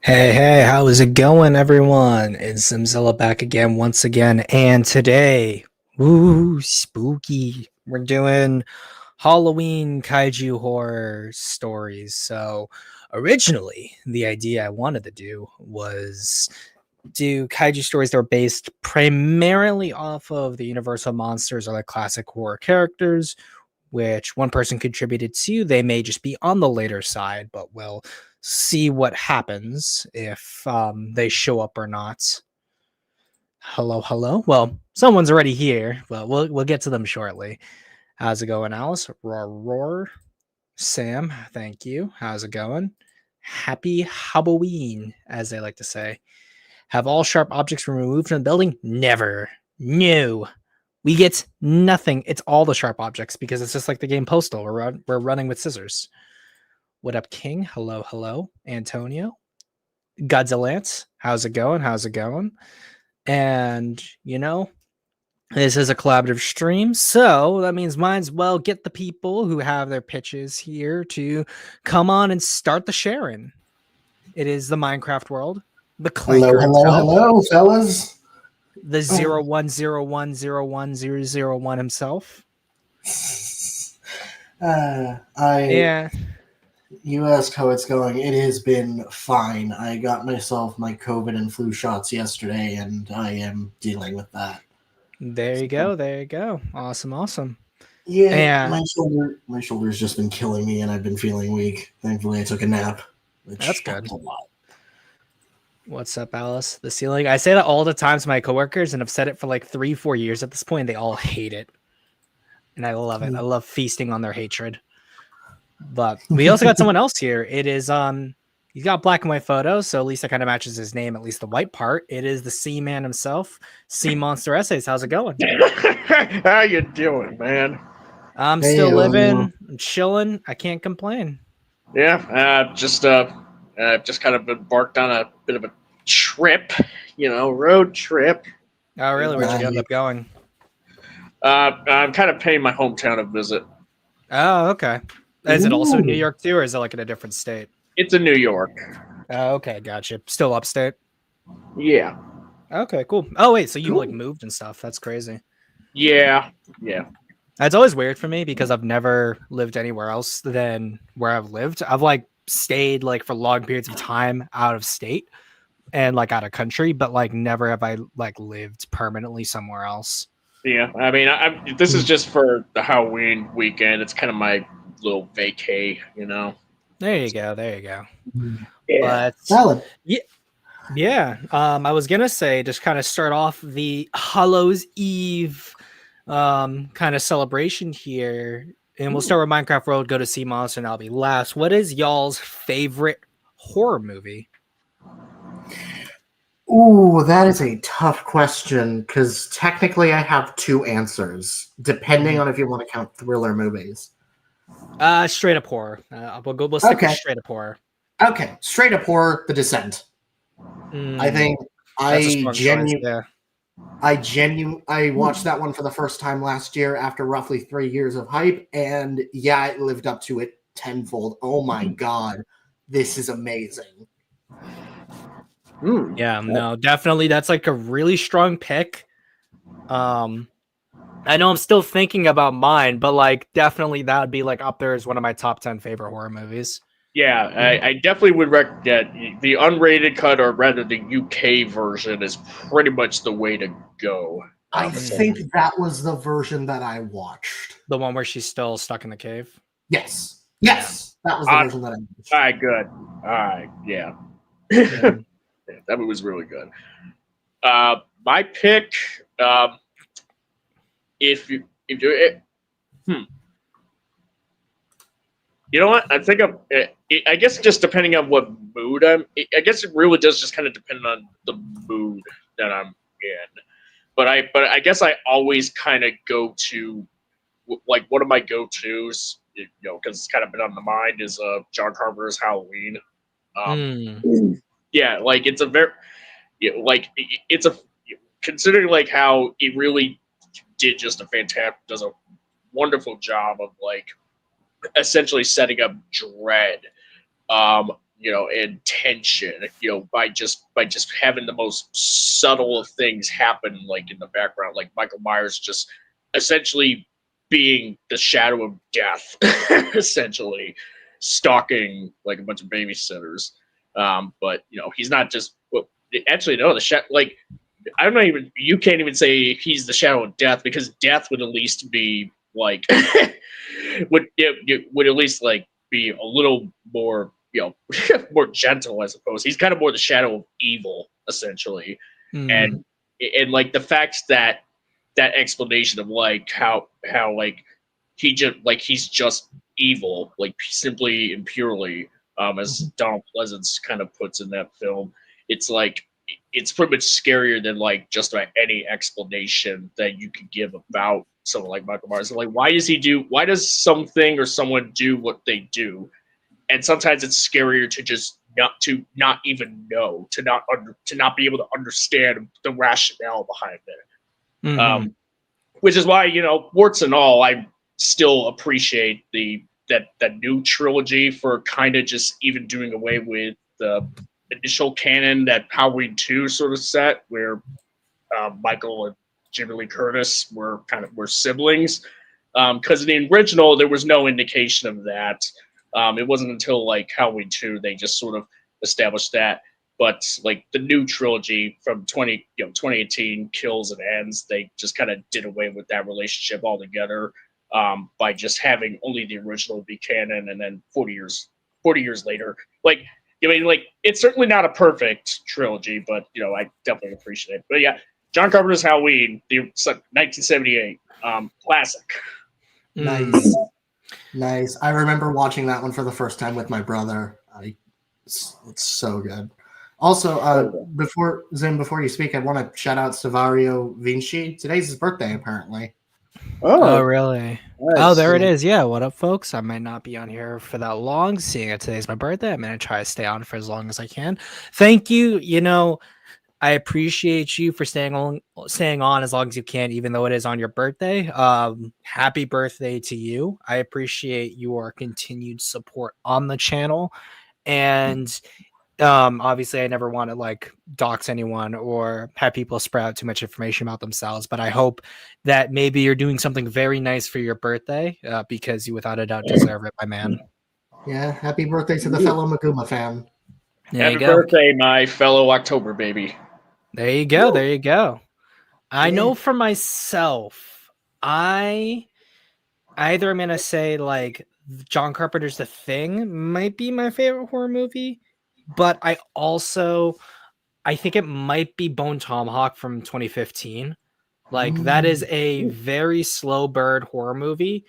Hey, how is it going, everyone? It's Zimzilla back again, once again, and today, woo, spooky. We're doing Halloween kaiju horror stories. So, originally, the idea I wanted to do was do kaiju stories that were based primarily off of the Universal monsters or like classic horror characters, which one person contributed to. They may just be on the later side, but we'll see what happens if they show up or not. Hello. Well, someone's already here, but we'll get to them shortly. How's it going, Alice? Roar. Sam, thank you. How's it going? Happy Halloween, as they like to say. Have all sharp objects been removed from the building? Never. No. We get nothing. It's all the sharp objects because it's just like the game Postal. We're running with scissors. What up, King? Hello. Antonio. Godzilla, how's it going? And, this is a collaborative stream, so that means might as well get the people who have their pitches here to come on and start the sharing. It is the Minecraft world, the Clanker himself. Hello, fellas. The 01010101 himself. You ask how it's going. It has been fine. I got myself my COVID and flu shots yesterday, and I am dealing with that. There you go. Awesome. Yeah, my shoulder's just been killing me, and I've been feeling weak. Thankfully, I took a nap. That's good. A lot. What's up, Alice? The ceiling. I say that all the time to my coworkers, and I've said it for like 3-4 years at this point. They all hate it, and I love it. I love feasting on their hatred. But we also got someone else here. It is he's got black and white photos, so at least it kind of matches his name, at least the white part. It is the Sea Man himself, Sea Monster Essays. How's it going? How you doing, man? I'm still living, I'm chilling. I can't complain. Yeah, just kind of embarked on a bit of a trip, road trip. Oh, really? Where'd you end up going? I'm kind of paying my hometown a visit. Oh, okay. Is it also New York too, or is it like in a different state? It's in New York. Oh, okay, gotcha. Still upstate? Yeah. Okay, cool. Oh, wait, so you like moved and stuff. That's crazy. Yeah. It's always weird for me because I've never lived anywhere else than where I've lived. I've like stayed like for long periods of time out of state and like out of country, but like never have I like lived permanently somewhere else. Yeah, I mean, this is just for the Halloween weekend. It's kind of my little vacay, There you go. Yeah, but valid. Yeah. I was gonna say just kind of start off the Hallows Eve kind of celebration here, and we'll start with Minecraft World, go to Sea Monster, and I'll be last. What is y'all's favorite horror movie? Ooh, that is a tough question because technically I have two answers, depending on if you want to count thriller movies. Straight up horror. We'll stick with straight up horror. Okay, straight up horror, The Descent. I think I watched that one for the first time last year after roughly 3 years of hype, and yeah, it lived up to it tenfold. Oh my god, this is amazing. Yeah, no, definitely. That's like a really strong pick. I know I'm still thinking about mine, but like definitely that would be like up there as one of my top 10 favorite horror movies. Yeah, I definitely would recommend the unrated cut, or rather the UK version, is pretty much the way to go. I think that was the version that I watched. The one where she's still stuck in the cave? Yes, that was the version that I watched. All right, good. All right, yeah. That movie was really good. My pick, you know what? I think I guess just depending on what mood I guess it really does just kind of depend on the mood that I'm in. But I guess I always kind of go to, like, one of my go-tos, because it's kind of been on the mind, is John Carpenter's Halloween. Yeah, like it's a very, it's a, considering like how it really does a wonderful job of like essentially setting up dread. and tension, by just having the most subtle of things happen, like in the background, like Michael Myers just essentially being the shadow of death, essentially stalking like a bunch of babysitters. But he's not just. Well, actually, no, the like I'm not even. You can't even say he's the shadow of death, because death would at least be like would at least like be a little more more gentle, I suppose. He's kind of more the shadow of evil, essentially. Mm. And like the fact that explanation of like how like he's just evil, like simply and purely, as Donald Pleasance kind of puts in that film. It's like it's pretty much scarier than like just about any explanation that you could give about someone like Michael Myers. Like, why does something or someone do what they do? And sometimes it's scarier to just not even know, to not be able to understand the rationale behind it. Mhm. Which is why, warts and all, I still appreciate that new trilogy for kind of just even doing away with the initial canon that Halloween 2 sort of set, where Michael and Jamie Lee Curtis were siblings. Because in the original, there was no indication of that. It wasn't until like Halloween 2 they just sort of established that. But like the new trilogy from 2018, Kills and Ends, they just kind of did away with that relationship altogether, by just having only the original be canon, and then 40 years later, like it's certainly not a perfect trilogy, but I definitely appreciate it. But yeah, John Carpenter's Halloween, the 1978 classic. Nice. Nice. I remember watching that one for the first time with my brother. It's so good. Also, before you speak, I want to shout out Savario Vinci. Today's his birthday, apparently. Oh, really? nice. Oh, there it is. Yeah, what up, folks? I might not be on here for that long, seeing it today's my birthday. I'm going to try to stay on for as long as I can. Thank you. I appreciate you for staying on as long as you can, even though it is on your birthday. Happy birthday to you. I appreciate your continued support on the channel. And obviously I never want to like dox anyone or have people spread out too much information about themselves, but I hope that maybe you're doing something very nice for your birthday, because you without a doubt deserve it, my man. Yeah, happy birthday to the fellow Maguma fan. There you Happy go. birthday, my fellow October baby. There you go. Woo. There you go. I Yeah. know for myself, I either am gonna say like John Carpenter's The Thing might be my favorite horror movie, but I think it might be Bone Tomahawk from 2015. Like that is a very slow bird horror movie.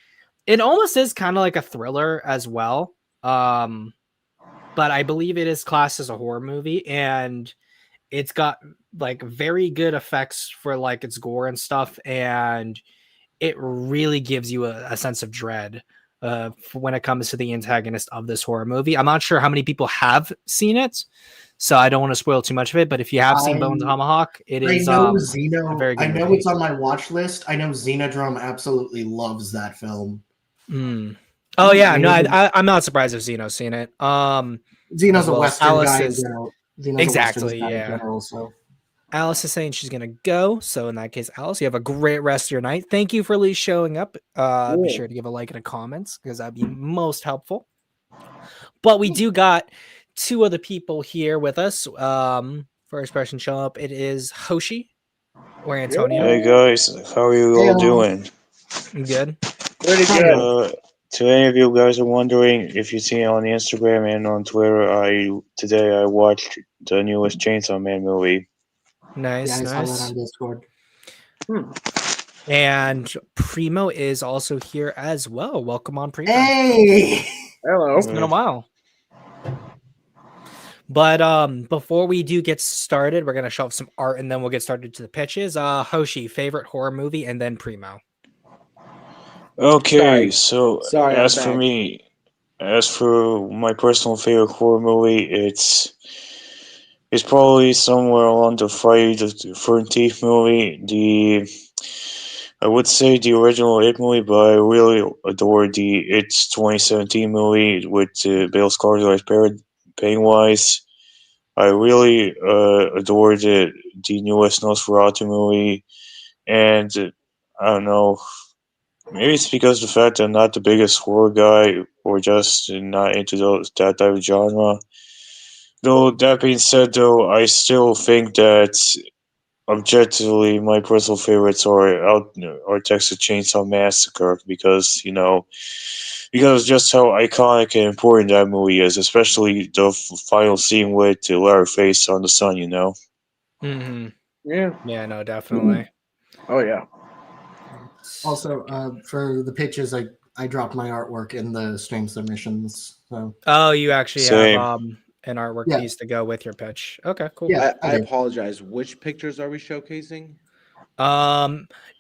It almost is kind of like a thriller as well. But I believe it is classed as a horror movie, and it's got like very good effects for like its gore and stuff, and it really gives you a sense of dread when it comes to the antagonist of this horror movie. I'm not sure how many people have seen it, so I don't want to spoil too much of it. But if you have seen Bone Tomahawk, it is I know a very good I know movie. it's on my watch list. I know Xenodrome absolutely loves that film. Oh yeah, no, I'm not surprised if Zeno's seen it. Xeno's a Western Alice guy is, in general. Xeno's exactly, a Western guy yeah. in general, so. Alice is saying she's gonna go, so in that case, Alice, you have a great rest of your night. Thank you for at least showing up. Be sure to give a like and a comment, because that'd be most helpful. But we do got two other people here with us. First person show up, it is Hoshi or Antonio. Hey guys, how are you all doing? Good. Pretty good. To any of you guys are wondering, if you see on Instagram and on Twitter, today I watched the newest Chainsaw Man movie. Nice, Yeah, I nice. saw that on Discord. And Primo is also here as well. Welcome on, Primo. Hey! Hello. It's been a while. But before we do get started, we're gonna show off some art and then we'll get started to the pitches. Hoshi, favorite horror movie, and then Primo. Okay, Sorry, as I'm for back. me, as for my personal favorite horror movie, it's probably somewhere along the Friday the 13th movie. I would say the original It movie, but I really adore the It's 2017 movie with Bill Skarsgård Pennywise. I really adored the newest Nosferatu movie, and I don't know. Maybe it's because of the fact that I'm not the biggest horror guy, or just not into that type of genre. Though that being said, though, I still think that objectively my personal favorites are Texas Chainsaw Massacre because just how iconic and important that movie is, especially the final scene with Leatherface on the sun. Mm-hmm. Yeah. Yeah, no, definitely. Oh yeah. Also, for the pitches, I dropped my artwork in the stream submissions. So Oh, you actually Same. have an artwork Yeah. piece to go with your pitch. Okay, cool. Yeah. I Okay. apologize. Which pictures are we showcasing?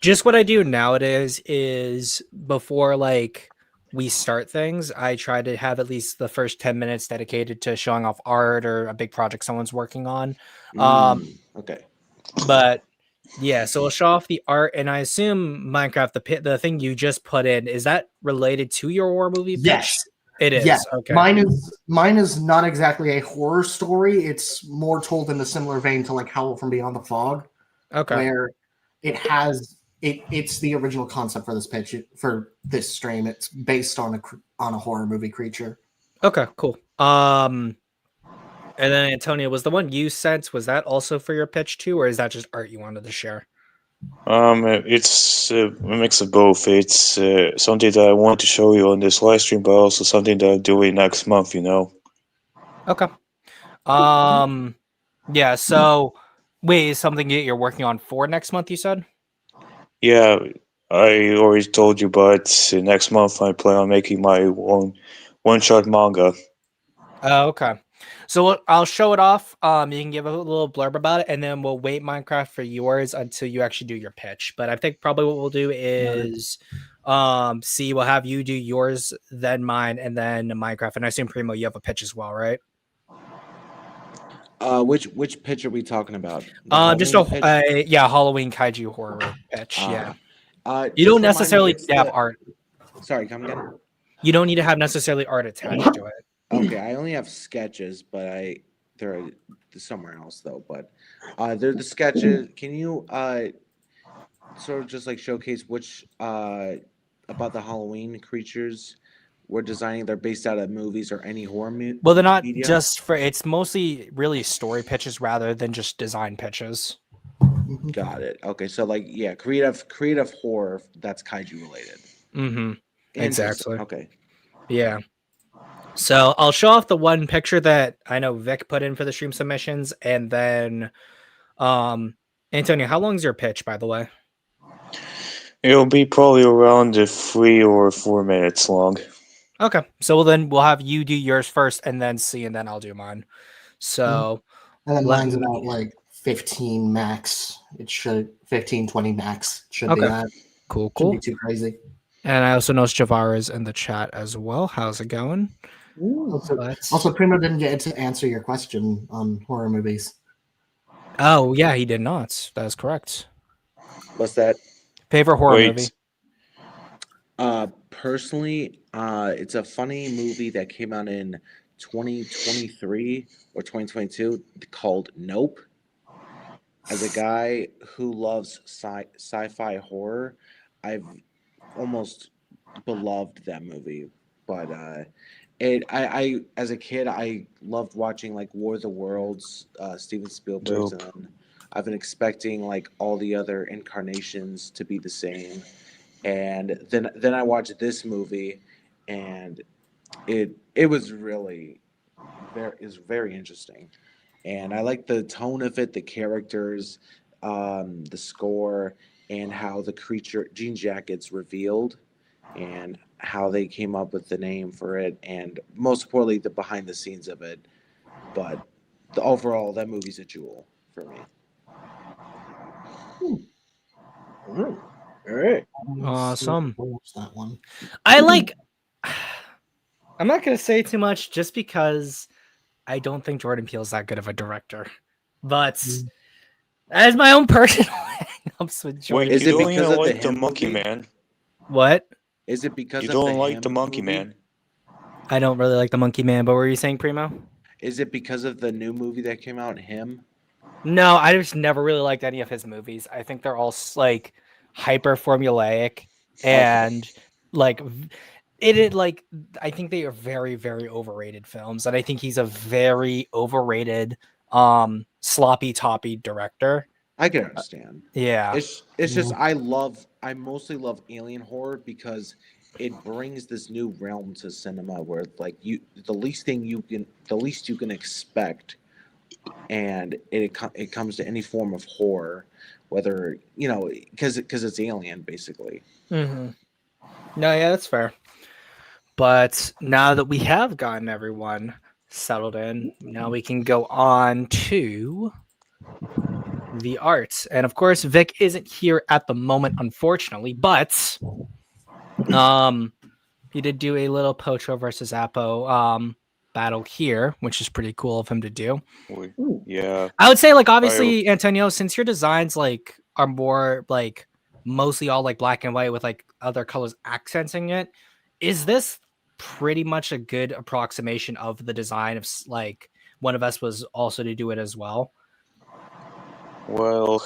Just what I do nowadays is before like we start things, I try to have at least the first 10 minutes dedicated to showing off art or a big project someone's working on. Okay. But yeah, so we'll show off the art, and I assume Minecraft, the thing you just put in, is that related to your horror movie pitch? Yes. It is. Yeah. Okay. Mine is not exactly a horror story. It's more told in a similar vein to like Howl from Beyond the Fog, Okay. where it's the original concept for this pitch for this stream. It's based on a horror movie creature. Okay, cool. And then Antonio, was the one you sent, was that also for your pitch too, or is that just art you wanted to share? It's a mix of both. It's something that I want to show you on this live stream, but also something that I'm doing next month. Okay. Yeah, so wait, is something that you're working on for next month, you said? Yeah, I already told you, but next month I plan on making my own one-shot manga. Oh, okay. So I'll show it off. You can give a little blurb about it, and then we'll wait Minecraft for yours until you actually do your pitch. But I think probably what we'll do is, we'll have you do yours, then mine, and then Minecraft. And I assume Primo, you have a pitch as well, right? Which pitch are we talking about? Just Halloween pitch? Halloween kaiju horror pitch. Yeah. You Just don't remind me, necessarily it's have the- art. Sorry, come again. You don't need to have necessarily art attached to it. Okay, I only have sketches, but they're somewhere else though. But they're the sketches. Can you sort of just like showcase which about the Halloween creatures we're designing? They're based out of movies or any horror Well, they're not media? just for. It's mostly really story pitches rather than just design pitches. Got it. Okay, so like creative horror that's kaiju related. Mm-hmm. Interesting. Exactly. Okay. Yeah. So I'll show off the one picture that I know Vic put in for the stream submissions, and then Antonio, how long is your pitch, by the way? It'll be probably around 3 or 4 minutes long. Okay. So we'll have you do yours first and then see, and then I'll do mine. So And then mine's about like 15 max. It should 15, 20 max should be Okay. that. cool. Shouldn't be too crazy. And I also noticed Javara's in the chat as well. How's it going? Also, Primo didn't get to answer your question on horror movies. Oh yeah, he did not. That is correct. What's that? Favorite horror Wait. movie? Personally, it's a funny movie that came out in 2023 or 2022 called Nope. As a guy who loves sci-fi horror, I've almost beloved that movie. But I as a kid, I loved watching like War of the Worlds, Steven Spielberg's, Dope. and I've been expecting like all the other incarnations to be the same. And then I watched this movie, and it was really very interesting, and I like the tone of it, the characters, the score, and how the creature Jean Jack gets revealed, and how they came up with the name for it, and most importantly the behind the scenes of it. But the overall, that movie's a jewel for me. All right. Awesome. Watch that one. I like. I'm not gonna say too much just because I don't think Jordan Peele's that good of a director, but as my own personal hangups with Jordan. Wait, Is you it don't because even of the like the Him Monkey movie? Man? What? Is it because You of don't the like Him the Monkey movie? Man? I don't really like the Monkey Man, but what were you saying, Primo? Is it because of the new movie that came out, Him? No, I just never really liked any of his movies. I think they're all like hyper formulaic and like like I think they are very, very overrated films, and I think he's a very overrated sloppy toppy director. I can understand. Yeah. It's just I mostly love alien horror because it brings this new realm to cinema where like the least you can expect, and it comes to any form of horror, whether because it's alien basically. No, yeah, that's fair. But now that we have gotten everyone settled in, now we can go on to the arts. And of course, Vic isn't here at the moment, unfortunately, but he did do a little Pocho versus Apo battle here, which is pretty cool of him to do. Yeah. I would say, like, obviously, Antonio, since your designs like are more like mostly all like black and white with like other colors accenting it, is this pretty much a good approximation of the design of like one of us was also to do it as well? Well,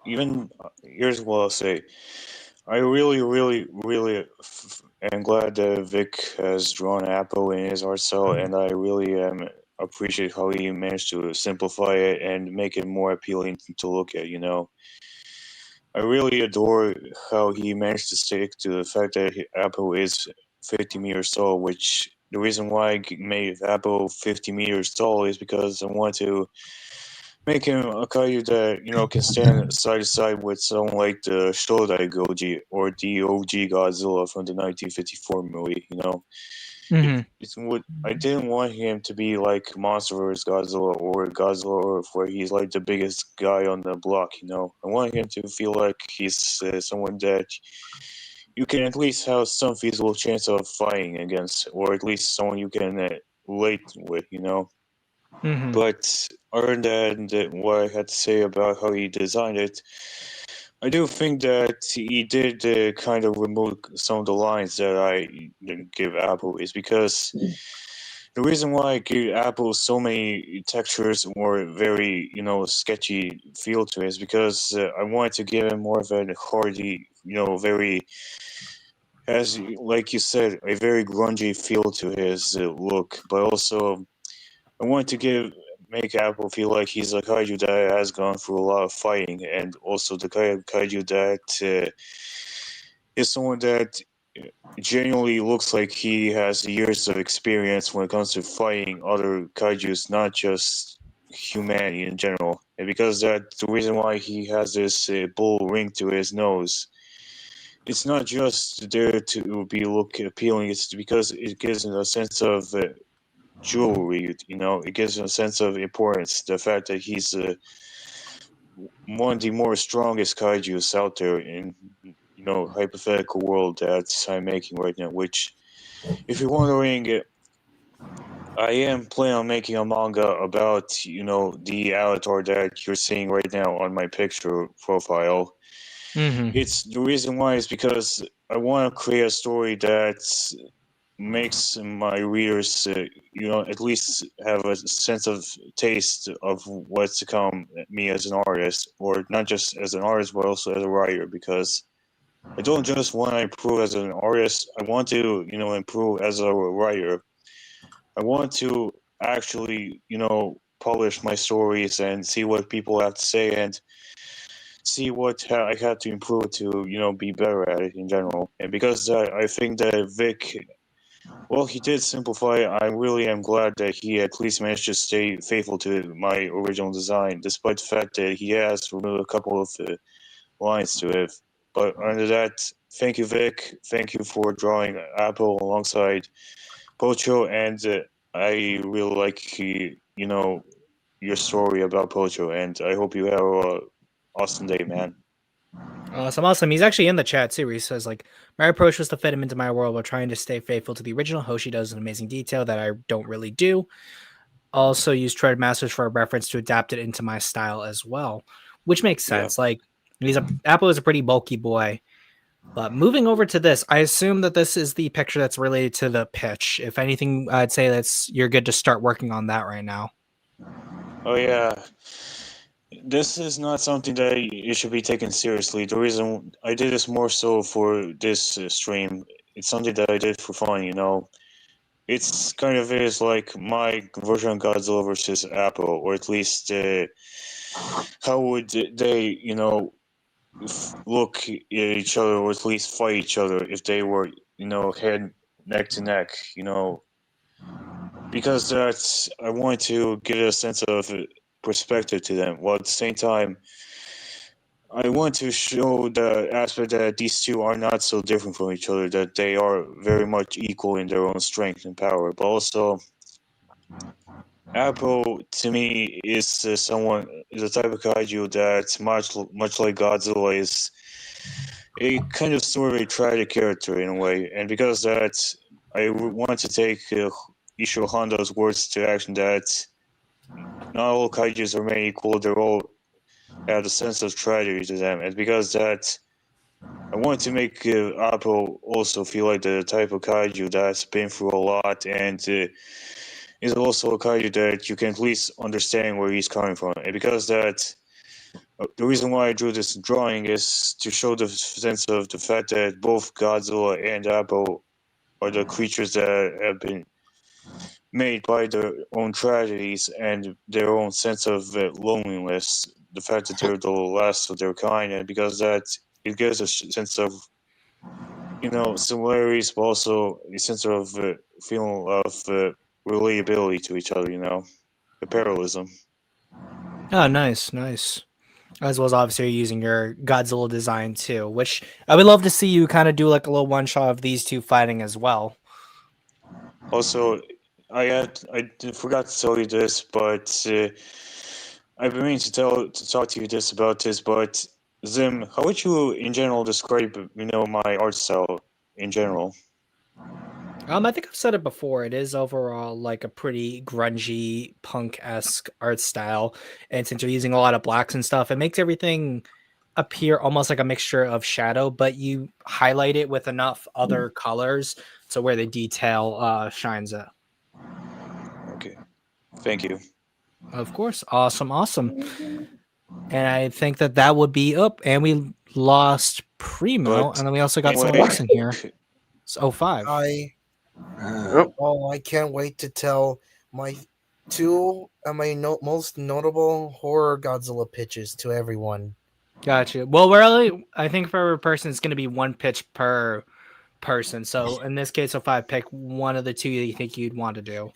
even here's what I'll say. I really, really, really am glad that Vic has drawn Apple in his art style, and I really appreciate how he managed to simplify it and make it more appealing to look at. I really adore how he managed to stick to the fact that Apple is 50 meters tall, which the reason why I made Apple 50 meters tall is because I want to make him a kaiju that can stand side to side with someone like the Shodai Goji or the OG Godzilla from the 1954 movie. It's what I didn't want him to be like Monster vs. Godzilla or Godzilla Earth, where he's like the biggest guy on the block. I want him to feel like he's someone that you can at least have some feasible chance of fighting against, or at least someone you can relate with. But other than what I had to say about how he designed it, I do think that he did kind of remove some of the lines that I didn't give Apple is because the reason why I give Apple so many textures or very sketchy feel to it is because I wanted to give him more of a hardy, very, as like you said, a very grungy feel to his look, but also I wanted to make Apple feel like he's a kaiju that has gone through a lot of fighting, and also the kaiju that is someone that genuinely looks like he has years of experience when it comes to fighting other kaijus, not just humanity in general. And because that's the reason why he has this bull ring to his nose. It's not just there to be look appealing. It's because it gives him a sense of jewelry. It gives him a sense of importance. The fact that he's one of the more strongest kaijus out there in hypothetical world that I'm making right now. Which, if you're wondering, I am planning on making a manga about the avatar that you're seeing right now on my picture profile. It's the reason why is because I want to create a story that makes my readers, at least have a sense of taste of what's to come at me as an artist, or not just as an artist, but also as a writer. Because I don't just want to improve as an artist; I want to, improve as a writer. I want to actually, publish my stories and see what people have to say and see what I have to improve to, be better at it in general. And because I think that Vic, well, he did simplify. I really am glad that he at least managed to stay faithful to my original design, despite the fact that he has removed a couple of lines to it. But under that, thank you, Vic. Thank you for drawing Apple alongside Pocho, and I really like your story about Pocho, and I hope you have a awesome day, man. Awesome. He's actually in the chat too, where he says, like, my approach was to fit him into my world while trying to stay faithful to the original. Hoshi does an amazing detail that I don't really do. Also use Tread Masters for a reference to adapt it into my style as well, which makes sense. Yeah. Like, Apple is a pretty bulky boy. But moving over to this, I assume that this is the picture that's related to the pitch. If anything, I'd say you're good to start working on that right now. Oh yeah, this is not something that you should be taken seriously. The reason I did this more so for this stream, it's something that I did for fun. It's kind of is like my version of Godzilla versus Apple, or at least how would they, look at each other, or at least fight each other if they were, head neck to neck, because that's I want to get a sense of perspective to them, while at the same time I want to show the aspect that these two are not so different from each other, that they are very much equal in their own strength and power. But also, Apple to me is someone is a type of kaiju that much like Godzilla is a kind of sort of a tragic character in a way, and because that, I want to take Ishiro Honda's words to action that not all kaijus are made equal; they're all have a sense of tragedy to them, and because that, I want to make Apple also feel like the type of kaiju that's been through a lot and is also a kaiju that you can at least understand where he's coming from, and because that. The reason why I drew this drawing is to show the sense of the fact that both Godzilla and Apple are the creatures that have been made by their own tragedies and their own sense of loneliness. The fact that they're the last of their kind, and because that it gives a sense of similarities, but also a sense of feeling of relatability to each other. The parallelism. Oh, nice. As well as obviously using your Godzilla design too, which I would love to see you kind of do like a little one shot of these two fighting as well. Also, I forgot to tell you this, but I've been meaning to talk to you about this. But Zim, how would you in general describe my art style in general? I think I've said it before. It is overall like a pretty grungy, punk-esque art style, and since you're using a lot of blacks and stuff, it makes everything appear almost like a mixture of shadow, but you highlight it with enough other colors to where the detail shines out. Okay, thank you. Of course, awesome. And I think that would be up. And we lost Primo, But and then we also got someone anyway, else in here. It's 05. I can't wait to tell my most notable horror Godzilla pitches to everyone. Gotcha. Well, I think for every person, it's going to be one pitch per person. So in this case, if I pick one of the two that you think you'd want to do.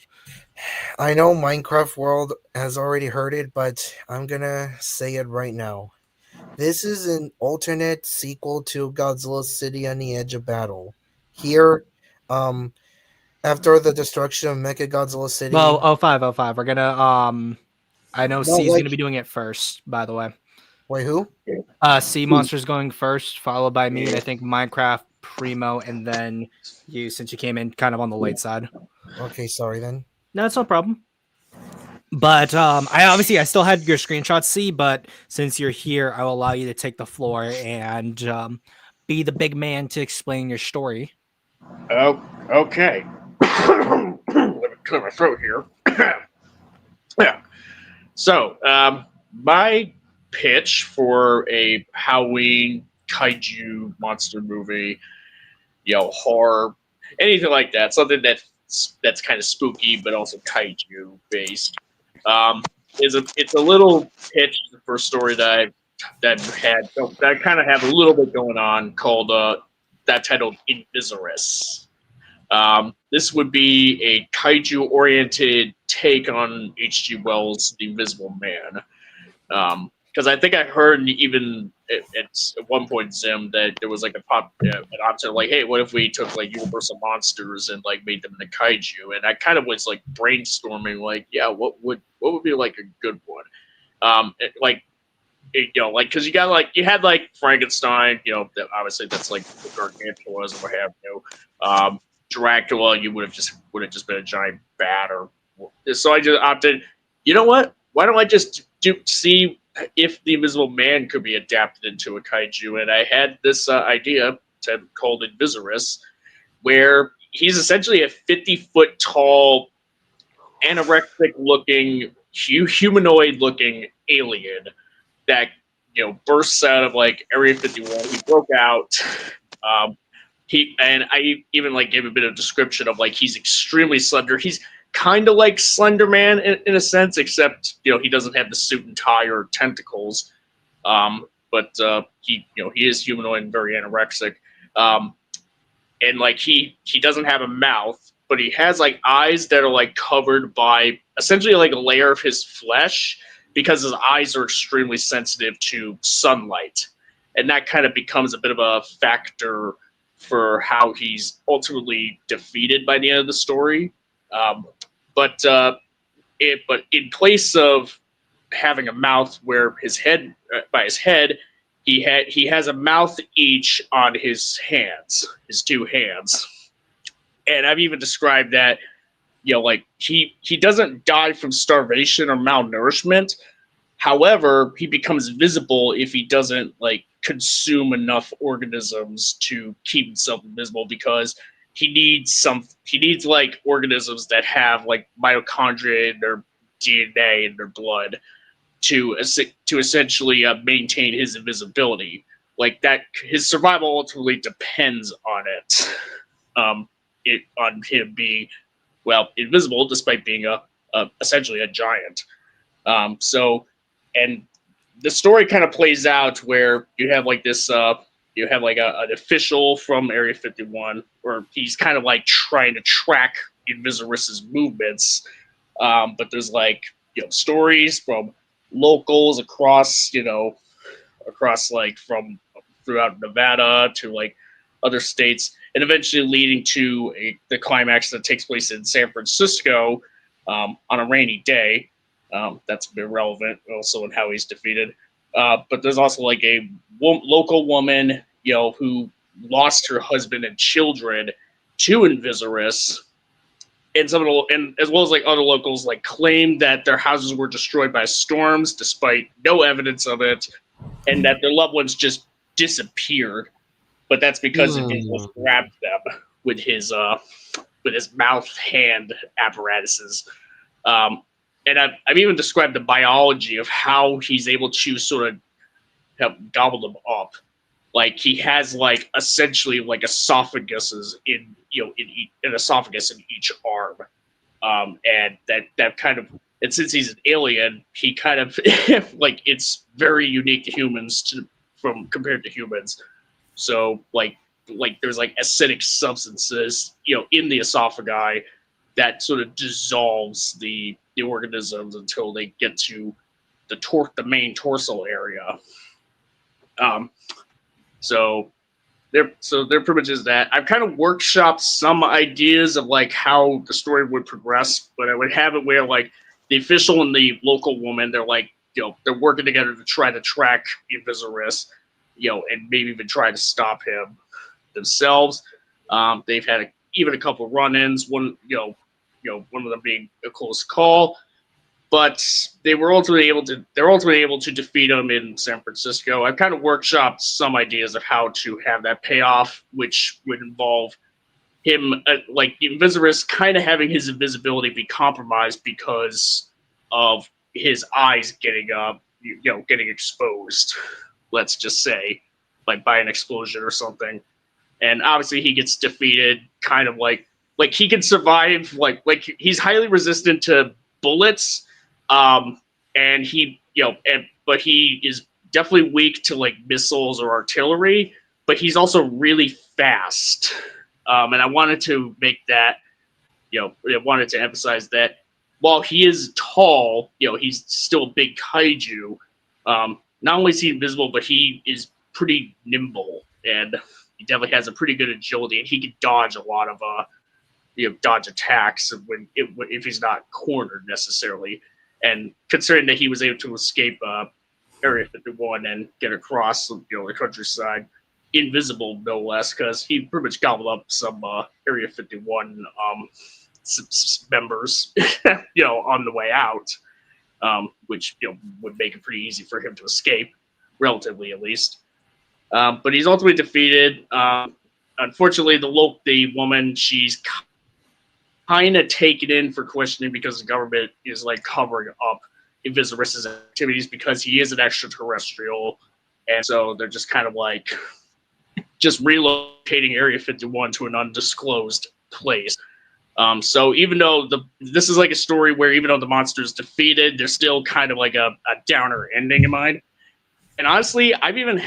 I know Minecraft World has already heard it, but I'm gonna say it right now. This is an alternate sequel to Godzilla City on the Edge of Battle. Here, after the destruction of Mechagodzilla City. Well, 05. We're gonna I know No, C's like- gonna be doing it first, by the way. Wait, who? C Monster's going first, followed by me, and I think Minecraft, Primo, and then you, since you came in kind of on the late side. Okay, sorry then. No, it's no problem. But I still had your screenshots, C, but since you're here, I will allow you to take the floor and be the big man to explain your story. Oh, okay. Let me clear my throat here. Yeah. So, my pitch for a Halloween kaiju monster movie, horror, anything like that, something that's kind of spooky but also kaiju based, it's a little pitch for a story that I kind of have a little bit going on called that titled Invisaris. This would be a kaiju-oriented take on H.G. Wells' The Invisible Man. Because I think I heard even at one point, Zim, that there was like an option like, hey, what if we took like Universal monsters and like made them into kaiju? And I kind of was like brainstorming, like, yeah, what would be like a good one? Because you had like Frankenstein, obviously that's like the gargantuas or what have you. Dracula, you would have just been a giant bat, or so I just opted. You know what? Why don't I just see if the Invisible Man could be adapted into a kaiju? And I had this idea content called Invisaris, where he's essentially a 50-foot tall, anorexic-looking, humanoid-looking alien that bursts out of like Area 51. He broke out. I even like gave a bit of description of like he's extremely slender. He's kind of like Slender Man in a sense, except he doesn't have the suit and tie or tentacles. But he is humanoid and very anorexic. And like he doesn't have a mouth, but he has like eyes that are like covered by essentially like a layer of his flesh, because his eyes are extremely sensitive to sunlight, and that kind of becomes a bit of a factor for how he's ultimately defeated by the end of the story. But in place of having a mouth where his head by his head, he has a mouth each on his hands, his two hands. And I've even described that, like he doesn't die from starvation or malnourishment. However, he becomes visible if he doesn't like consume enough organisms to keep himself invisible, because he needs like organisms that have like mitochondria in their DNA in their blood to essentially maintain his invisibility. Like that, his survival ultimately depends on it. On him being invisible despite being essentially a giant. And the story kind of plays out where you have like this you have like an official from Area 51, where he's kind of like trying to track Invisaris's movements, but there's like stories from locals across like from throughout Nevada to like other states, and eventually leading to the climax that takes place in San Francisco on a rainy day. That's a bit relevant also in how he's defeated. But there's also like a local woman, who lost her husband and children to Invisaris, and as well as like other locals like claimed that their houses were destroyed by storms despite no evidence of it, and that their loved ones just disappeared. But that's because Invisaris grabbed them with his mouth hand apparatuses. And I've even described the biology of how he's able to sort of gobble them up. Like he has like essentially like esophaguses in an esophagus in each arm, and that kind of, and since he's an alien, he kind of like it's very unique to humans compared to humans. So like there's like acidic substances in the esophagi that sort of dissolves the organisms until they get to the main torso area. So there pretty much is that. I've kind of workshopped some ideas of like how the story would progress, but I would have it where like the official and the local woman, they're like they're working together to try to track Invisaris, and maybe even try to stop him themselves. They've had even a couple run-ins. One one of them being a close call, but they're ultimately able to defeat him in San Francisco. I've kind of workshopped some ideas of how to have that payoff, which would involve him, like Invisaris, kind of having his invisibility be compromised because of his eyes getting getting exposed. Let's just say, like by an explosion or something, and obviously he gets defeated, kind of like he can survive, like he's highly resistant to bullets. And he, but he is definitely weak to like missiles or artillery, but he's also really fast. And I wanted to make that, I wanted to emphasize that while he is tall, he's still a big kaiju. Not only is he invisible, but he is pretty nimble, and he definitely has a pretty good agility, and he can dodge a lot of, dodge attacks if he's not cornered necessarily. And considering that he was able to escape Area 51 and get across the countryside, invisible no less, because he pretty much gobbled up some Area 51 members, on the way out, which would make it pretty easy for him to escape, relatively at least. But he's ultimately defeated. Unfortunately, the woman, she's kind of taken in for questioning because the government is like covering up Invisibus's activities because he is an extraterrestrial, and so they're just kind of like just relocating Area 51 to an undisclosed place. So even though this is like a story where even though the monster is defeated, there's still kind of like a downer ending in mind. And honestly, I've even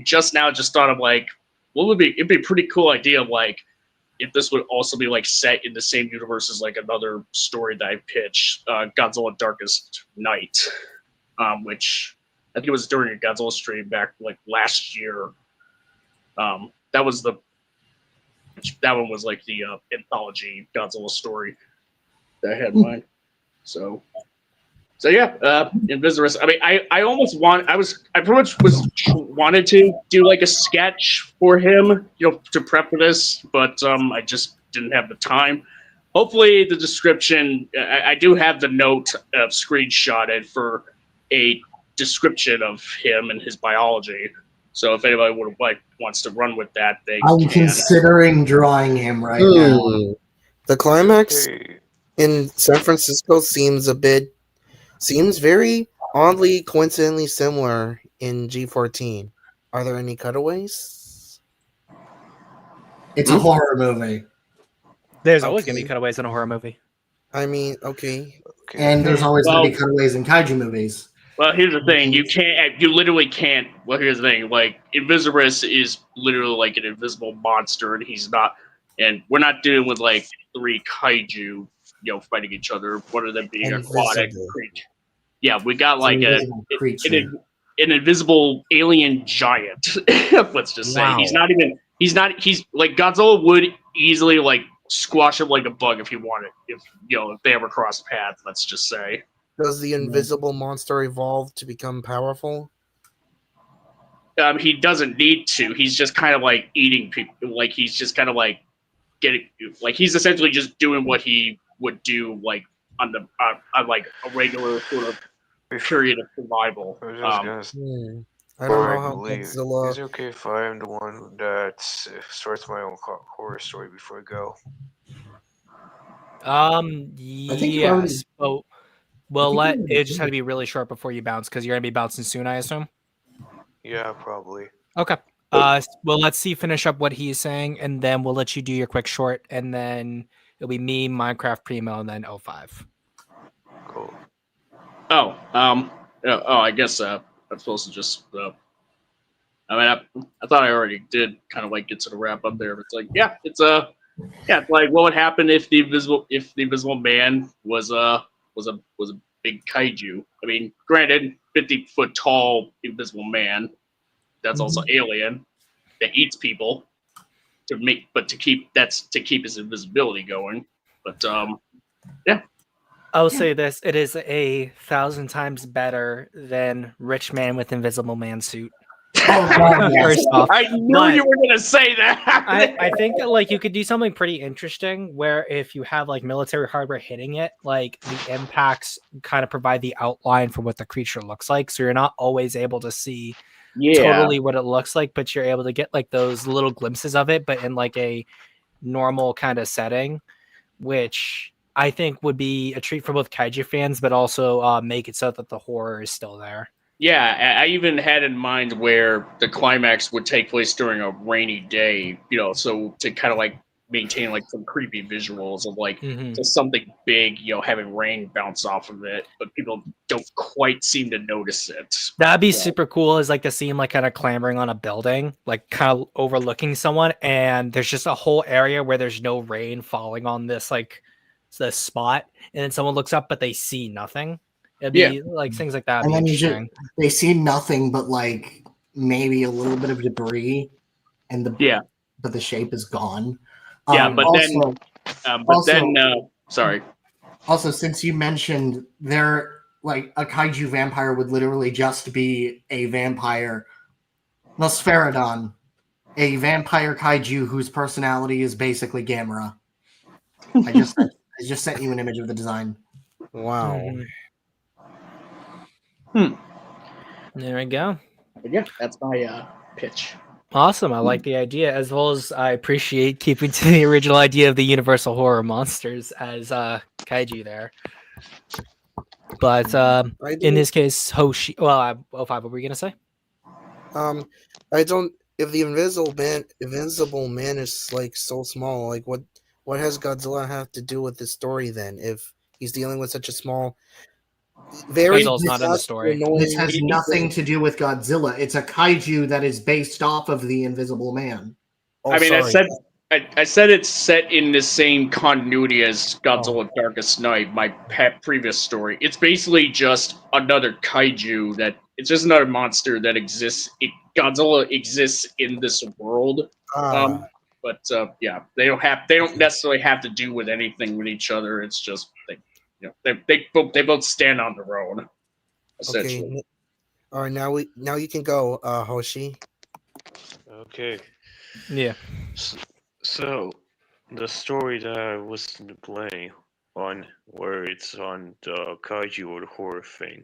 just now just thought of like, it'd be a pretty cool idea of like, if this would also be like set in the same universe as like another story that I pitched, Godzilla Darkest Night, which I think it was during a Godzilla stream back like last year. That one was like the anthology Godzilla story that I had in mind. So yeah, Invisibus. I mean, I pretty much wanted to do like a sketch for him, to prep for this, but I just didn't have the time. Hopefully, the description. I do have the note screenshotted for a description of him and his biology. So if anybody wants to run with that, they I'm can. considering drawing him right now. The climax Hey, in San Francisco seems very oddly coincidentally similar in G14. Are there any cutaways? It's a horror movie, There's always going to Okay. be cutaways in a horror movie. I mean, okay. okay. and there's always going to be Well- cutaways in kaiju movies. Well, here's the thing. You literally can't. Well, here's the thing. Like, Invisibus is literally like an invisible monster, and he's not. And we're not dealing with like three kaiju, fighting each other. One of them being aquatic Invisible. creature. Yeah, we got It's like an an invisible creature. invisible alien giant. Let's just say Wow. he's like Godzilla would easily like squash him like a bug if he wanted. If they ever cross paths. Let's just say. Does the invisible monster evolve to become powerful? He doesn't need to. He's just kind of like eating people. Like he's just kind of like he's essentially just doing what he would do like on like a regular sort of period of survival. I was just gonna say, I don't know I how believe. Godzilla. Is it okay if I'm the one that starts my own horror story before I go? think you already- Yes. Oh, well, it just had to be really short before you bounce because you're gonna be bouncing soon, I assume. Yeah, probably. Okay. Well, let's see. Finish up what he's saying, and then we'll let you do your quick short, and then it'll be me, Minecraft Primo, and then 05. Cool. I guess I'm supposed to just. I mean, I thought I already did kind of like get to the wrap up there. But it's like, it's like what would happen if the invisible man was a big kaiju? I mean, granted, 50-foot tall invisible man that's also alien that eats people to keep his invisibility going. But I'll say this: it is 1,000 times better than Rich Man with Invisible Man suit. Oh, God, yes. First off, I knew but you were gonna say that. I think that like you could do something pretty interesting where if you have like military hardware hitting it, like the impacts kind of provide the outline for what the creature looks like. So you're not always able to see totally what it looks like, but you're able to get like those little glimpses of it, but in like a normal kind of setting, which I think would be a treat for both kaiju fans, but also make it so that the horror is still there. Yeah, I even had in mind where the climax would take place during a rainy day, so to kind of like maintain like some creepy visuals of like just something big, having rain bounce off of it, but people don't quite seem to notice it. That'd be super cool. Is like the scene like kind of clambering on a building, like kind of overlooking someone, and there's just a whole area where there's no rain falling on this spot, and then someone looks up but they see nothing. It'd be like things like that. And then interesting. they see nothing but like maybe a little bit of debris, and but the shape is gone. Sorry. Also, since you mentioned there, like a kaiju vampire would literally just be a vampire, Nosferadon, a vampire kaiju whose personality is basically Gamera. I just sent you an image of the design. Wow. There we go. But yeah, that's my pitch. Awesome. I like the idea, as well as I appreciate keeping to the original idea of the universal horror monsters as kaiju there. But I in do. this case, Hoshi. Well, O5, what were you gonna say? I don't. If the Invincible Man is like so small, like what has Godzilla have to do with the story then? If he's dealing with such a small, very Godzilla's not in the fast, story. This annoying. has nothing to do with Godzilla. It's a kaiju that is based off of the Invisible Man. Oh, I mean, sorry. I said it's set in the same continuity as Oh. Godzilla Darkest Night, my previous story. It's basically just another kaiju that it's just another monster that exists. Godzilla exists in this world. Ah, But yeah, they don't necessarily have to do with anything with each other. It's just they both stand on their own, essentially. okay. All right, now you can go, Hoshi. Okay. Yeah. So, the story that I was playing on, where it's on the kaiju or the horror thing,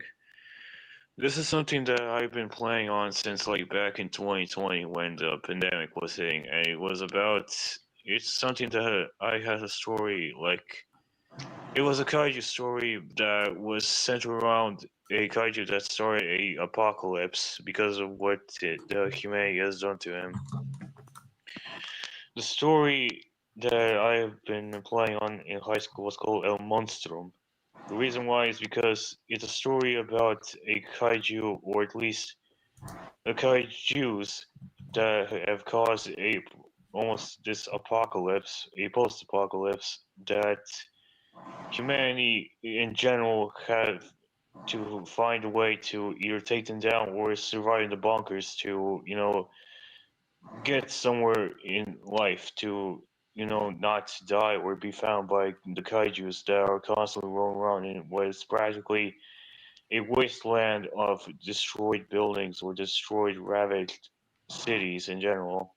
this is something that I've been playing on since like back in 2020 when the pandemic was hitting, and it's something that I had a story like. It was a kaiju story that was centered around a kaiju that started a apocalypse because of what the humanity has done to him. The story that I have been playing on in high school was called El Monstrum. The reason why is because it's a story about a kaiju, or at least the kaijus that have caused a almost this apocalypse, a post-apocalypse that humanity in general have to find a way to either take them down or survive in the bunkers to, get somewhere in life to, not die or be found by the kaijus that are constantly roaming around in what is practically a wasteland of destroyed buildings or destroyed, ravaged cities in general.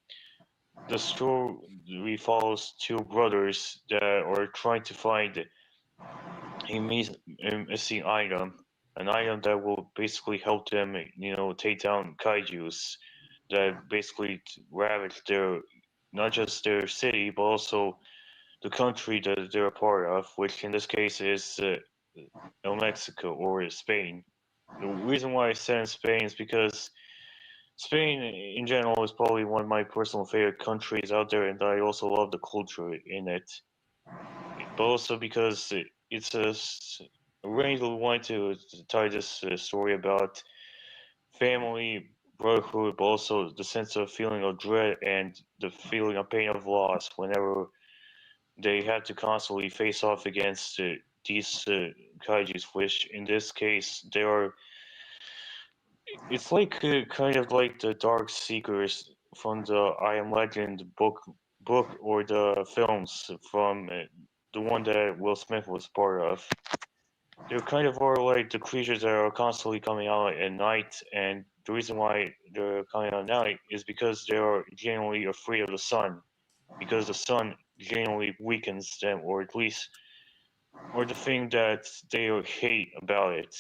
The story follows two brothers that are trying to find a missing item, an item that will basically help them, take down kaijus that basically ravage their not just their city but also the country that they're a part of, which in this case is El Mexico or Spain. The reason why I said in Spain is because Spain in general is probably one of my personal favorite countries out there, and I also love the culture in it. But also because it's a really want to tie this story about family, brotherhood, but also the sense of feeling of dread and the feeling of pain of loss whenever they have to constantly face off against these kaijus, which in this case they are. It's like kind of like the Dark Seekers from the I Am Legend book or the films from the one that Will Smith was part of. They kind of are like the creatures that are constantly coming out at night, and the reason why they're coming out at night is because they are genuinely afraid of the sun, because the sun genuinely weakens them, or at least, or the thing that they hate about it.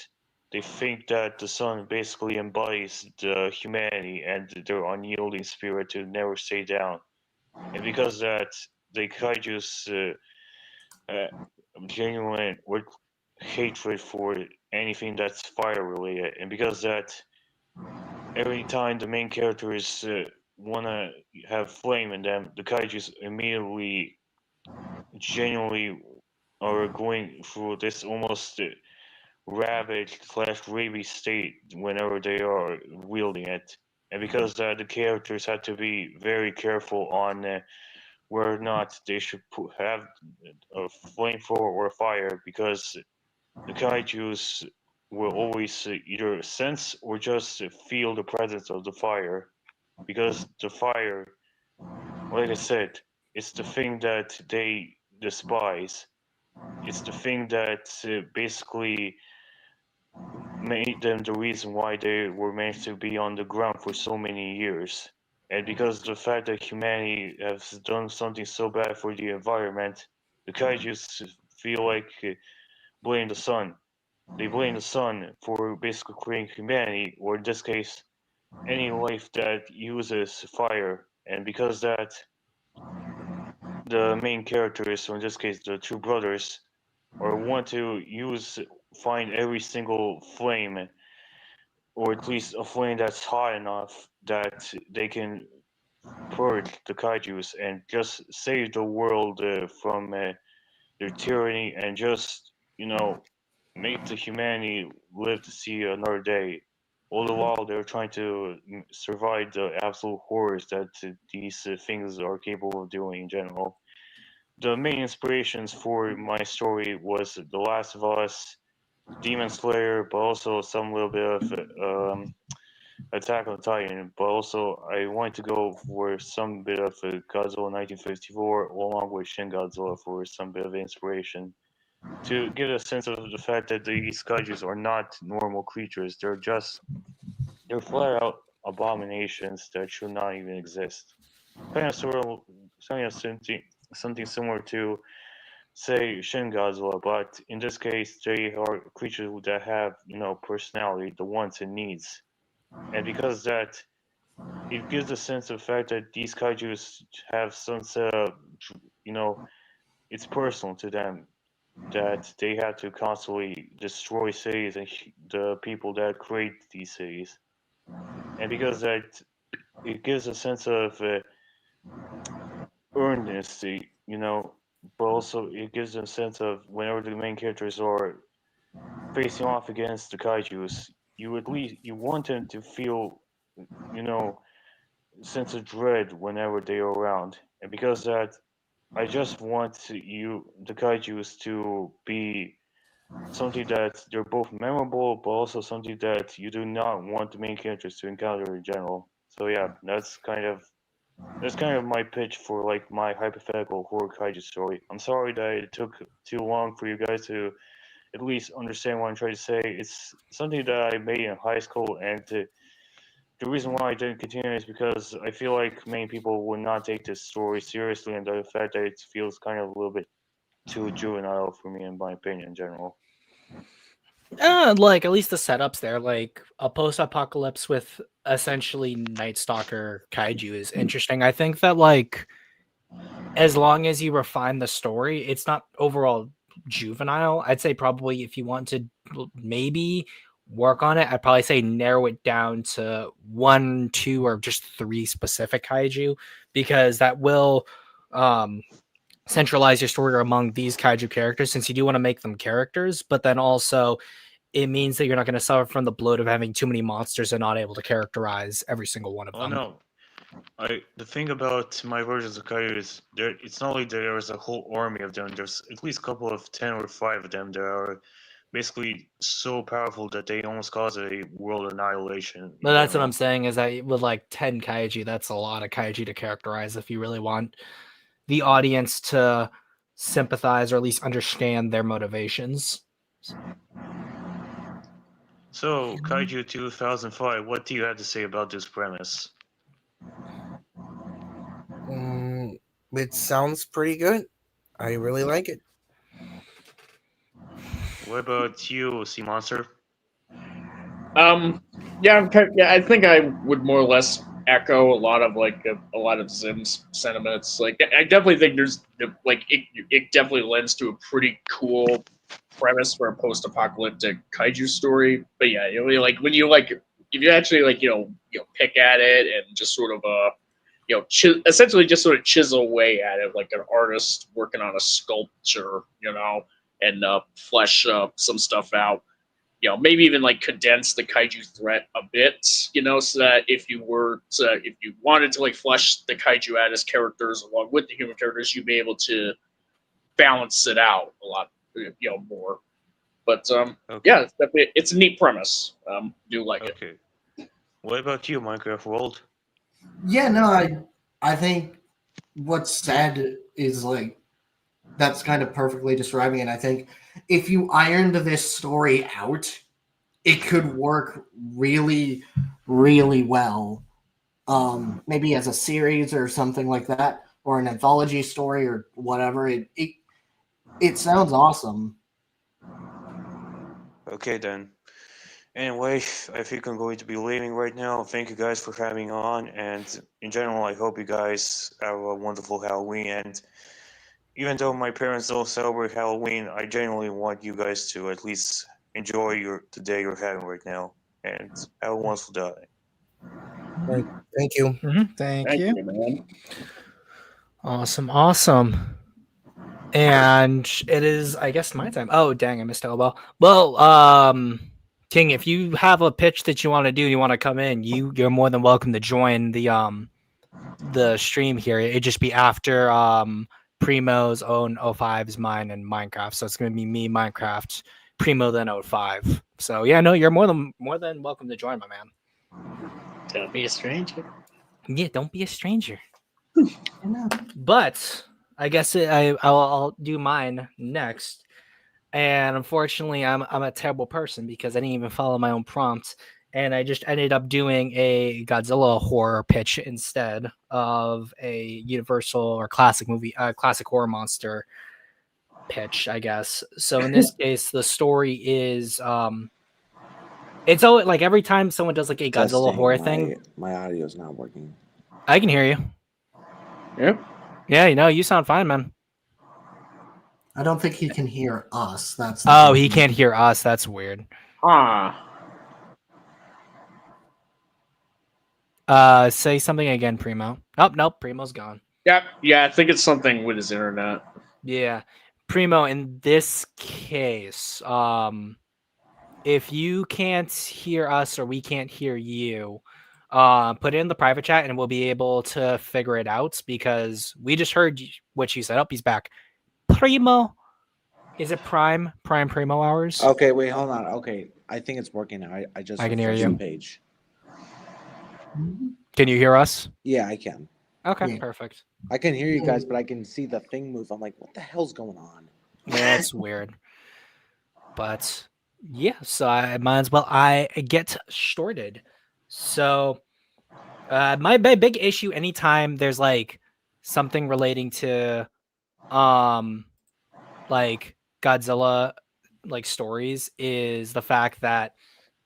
They think that the sun basically embodies the humanity and their unyielding spirit to never stay down, and because that, they kaiju's uh, genuine or hatred for anything that's fire related, and because that every time the main characters wanna have flame in them, the kaiju's immediately genuinely are going through this almost ravaged slash rabies state whenever they are wielding it, and because the characters have to be very careful on whether or not they should have a flamethrower or fire, because the kaiju's will always either sense or just feel the presence of the fire, because the fire, like I said, it's the thing that they despise. It's the thing that basically made them the reason why they were meant to be on the ground for so many years. And because the fact that humanity has done something so bad for the environment, the kaijus feel like blame the sun. They blame the sun for basically creating humanity, or in this case, any life that uses fire, and because that the main characters, so in this case the two brothers, or want to find every single flame, or at least a flame that's hot enough that they can purge the kaijus and just save the world from their tyranny, and just make the humanity live to see another day. All the while they're trying to survive the absolute horrors that these things are capable of doing in general. The main inspirations for my story was The Last of Us, Demon Slayer, but also some little bit of Attack on Titan. But also I wanted to go for some bit of Godzilla 1954, along with Shin Godzilla for some bit of inspiration to get a sense of the fact that these kaijus are not normal creatures. They're flat out abominations that should not even exist. Kind of something similar to say Shin Godzilla, but in this case they are creatures that have personality, the wants and needs, and because that it gives a sense of the fact that these kaijus have some set of you know it's personal to them, that they have to constantly destroy cities and the people that create these cities, and because that it gives a sense of earnestness, but also it gives a sense of whenever the main characters are facing off against the kaiju's, you want them to feel, you know, sense of dread whenever they are around, and because that I just want the kaiju's to be something that they're both memorable, but also something that you do not want the main characters to encounter in general. So yeah, that's kind of my pitch for like my hypothetical horror kaiju story. I'm sorry that it took too long for you guys to at least understand what I'm trying to say. It's something that I made in high school, and the reason why I didn't continue is because I feel like many people would not take this story seriously, and the fact that it feels kind of a little bit too juvenile for me, in my opinion, in general. Like at least the setups there, like a post-apocalypse with essentially Night Stalker kaiju is interesting. I think that like as long as you refine the story, it's not overall juvenile. I'd say probably if you want to maybe work on it, I'd probably say narrow it down to 1, 2, or just 3 specific kaiju, because that will centralize your story among these kaiju characters, since you do want to make them characters, but then also it means that you're not going to suffer from the bloat of having too many monsters and not able to characterize every single one of Oh them. no, the thing about my versions of Kaiju is it's not like there's a whole army of them. There's at least a couple of 10 or 5 of them that are basically so powerful that they almost cause a world annihilation. But that's what I'm saying, is that with like 10 kaiju, that's a lot of kaiju to characterize if you really want the audience to sympathize or at least understand their motivations. So, Kaiju 2005, what do you have to say about this premise? It sounds pretty good. I really like it. What about you, Sea Monster? Yeah, I think I would more or less echo a lot of a lot of Zim's sentiments. Like, I definitely think there's like it definitely lends to a pretty cool premise for a post-apocalyptic kaiju story. But yeah, like when you like if you actually like pick at it and just sort of essentially just sort of chisel away at it like an artist working on a sculpture, and flesh some stuff out, maybe even like condense the kaiju threat a bit, so that if you wanted to like flesh the kaiju out as characters along with the human characters, you'd be able to balance it out a lot, more. But Okay. yeah, it's a neat premise. Do like it. Okay. What about you, Minecraft World? Yeah, no, I think what's said is like that's kind of perfectly describing it. I think if you ironed this story out, it could work really, really well. Maybe as a series or something like that, or an anthology story or whatever. It sounds awesome. Okay then. Anyway, I think I'm going to be leaving right now. Thank you guys for having on, and in general, I hope you guys have a wonderful Halloween. And even though my parents don't celebrate Halloween, I genuinely want you guys to at least enjoy the day you're having right now, and have a wonderful day. Thank you. Thank Thank you. you, man. Awesome. And it is, I guess, my time. Oh, dang, I missed Elbow. Well, King, if you have a pitch that you want to do, you want to come in, you're more than welcome to join the stream here. It'd just be after Primo's own 05's mine and Minecraft. So it's gonna be me, Minecraft, Primo, then 05. So yeah, no, you're more than welcome to join, my man. Don't be a stranger. Yeah, don't be a stranger. But I guess I'll do mine next. And unfortunately, I'm a terrible person because I didn't even follow my own prompt, and I just ended up doing a Godzilla horror pitch instead of a Universal or classic movie, classic horror monster pitch, I guess. So in this case, the story is it's always like every time someone does like a Godzilla Testing, horror thing, My audio is not working. I can hear you. Yep. Yeah, you sound fine, man. I don't think he can hear us. That's the Oh, thing. he can't hear us. That's weird. Say something again, Primo. Oh, nope, Primo's gone. Yep. Yeah, I think it's something with his internet. Yeah. Primo, in this case, if you can't hear us or we can't hear you, put it in the private chat and we'll be able to figure it out because we just heard what you said. Oh, he's back. Primo. Is it Prime Primo hours? Okay, wait, hold on. Okay, I think it's working now. I just I can hear refreshed you. the page. Can you hear us? Yeah, I can. Okay, Yeah. Perfect. I can hear you guys, but I can see the thing move. I'm like, what the hell's going on? That's weird. But yeah, so I might as well I get started. So my big issue anytime there's like something relating to like Godzilla like stories is the fact that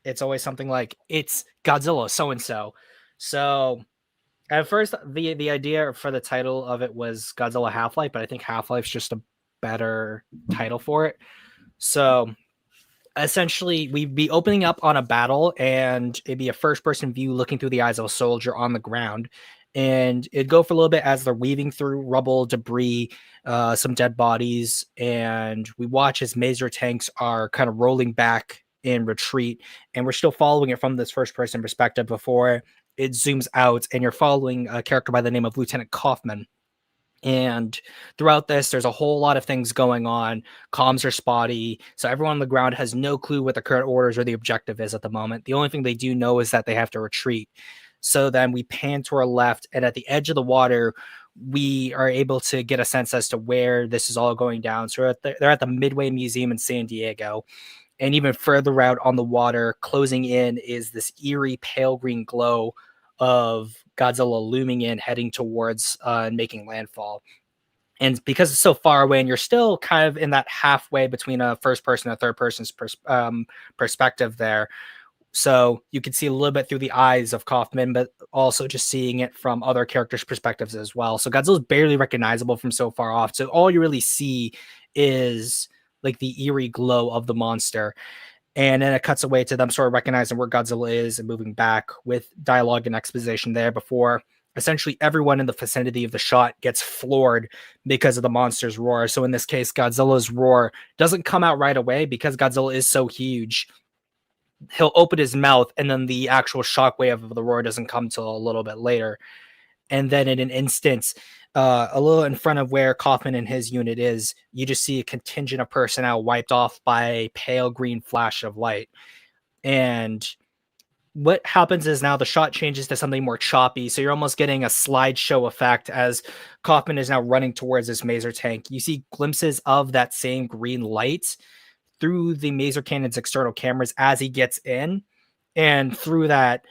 it's always something like it's Godzilla so and so. So at first the idea for the title of it was Godzilla Half-Life, but I think Half-Life's just a better title for it. So essentially we'd be opening up on a battle and it'd be a first person view looking through the eyes of a soldier on the ground, and it'd go for a little bit as they're weaving through rubble, debris, some dead bodies, and we watch as Maser tanks are kind of rolling back in retreat, and we're still following it from this first person perspective before it zooms out and you're following a character by the name of Lieutenant Kaufman. And throughout this, there's a whole lot of things going on. Comms are spotty. So everyone on the ground has no clue what the current orders or the objective is at the moment. The only thing they do know is that they have to retreat. So then we pan to our left, and at the edge of the water, we are able to get a sense as to where this is all going down. So they're at the Midway Museum in San Diego. And even further out on the water, closing in, is this eerie pale green glow of Godzilla looming in, heading towards and making landfall. And because it's so far away and you're still kind of in that halfway between a first person and a third person's perspective there. So you can see a little bit through the eyes of Kaufman, but also just seeing it from other characters' perspectives as well. So Godzilla's barely recognizable from so far off. So all you really see is like the eerie glow of the monster. And then it cuts away to them sort of recognizing where Godzilla is and moving back with dialogue and exposition there before essentially everyone in the vicinity of the shot gets floored because of the monster's roar. So in this case, Godzilla's roar doesn't come out right away because Godzilla is so huge. He'll open his mouth and then the actual shockwave of the roar doesn't come till a little bit later. And then in an instant, a little in front of where Kaufman and his unit is, you just see a contingent of personnel wiped off by a pale green flash of light. And what happens is now the shot changes to something more choppy. So you're almost getting a slideshow effect as Kaufman is now running towards this Maser tank. You see glimpses of that same green light through the Maser cannon's external cameras as he gets in. And through that,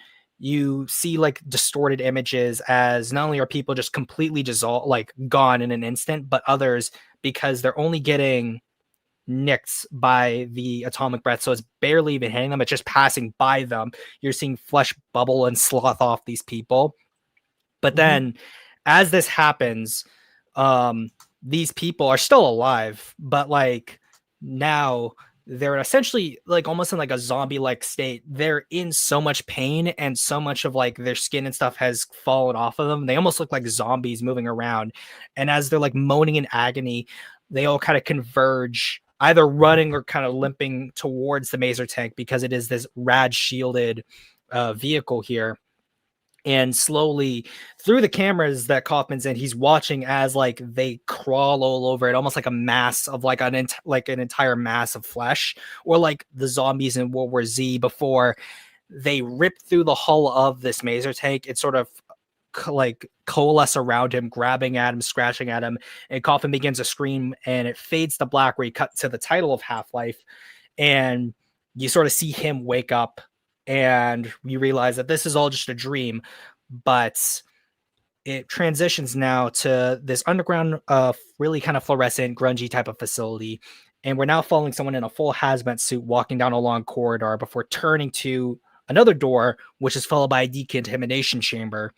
you see like distorted images as not only are people just completely dissolved, like gone in an instant, but others, because they're only getting nicked by the atomic breath, so it's barely even hitting them, it's just passing by them. You're seeing flesh bubble and slough off these people. But then as this happens, these people are still alive, but like now they're essentially like almost in like a zombie like state. They're in so much pain, and so much of like their skin and stuff has fallen off of them. They almost look like zombies moving around. And as they're like moaning in agony, they all kind of converge, either running or kind of limping towards the maser tank, because it is this rad shielded vehicle here. And slowly through the cameras that Kaufman's in, he's watching as like they crawl all over it, almost like a mass of like an entire mass of flesh, or like the zombies in World War Z before they rip through the hull of this maser tank. It sort of like coalesce around him, grabbing at him, scratching at him, and Kaufman begins to scream, and it fades to black where he cut to the title of Half-Life, and you sort of see him wake up, and you realize that this is all just a dream. But it transitions now to this underground, really kind of fluorescent, grungy type of facility. And we're now following someone in a full hazmat suit walking down a long corridor before turning to another door, which is followed by a decontamination chamber.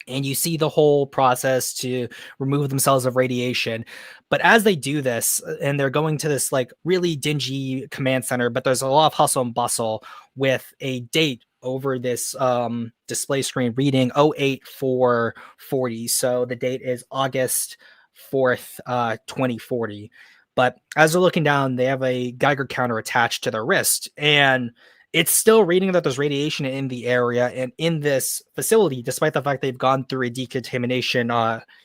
And you see the whole process to remove themselves of radiation. But as they do this, and they're going to this like really dingy command center, but there's a lot of hustle and bustle with a date over this display screen reading 08440. So the date is August 4th, 2040. But as they're looking down, they have a Geiger counter attached to their wrist, and it's still reading that there's radiation in the area and in this facility, despite the fact they've gone through a decontamination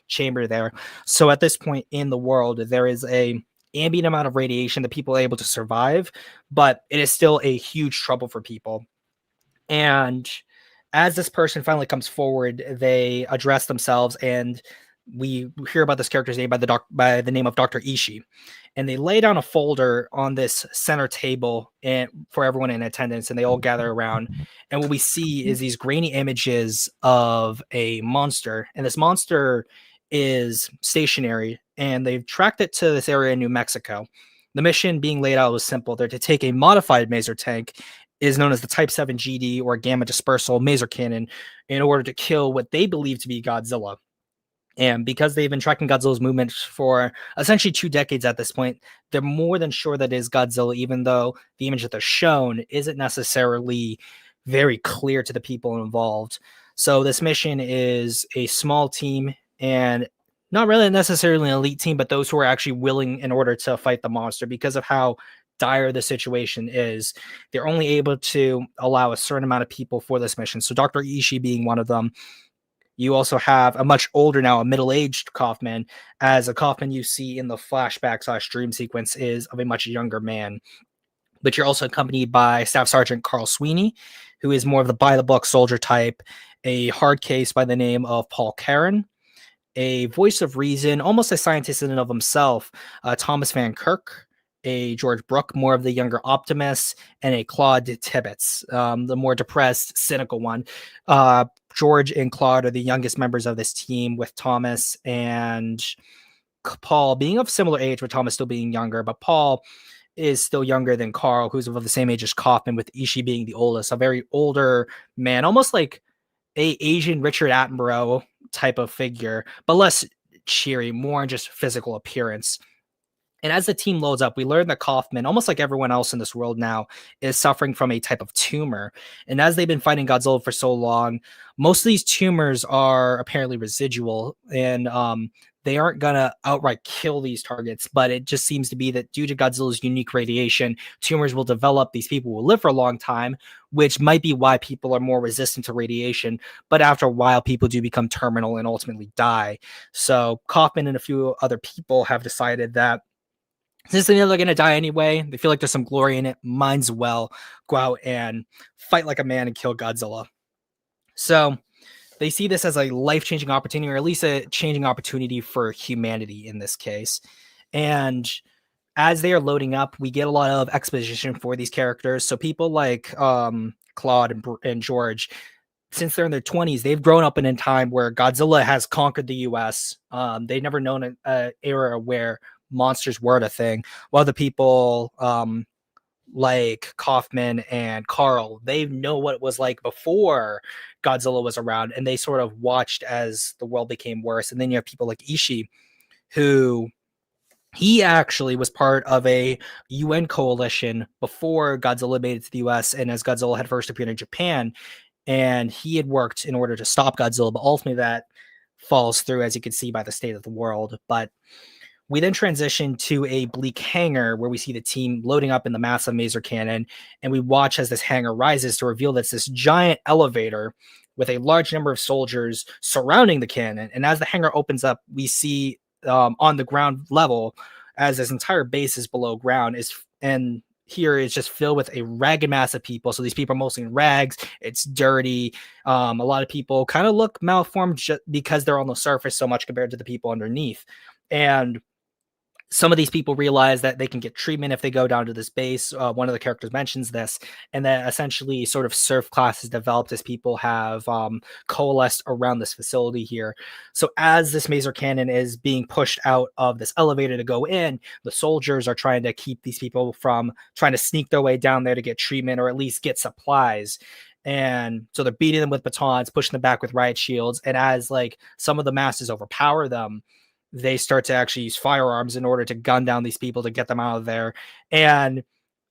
chamber there. So at this point in the world, there is a ambient amount of radiation that people are able to survive, but it is still a huge trouble for people. And as this person finally comes forward, they address themselves, and we hear about this character's name by the name of Dr. Ishii. And they lay down a folder on this center table and for everyone in attendance, and they all gather around. And what we see is these grainy images of a monster, and this monster is stationary, and they've tracked it to this area in New Mexico. The mission being laid out was simple. They're to take a modified maser tank, is known as the Type 7 GD or Gamma Dispersal Maser Cannon, in order to kill what they believe to be Godzilla. And because they've been tracking Godzilla's movements for essentially 2 decades at this point, they're more than sure that it is Godzilla, even though the image that they're shown isn't necessarily very clear to the people involved. So this mission is a small team, and not really necessarily an elite team, but those who are actually willing in order to fight the monster. Because of how dire the situation is, they're only able to allow a certain amount of people for this mission. So Dr. Ishii being one of them. You also have a much older now, a middle-aged Kaufman, as a Kaufman you see in the flashback / dream sequence is of a much younger man. But you're also accompanied by Staff Sergeant Carl Sweeney, who is more of the by-the-book soldier type, a hard case by the name of Paul Karen, a voice of reason, almost a scientist in and of himself, Thomas Van Kirk, a George Brooke, more of the younger Optimus, and a Claude Tibbets, the more depressed, cynical one. George and Claude are the youngest members of this team, with Thomas and Paul being of similar age, with Thomas still being younger, but Paul is still younger than Carl, who's of the same age as Kaufman, with Ishii being the oldest, a very older man, almost like a Asian Richard Attenborough type of figure, but less cheery, more in just physical appearance. And as the team loads up, we learn that Kaufman, almost like everyone else in this world now, is suffering from a type of tumor. And as they've been fighting Godzilla for so long, most of these tumors are apparently residual, and they aren't going to outright kill these targets. But it just seems to be that due to Godzilla's unique radiation, tumors will develop. These people will live for a long time, which might be why people are more resistant to radiation. But after a while, people do become terminal and ultimately die. So Kaufman and a few other people have decided that since they know they're going to die anyway, they feel like there's some glory in it, might as well go out and fight like a man and kill Godzilla. So they see this as a life-changing opportunity, or at least a changing opportunity for humanity in this case. And as they are loading up, we get a lot of exposition for these characters. So people like Claude and George, since they're in their 20s, they've grown up in a time where Godzilla has conquered the U.S. They've never known an era where monsters weren't a thing. While the people like Kaufman and Carl, they know what it was like before Godzilla was around, and they sort of watched as the world became worse. And then you have people like Ishii, who he actually was part of a UN coalition before Godzilla made it to the US, and as Godzilla had first appeared in Japan, and he had worked in order to stop Godzilla, but ultimately that falls through, as you can see by the state of the world. But we then transition to a bleak hangar where we see the team loading up in the massive maser cannon, and we watch as this hangar rises to reveal that it's this giant elevator with a large number of soldiers surrounding the cannon. And as the hangar opens up, we see on the ground level, as this entire base is below ground, and here is just filled with a ragged mass of people. So these people are mostly in rags. It's dirty. A lot of people kind of look malformed just because they're on the surface so much compared to the people underneath. And some of these people realize that they can get treatment if they go down to this base. One of the characters mentions this, and that essentially sort of surf classes developed as people have coalesced around this facility here. So as this maser cannon is being pushed out of this elevator to go in, the soldiers are trying to keep these people from trying to sneak their way down there to get treatment or at least get supplies. And so they're beating them with batons, pushing them back with riot shields. And as like some of the masses overpower them, they start to actually use firearms in order to gun down these people to get them out of there. And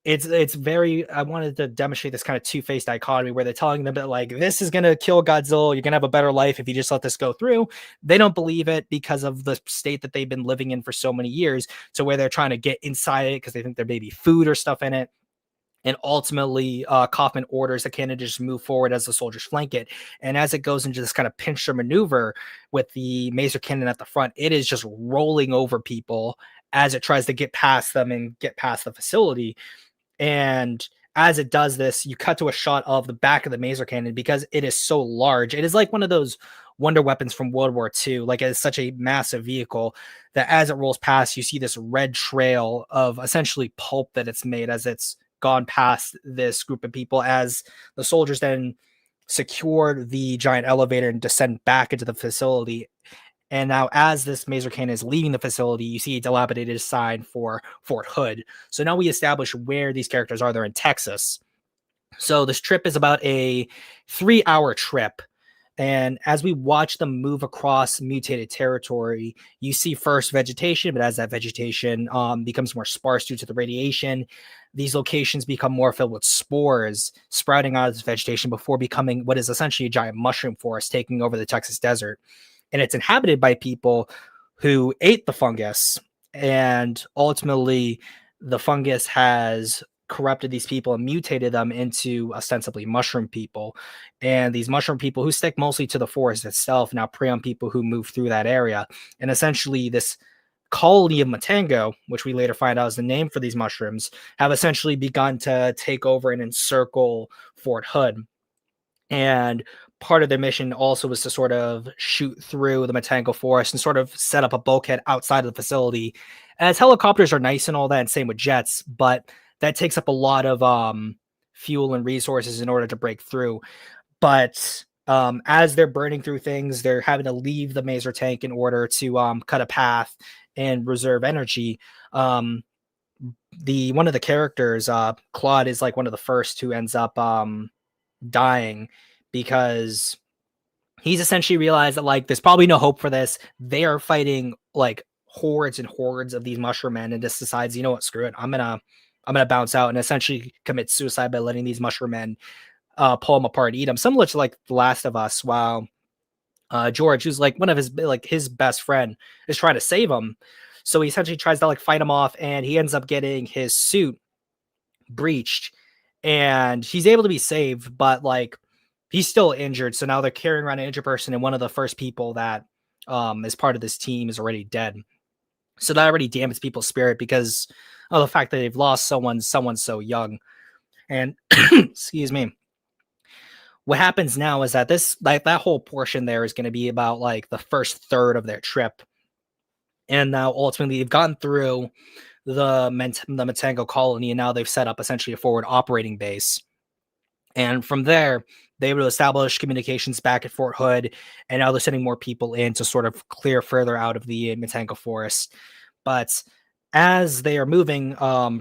it's very, I wanted to demonstrate this kind of two-faced dichotomy where they're telling them that like, this is going to kill Godzilla. You're going to have a better life if you just let this go through. They don't believe it because of the state that they've been living in for so many years, to where they're trying to get inside it because they think there may be food or stuff in it. And ultimately, Kaufman orders the cannon to just move forward as the soldiers flank it. And as it goes into this kind of pincher maneuver with the maser cannon at the front, it is just rolling over people as it tries to get past them and get past the facility. And as it does this, you cut to a shot of the back of the maser cannon because it is so large. It is like one of those wonder weapons from World War II. Like, it's such a massive vehicle that as it rolls past, you see this red trail of essentially pulp that it's made as it's gone past this group of people, as the soldiers then secured the giant elevator and descend back into the facility. And now as this maser cannon is leaving the facility, you see a dilapidated sign for Fort Hood. So now we establish where these characters are. They're in Texas. So this trip is about a 3-hour trip. And as we watch them move across mutated territory, you see first vegetation, but as that vegetation becomes more sparse due to the radiation, these locations become more filled with spores sprouting out of this vegetation before becoming what is essentially a giant mushroom forest taking over the Texas desert. And it's inhabited by people who ate the fungus, and ultimately the fungus has corrupted these people and mutated them into ostensibly mushroom people. And these mushroom people, who stick mostly to the forest itself, now prey on people who move through that area. And essentially this colony of Matango, which we later find out is the name for these mushrooms, have essentially begun to take over and encircle Fort Hood. And part of their mission also was to sort of shoot through the Matango forest and sort of set up a bulkhead outside of the facility. As helicopters are nice and all that, and same with jets, but that takes up a lot of fuel and resources in order to break through. But as they're burning through things, they're having to leave the maser tank in order to cut a path and reserve energy. One of the characters, Claude, is like one of the first who ends up dying because he's essentially realized that like there's probably no hope for this. They are fighting like hordes and hordes of these mushroom men, and just decides, you know what, screw it, I'm gonna bounce out and essentially commit suicide by letting these mushroom men pull him apart, eat him, similar to like The Last of Us. While George, who's like one of his best friend, is trying to save him. So he essentially tries to like fight him off, and he ends up getting his suit breached, and he's able to be saved, but like he's still injured. So now they're carrying around an injured person, and one of the first people that is part of this team is already dead. So that already dampens people's spirit because of the fact that they've lost someone so young. And excuse me. What happens now is that that whole portion there is going to be about like the first third of their trip. And now ultimately they've gone through the Matango colony, and now they've set up essentially a forward operating base. And from there, they will establish communications back at Fort Hood, and now they're sending more people in to sort of clear further out of the Matango forest. But as they are moving,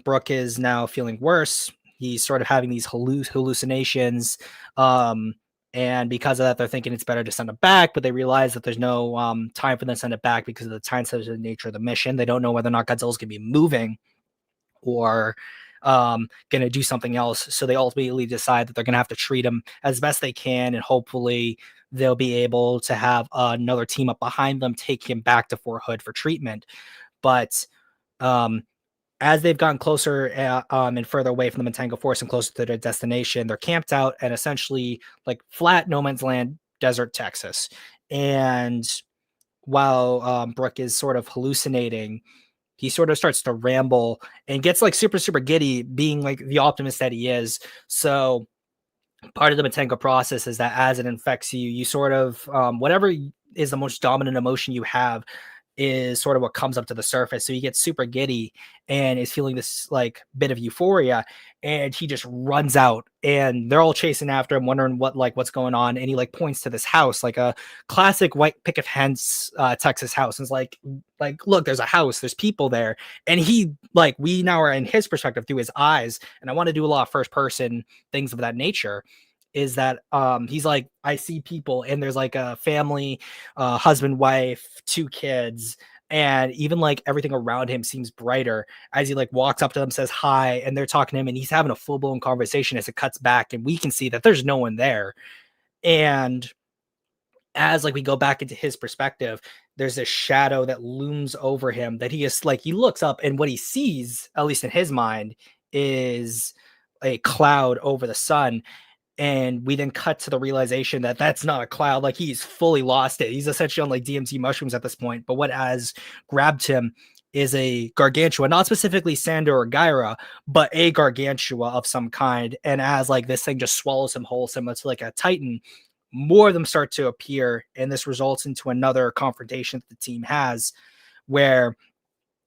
Brooke is now feeling worse. He's sort of having these hallucinations. And because of that, they're thinking it's better to send it back, but they realize that there's no time for them to send it back because of the time-sensitive nature of the mission. They don't know whether or not Godzilla's going to be moving or going to do something else. So they ultimately decide that they're going to have to treat him as best they can, and hopefully they'll be able to have another team up behind them take him back to Fort Hood for treatment. But as they've gotten closer and further away from the Matango Force and closer to their destination, they're camped out at essentially like flat no man's land, desert Texas. And while Brooke is sort of hallucinating, he sort of starts to ramble and gets like super, super giddy, being like the optimist that he is. So part of the Matango process is that as it infects you, you sort of, whatever is the most dominant emotion you have is sort of what comes up to the surface. So he gets super giddy and is feeling this like bit of euphoria, and he just runs out, and they're all chasing after him, wondering what's going on. And he like points to this house, like a classic white picket fence Texas house, and is like look, there's a house, there's people there. And he like, we now are in his perspective through his eyes, and I want to do a lot of first person things of that nature. Is that he's like, I see people, and there's like a family, husband, wife, 2 kids, and even like everything around him seems brighter as he like walks up to them, says hi, and they're talking to him, and he's having a full-blown conversation as it cuts back, and we can see that there's no one there. And as like we go back into his perspective, there's this shadow that looms over him that he is like, he looks up, and what he sees, at least in his mind, is a cloud over the sun. And we then cut to the realization that that's not a cloud. Like, he's fully lost it. He's essentially on like DMT mushrooms at this point. But what has grabbed him is a gargantua, not specifically Sandor or Gyra, but a gargantua of some kind. And as like this thing just swallows him whole, similar to like a Titan, more of them start to appear. And this results into another confrontation that the team has, where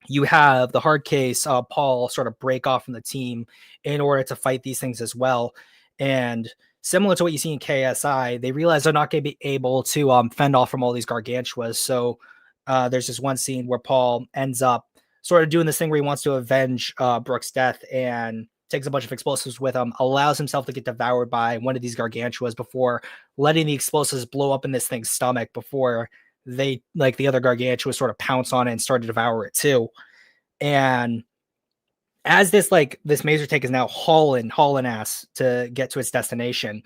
you have the hard case Paul sort of break off from the team in order to fight these things as well. And similar to what you see in KSI, they realize they're not going to be able to fend off from all these gargantuas. So there's this one scene where Paul ends up sort of doing this thing where he wants to avenge Brooke's death and takes a bunch of explosives with him, allows himself to get devoured by one of these gargantuas before letting the explosives blow up in this thing's stomach before they, like the other gargantua, sort of pounce on it and start to devour it too. And as this Maser tank is now hauling ass to get to its destination,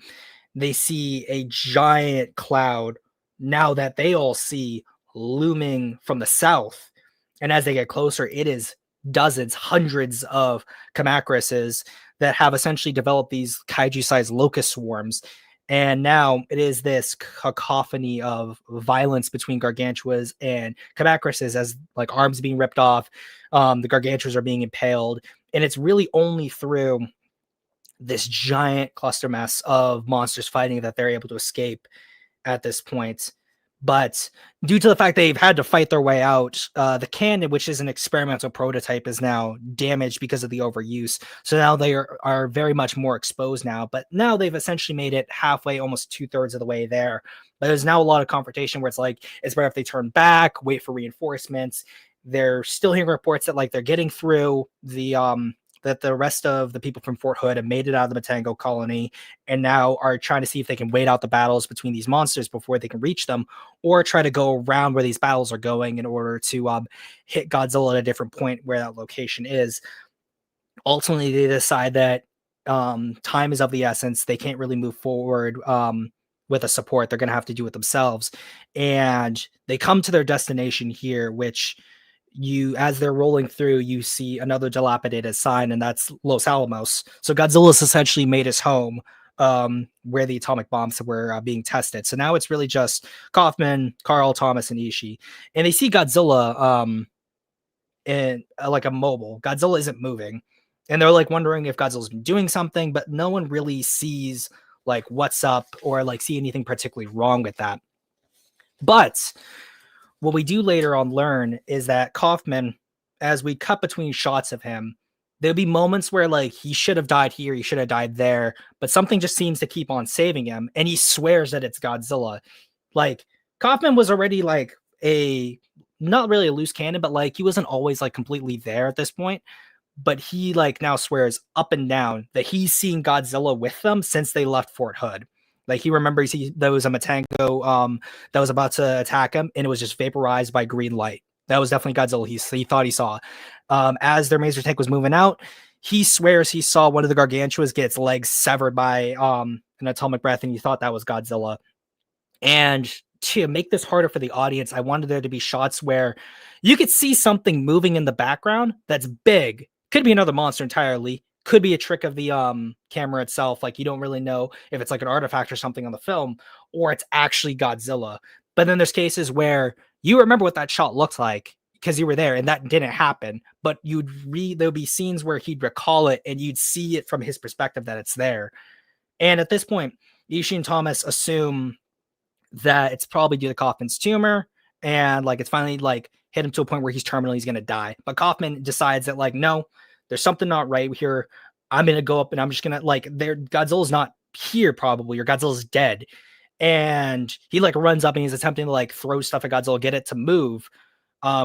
they see a giant cloud now that they all see looming from the south. And as they get closer, it is dozens, hundreds of Kamacruses that have essentially developed these kaiju-sized locust swarms. And now it is this cacophony of violence between gargantuas and Kamacruses, as like arms being ripped off, the gargantuas are being impaled, and it's really only through this giant cluster mess of monsters fighting that they're able to escape at this point. But due to the fact they've had to fight their way out, the cannon, which is an experimental prototype, is now damaged because of the overuse. So now they are very much more exposed now. But now they've essentially made it halfway, almost 2/3 of the way there. But there's now a lot of confrontation where it's like, it's better if they turn back, wait for reinforcements. They're still hearing reports that like they're getting through the that the rest of the people from Fort Hood have made it out of the Matango colony and now are trying to see if they can wait out the battles between these monsters before they can reach them, or try to go around where these battles are going in order to hit Godzilla at a different point where that location is. Ultimately, they decide that time is of the essence. They can't really move forward with a support. They're going to have to do it themselves. And they come to their destination here, which as they're rolling through, you see another dilapidated sign, and that's Los Alamos. So Godzilla's essentially made his home where the atomic bombs were being tested. So now it's really just Kaufman, Carl, Thomas, and Ishii. And they see Godzilla in like immobile. Godzilla isn't moving. And they're like wondering if Godzilla's been doing something, but no one really sees like what's up or like see anything particularly wrong with that. But what we do later on learn is that Kaufman, as we cut between shots of him, there'll be moments where like he should have died here, he should have died there, but something just seems to keep on saving him, and he swears that it's Godzilla. Like, Kaufman was already like a not really a loose cannon, but like he wasn't always like completely there at this point. But he like now swears up and down that he's seen Godzilla with them since they left Fort Hood. Like he remembers there was a Matango that was about to attack him, and it was just vaporized by green light. That was definitely Godzilla. He thought he saw. As their Maser tank was moving out, he swears he saw one of the Gargantuas get its legs severed by an atomic breath, and he thought that was Godzilla. And to make this harder for the audience, I wanted there to be shots where you could see something moving in the background that's big. Could be another monster entirely. Could be a trick of the camera itself. Like you don't really know if it's like an artifact or something on the film, or it's actually Godzilla. But then there's cases where you remember what that shot looked like because you were there, and that didn't happen. But there'll be scenes where he'd recall it, and you'd see it from his perspective that it's there. And at this point, Ishii and Thomas assume that it's probably due to Kaufman's tumor, and like it's finally like hit him to a point where he's terminal, he's gonna die. But Kaufman decides that like, no, there's something not right here. I'm gonna go up and I'm just gonna like Godzilla's not here probably, or Godzilla's dead. And he like runs up and he's attempting to like throw stuff at Godzilla, get it to move.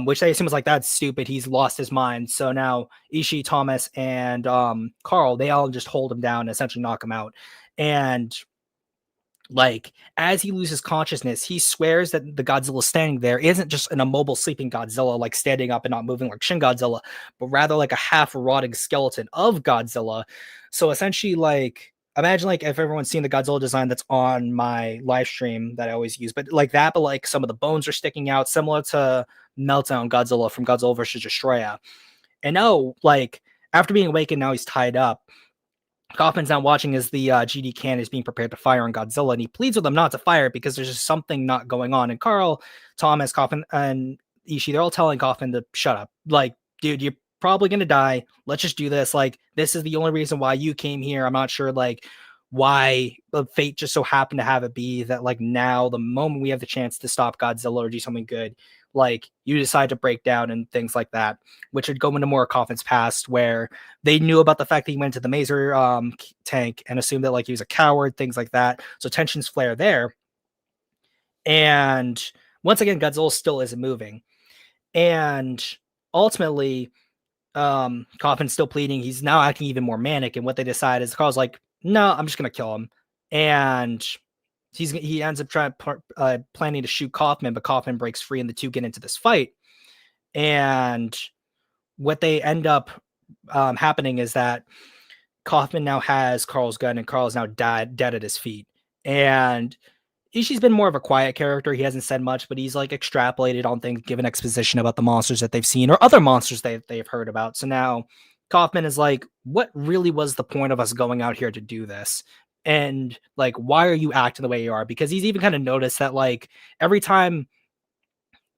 Which they assume is like, that's stupid. He's lost his mind. So now Ishii, Thomas, and Carl, they all just hold him down and essentially knock him out. And like as he loses consciousness, he swears that the Godzilla standing there isn't just an immobile sleeping Godzilla, like standing up and not moving like Shin Godzilla, but rather like a half rotting skeleton of Godzilla. So essentially, like imagine like if everyone's seen the Godzilla design that's on my live stream that I always use, but like that, but like some of the bones are sticking out, similar to Meltdown Godzilla from Godzilla vs. Destroya. And now, like after being awakened, now he's tied up. Kaufman's now watching as the GD cannon is being prepared to fire on Godzilla, and he pleads with them not to fire it because there's just something not going on. And Carl, Thomas, Kaufman, and Ishii, they're all telling Kaufman to shut up. Like, dude, you're probably going to die. Let's just do this. Like, this is the only reason why you came here. I'm not sure, like, why the fate just so happened to have it be that, like, now, the moment we have the chance to stop Godzilla or do something good, like you decide to break down and things like that, which would go into more Kaufman's past, where they knew about the fact that he went to the Maser tank and assumed that like he was a coward, things like that. So tensions flare there. And once again, Godzilla still isn't moving. And ultimately, Kaufman's still pleading. He's now acting even more manic. And what they decide is Carl's like, no, I'm just going to kill him. And he ends up planning to shoot Kaufman, but Kaufman breaks free and the two get into this fight. And what they end up happening is that Kaufman now has Carl's gun and Carl's now dead at his feet. And Ishii's been more of a quiet character. He hasn't said much, but he's like extrapolated on things, given exposition about the monsters that they've seen or other monsters they've heard about. So now Kaufman is like, what really was the point of us going out here to do this? And like, why are you acting the way you are? Because he's even kind of noticed that like every time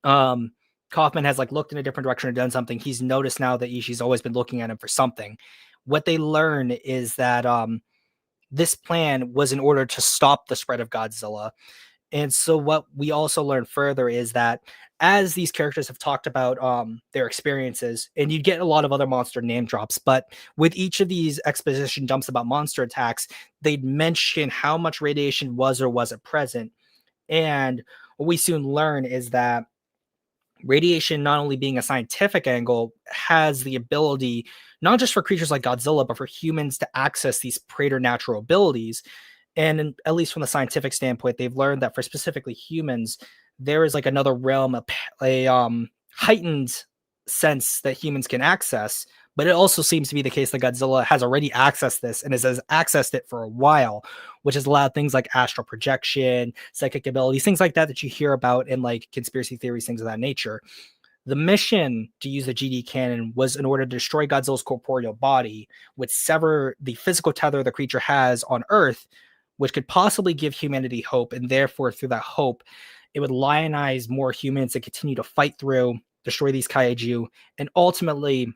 Kaufman has like looked in a different direction or done something, he's noticed now that Ishii's always been looking at him for something. What they learn is that this plan was in order to stop the spread of Godzilla. And so what we also learn further is that as these characters have talked about their experiences, and you get a lot of other monster name drops, but with each of these exposition dumps about monster attacks, they'd mention how much radiation was or wasn't present. And what we soon learn is that radiation, not only being a scientific angle, has the ability, not just for creatures like Godzilla, but for humans to access these preternatural abilities. And at least from the scientific standpoint, they've learned that for specifically humans, there is like another realm, a heightened sense that humans can access. But it also seems to be the case that Godzilla has already accessed this and has accessed it for a while, which has allowed things like astral projection, psychic abilities, things like that you hear about in like conspiracy theories, things of that nature. The mission to use the GD cannon was in order to destroy Godzilla's corporeal body, which sever the physical tether the creature has on Earth, which could possibly give humanity hope. And therefore, through that hope, it would lionize more humans and continue to fight through, destroy these kaiju. And ultimately,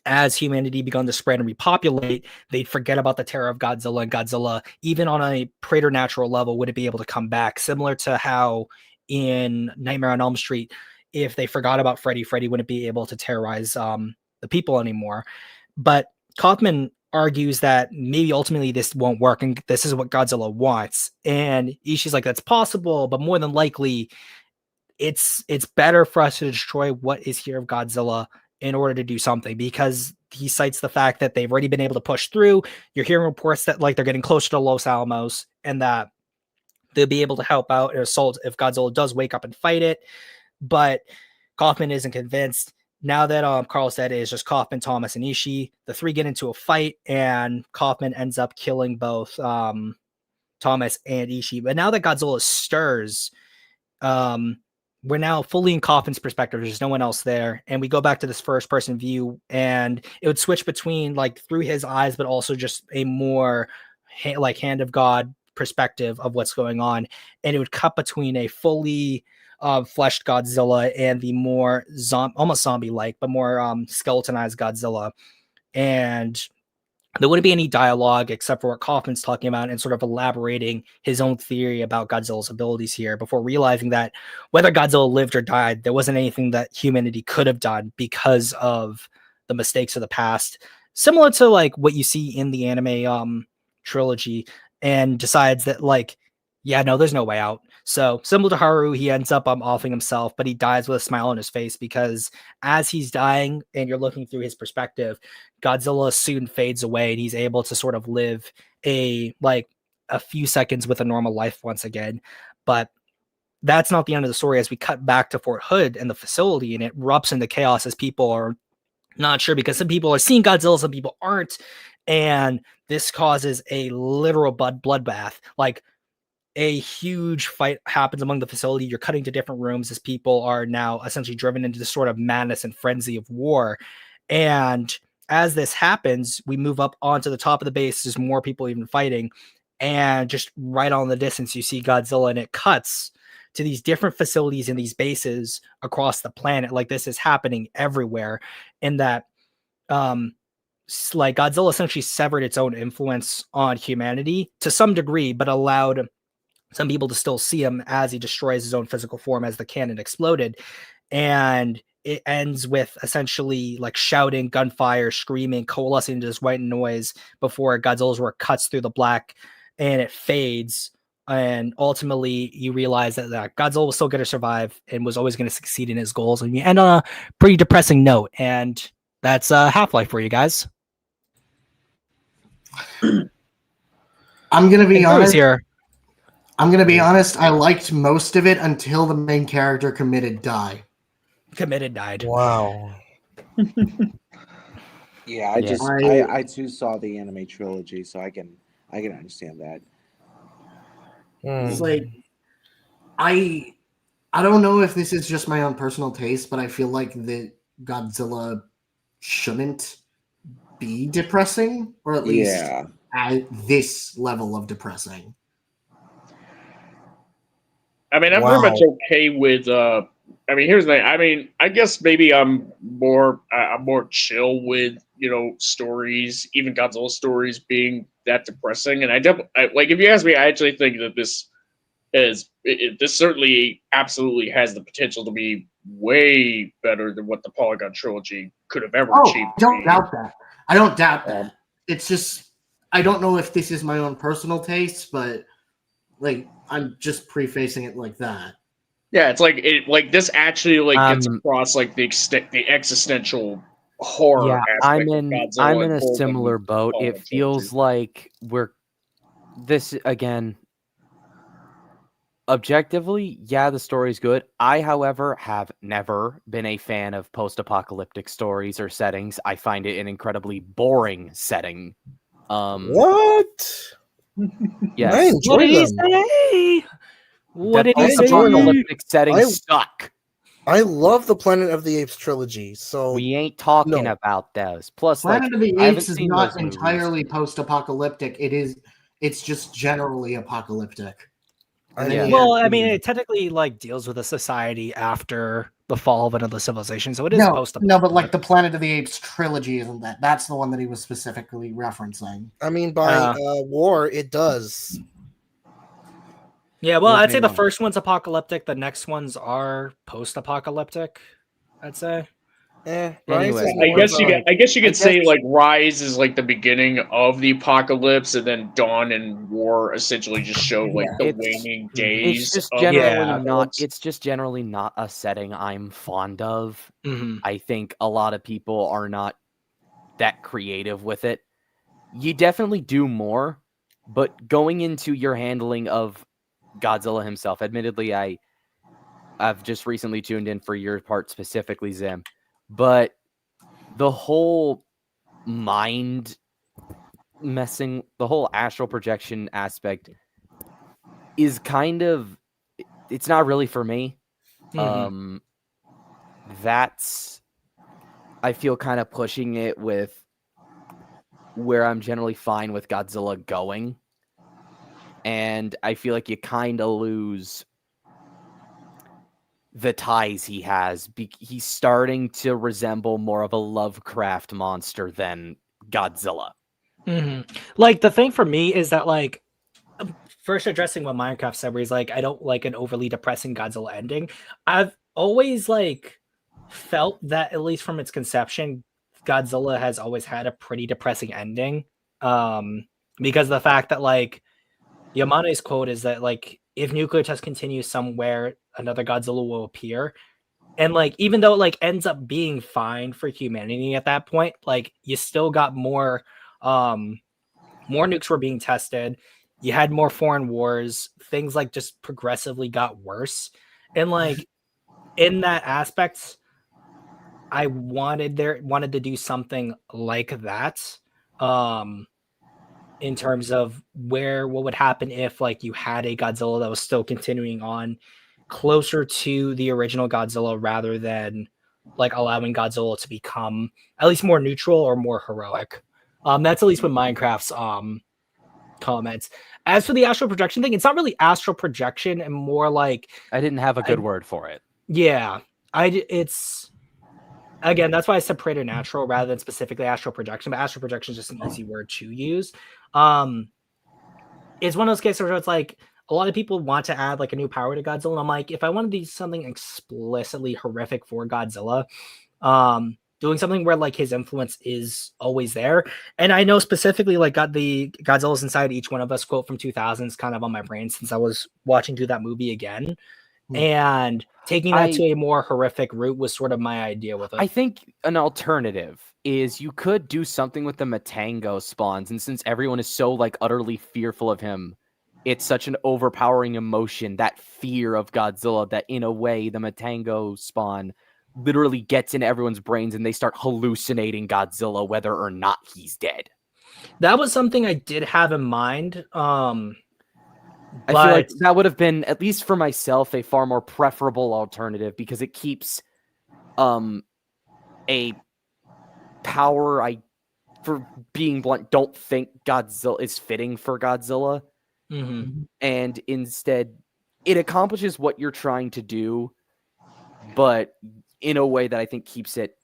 as humanity began to spread and repopulate, they'd forget about the terror of Godzilla, and Godzilla, even on a preternatural level, wouldn't be able to come back. Similar to how in Nightmare on Elm Street, if they forgot about Freddy wouldn't be able to terrorize the people anymore. But Kaufman argues that maybe ultimately this won't work, and this is what Godzilla wants. And Ishii's like, that's possible, but more than likely, it's better for us to destroy what is here of Godzilla in order to do something, because he cites the fact that they've already been able to push through. You're hearing reports that like they're getting closer to Los Alamos and that they'll be able to help out and assault if Godzilla does wake up and fight it. But Kaufman isn't convinced. Now that Carl said it is just Kaufman, Thomas, and Ishii, the three get into a fight, and Kaufman ends up killing both Thomas and Ishii. But now that Godzilla stirs, we're now fully in Kaufman's perspective. There's no one else there. And we go back to this first person view, and it would switch between like through his eyes, but also just a more like hand of God perspective of what's going on. And it would cut between a fully fleshed Godzilla and the more almost zombie-like, but more skeletonized Godzilla. And there wouldn't be any dialogue except for what Kaufman's talking about and sort of elaborating his own theory about Godzilla's abilities here before realizing that whether Godzilla lived or died, there wasn't anything that humanity could have done because of the mistakes of the past, similar to like what you see in the anime trilogy, and decides that like, yeah, no, there's no way out. So similar to Haru, he ends up offing himself, but he dies with a smile on his face because as he's dying and you're looking through his perspective, Godzilla soon fades away and he's able to sort of live a few seconds with a normal life once again. But that's not the end of the story. As we cut back to Fort Hood and the facility, and it erupts into chaos as people are not sure, because some people are seeing Godzilla, some people aren't. And this causes a literal bloodbath. Like, a huge fight happens among the facility. You're cutting to different rooms as people are now essentially driven into this sort of madness and frenzy of war. And as this happens, we move up onto the top of the base. There's more people even fighting. And just right on the distance, you see Godzilla, and it cuts to these different facilities and these bases across the planet. Like, this is happening everywhere. In that, like, Godzilla essentially severed its own influence on humanity to some degree, but allowed some people to still see him as he destroys his own physical form as the cannon exploded. And it ends with essentially like shouting, gunfire, screaming, coalescing into this white noise before Godzilla's roar cuts through the black and it fades. And ultimately you realize that Godzilla was still going to survive and was always going to succeed in his goals. And you end on a pretty depressing note. And that's Half-Life for you guys. I'm going to be honest here. I'm going to be honest, I liked most of it until the main character died. Wow. Yeah, I too saw the anime trilogy, so I can understand that. It's like I don't know if this is just my own personal taste, but I feel like that Godzilla shouldn't be depressing, or at least at this level of depressing. I mean, I'm pretty much okay with. I mean, here's the thing. I mean, I guess maybe I'm more chill with stories, even Godzilla stories being that depressing. And I like, if you ask me, I actually think that this this certainly absolutely has the potential to be way better than what the Polygon trilogy could have ever achieved. I don't doubt that. I don't doubt that. It's just I don't know if this is my own personal taste, but like, I'm just prefacing it like that. Yeah, it's like this actually gets across like the existential horror. Yeah, aspect of Godzilla I'm in a similar boat. It feels like this again. Objectively, yeah, the story's good. I, however, have never been a fan of post-apocalyptic stories or settings. I find it an incredibly boring setting. What? Yes. I enjoy them. What did he say? Post-apocalyptic settings suck. I love the Planet of the Apes trilogy, so we ain't talking about those. Plus, Planet of the Apes is not entirely post-apocalyptic. It's just generally apocalyptic. Well, I mean, it technically deals with a society after the fall of another civilization, so it is post-apocalyptic. No, but like the Planet of the Apes trilogy isn't that? That's the one that he was specifically referencing. I mean, by war, it does. Yeah, well, I'd say the first one's apocalyptic. The next ones are post-apocalyptic, I'd say. Rise Anyway. is I more guess of you a- could. I guess you could say guess- like Rise is like the beginning of the apocalypse, and then Dawn and War essentially just show like the It's- waning days. It's just of generally the Yeah. not. apocalypse. It's just generally not a setting I'm fond of. Mhm. I think a lot of people are not that creative with it. You definitely do more, but going into your handling of Godzilla himself, admittedly, I've just recently tuned in for your part specifically, Zim, but the whole mind messing, the whole astral projection aspect is kind of, it's not really for me. Mhm. That's, I feel kind of pushing it with where I'm generally fine with Godzilla going. And I feel like you kind of lose the ties he has. He's starting to resemble more of a Lovecraft monster than Godzilla. Mhm. Like the thing for me is that like first addressing what Minecraft said, where he's like, I don't like an overly depressing Godzilla ending. I've always like felt that at least from its conception, Godzilla has always had a pretty depressing ending. Because of the fact that like Yamane's quote is that like if nuclear test continues somewhere, another Godzilla will appear. And like even though it like ends up being fine for humanity at that point, like you still got more nukes were being tested. You had more foreign wars. Things like just progressively got worse. And like in that aspect, I wanted to do something like that. In terms of what would happen if like you had a Godzilla that was still continuing on closer to the original Godzilla rather than like allowing Godzilla to become at least more neutral or more heroic. That's at least what Minecraft's comments. As for the astral projection thing, it's not really astral projection and more like I didn't have a good word for it. yeah, it's again, that's why I said preternatural rather than specifically astral projection, but astral projection is just an easy word to use. It's one of those cases where it's like a lot of people want to add like a new power to Godzilla. And I'm like, if I want to do something explicitly horrific for Godzilla, doing something where like his influence is always there. And I know specifically like got the Godzilla's Inside Each One of Us quote from 2000s kind of on my brain since I was watching through that movie again. And taking that to a more horrific route was sort of my idea with it. I think an alternative is you could do something with the Matango spawns, and since everyone is so like utterly fearful of him, it's such an overpowering emotion, that fear of Godzilla, that in a way the Matango spawn literally gets in everyone's brains and they start hallucinating Godzilla whether or not he's dead. That was something I did have in mind. I feel like that would have been, at least for myself, a far more preferable alternative because it keeps a power I, for being blunt, don't think Godzilla is fitting for Godzilla. Mm-hmm. And instead, it accomplishes what you're trying to do, but in a way that I think keeps it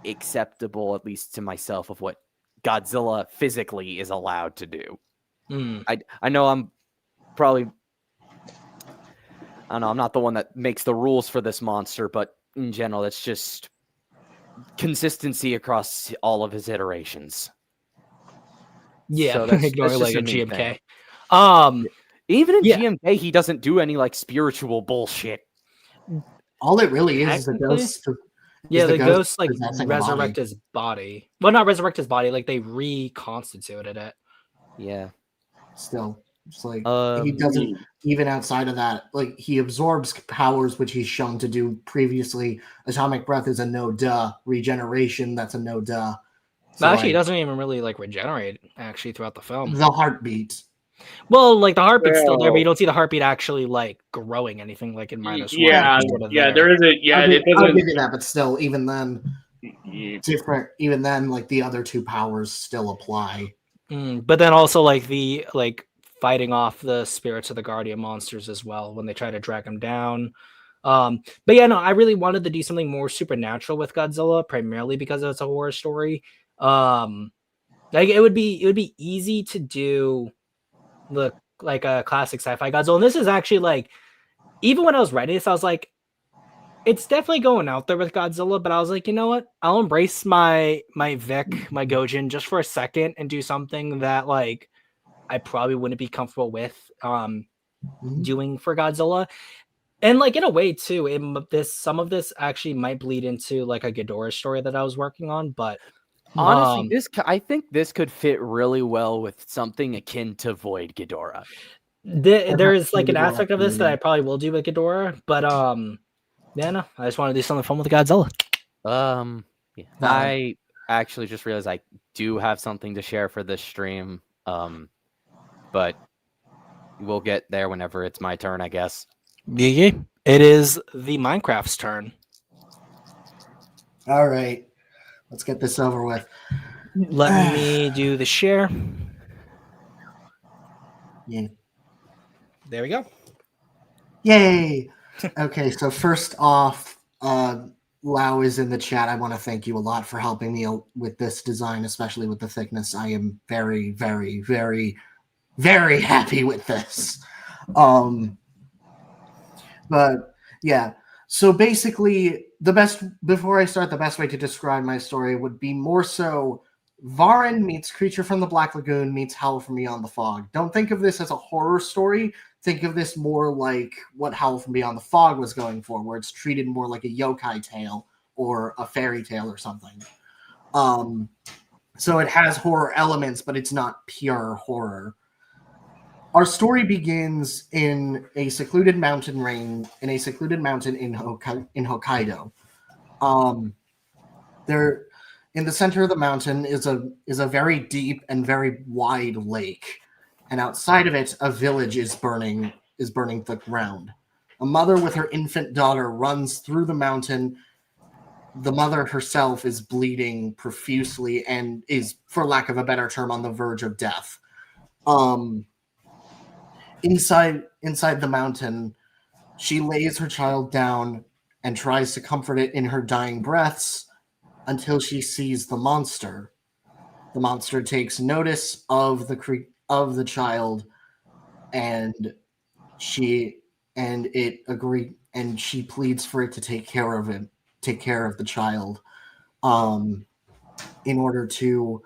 acceptable, at least to myself, of what Godzilla physically is allowed to do. I know I'm probably, I don't know, I'm not the one that makes the rules for this monster, but in general, it's just consistency across all of his iterations. Yeah, so that's ignore just like a me GMK. thing. Even in yeah. GMK, he doesn't do any like spiritual bullshit. All it really is a ghost. Yeah, the ghost like possessing a resurrect body. his body. Well, not resurrect his body, like they reconstituted it. Yeah. Still, it's like he Um, doesn't even outside of that. Like he absorbs powers which he's shown to do previously. Atomic breath is a no duh. Regeneration, that's a no duh. So, But actually, like, he doesn't even really like regenerate actually throughout the film. the heartbeat. Well, like the heartbeat's still there, but Well- you don't see the heartbeat actually like growing anything like in minus one. Yeah, It's sort of yeah. there. There is a yeah. I'll It give doesn't. you that, but still, even then, different. Even then, like the other two powers still apply. But then also like the fighting off the spirits of the guardian monsters as well when they try to drag him down. But yeah, no, I really wanted to do something more supernatural with Godzilla, primarily because it's a horror story. Like it would be easy to do like a classic sci-fi Godzilla. And this is actually like, even when I was writing this, I was like, it's definitely going out there with Godzilla, but I was like, you know what? I'll embrace my Vic, my Gojin just for a second and do something that like I probably wouldn't be comfortable with doing for Godzilla. And like in a way too, some of this actually might bleed into like a Ghidorah story that I was working on, but Honestly, I think this could fit really well with something akin to Void Ghidorah. there is like an Ghidorah, aspect of this that I probably will do with Ghidorah, but yeah, no, I just want to do something fun with Godzilla. Yeah. I actually just realized I do have something to share for this stream. But we'll get there whenever it's my turn, I guess. Yeah, it is the Minecraft's turn. All right, let's get this over with. Let me do the share. Yeah. There we go. Yay! Okay, so first off, Lau is in the chat. I want to thank you a lot for helping me with this design, especially with the thickness. I am very, very, very, very happy with this. But yeah, so basically, before I start, the best way to describe my story would be more so Varin meets Creature from the Black Lagoon meets Howl from Beyond the Fog. Don't think of this as a horror story. Think of this more like what Howl from Beyond the Fog was going for, where it's treated more like a yokai tale or a fairy tale or something. So it has horror elements, but it's not pure horror. Our story begins in a secluded mountain in Hokkaido. There, in the center of the mountain is a very deep and very wide lake, and outside of it, a village is burning the ground. A mother with her infant daughter runs through the mountain. The mother herself is bleeding profusely and is, for lack of a better term, on the verge of death. Inside the mountain, she lays her child down and tries to comfort it in her dying breaths until she sees the monster. The monster takes notice of the child, and she pleads for it to take care of the child, in order to,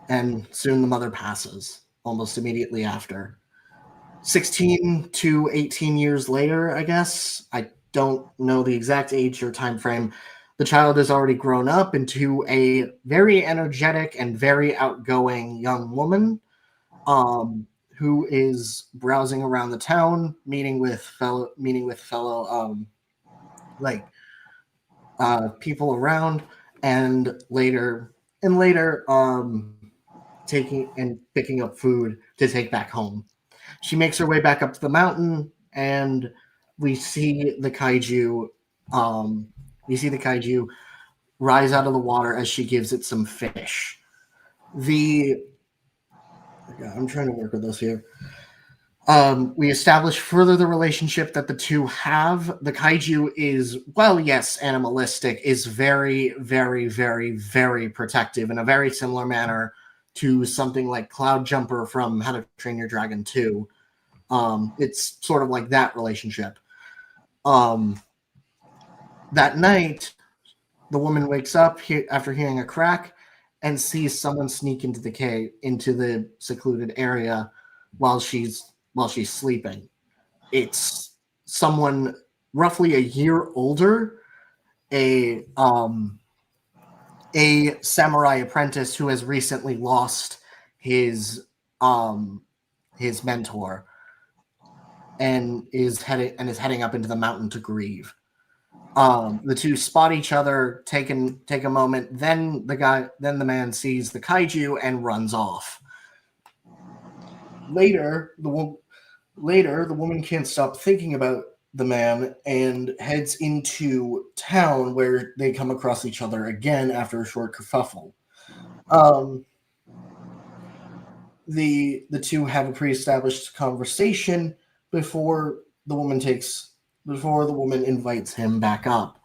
and soon the mother passes almost immediately after. 16 to 18 years later, I guess. I don't know the exact age or time frame. The child has already grown up into a very energetic and very outgoing young woman, who is browsing around the town, meeting with fellow people around, and later taking and picking up food to take back home. She makes her way back up to the mountain, and we see the kaiju. Rise out of the water as she gives it some fish. I'm trying to work with this here. We establish further the relationship that the two have. The kaiju is, well, yes, animalistic, is very, very, very, very protective in a very similar manner to something like Cloud Jumper from How to Train Your Dragon 2. It's sort of like that relationship. That night, the woman wakes up after hearing a crack and sees someone sneak into the secluded area while she's sleeping. It's someone roughly a year older, a samurai apprentice who has recently lost his mentor and is heading up into the mountain to grieve. The two spot each other, take a moment. Then the man sees the kaiju and runs off. Later, the woman can't stop thinking about the man and heads into town, where they come across each other again after a short kerfuffle. The two have a pre-established conversation before the woman invites him back up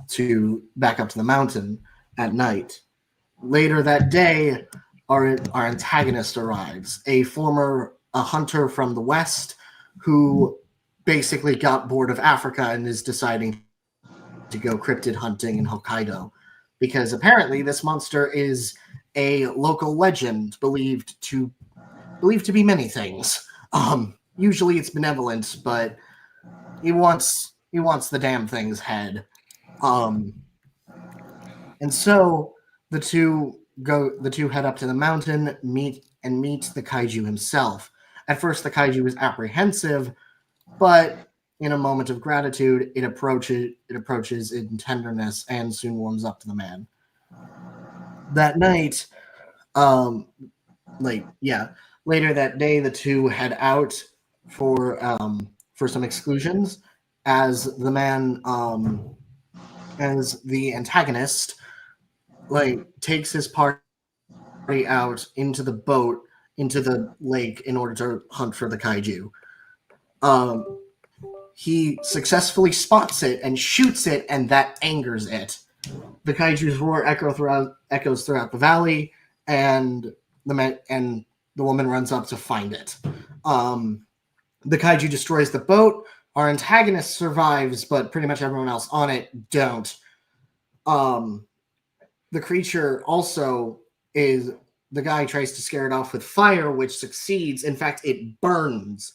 to the mountain at night. Later that day, our antagonist arrives, a hunter from the west who basically got bored of Africa and is deciding to go cryptid hunting in Hokkaido, because apparently this monster is a local legend believed to be many things. Usually it's benevolent, but he wants the damn thing's head. And so the two head up to the mountain, meet the kaiju himself. At first the kaiju is apprehensive, but in a moment of gratitude, it approaches in tenderness and soon warms up to the man. That night, later that day, the two head out for some exclusions, as the man, as the antagonist, takes his party out into the boat, into the lake, in order to hunt for the kaiju. He successfully spots it and shoots it, and that angers it. The kaiju's roar echoes throughout the valley, and the woman runs up to find it. The kaiju destroys the boat. Our antagonist survives, but pretty much everyone else on it don't. The creature also is... The guy tries to scare it off with fire, which succeeds. In fact, it burns.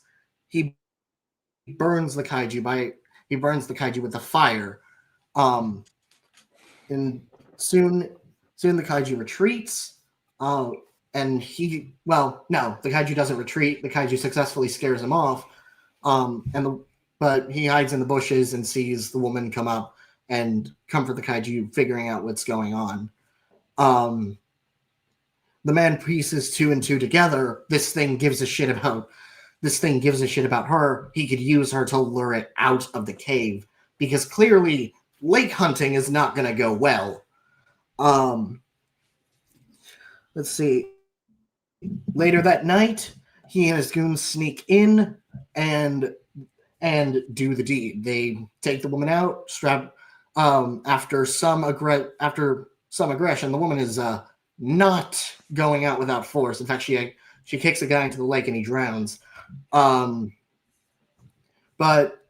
He burns the kaiju with the fire. And soon the kaiju retreats. The kaiju doesn't retreat. The kaiju successfully scares him off. But he hides in the bushes and sees the woman come up and comfort the kaiju, figuring out what's going on. The man pieces two and two together. This thing gives a shit about her. He could use her to lure it out of the cave, because clearly lake hunting is not going to go well. Let's see. Later that night, he and his goons sneak in and do the deed. They take the woman out, after some aggression. The woman is not going out without force. In fact, she kicks a guy into the lake and he drowns. But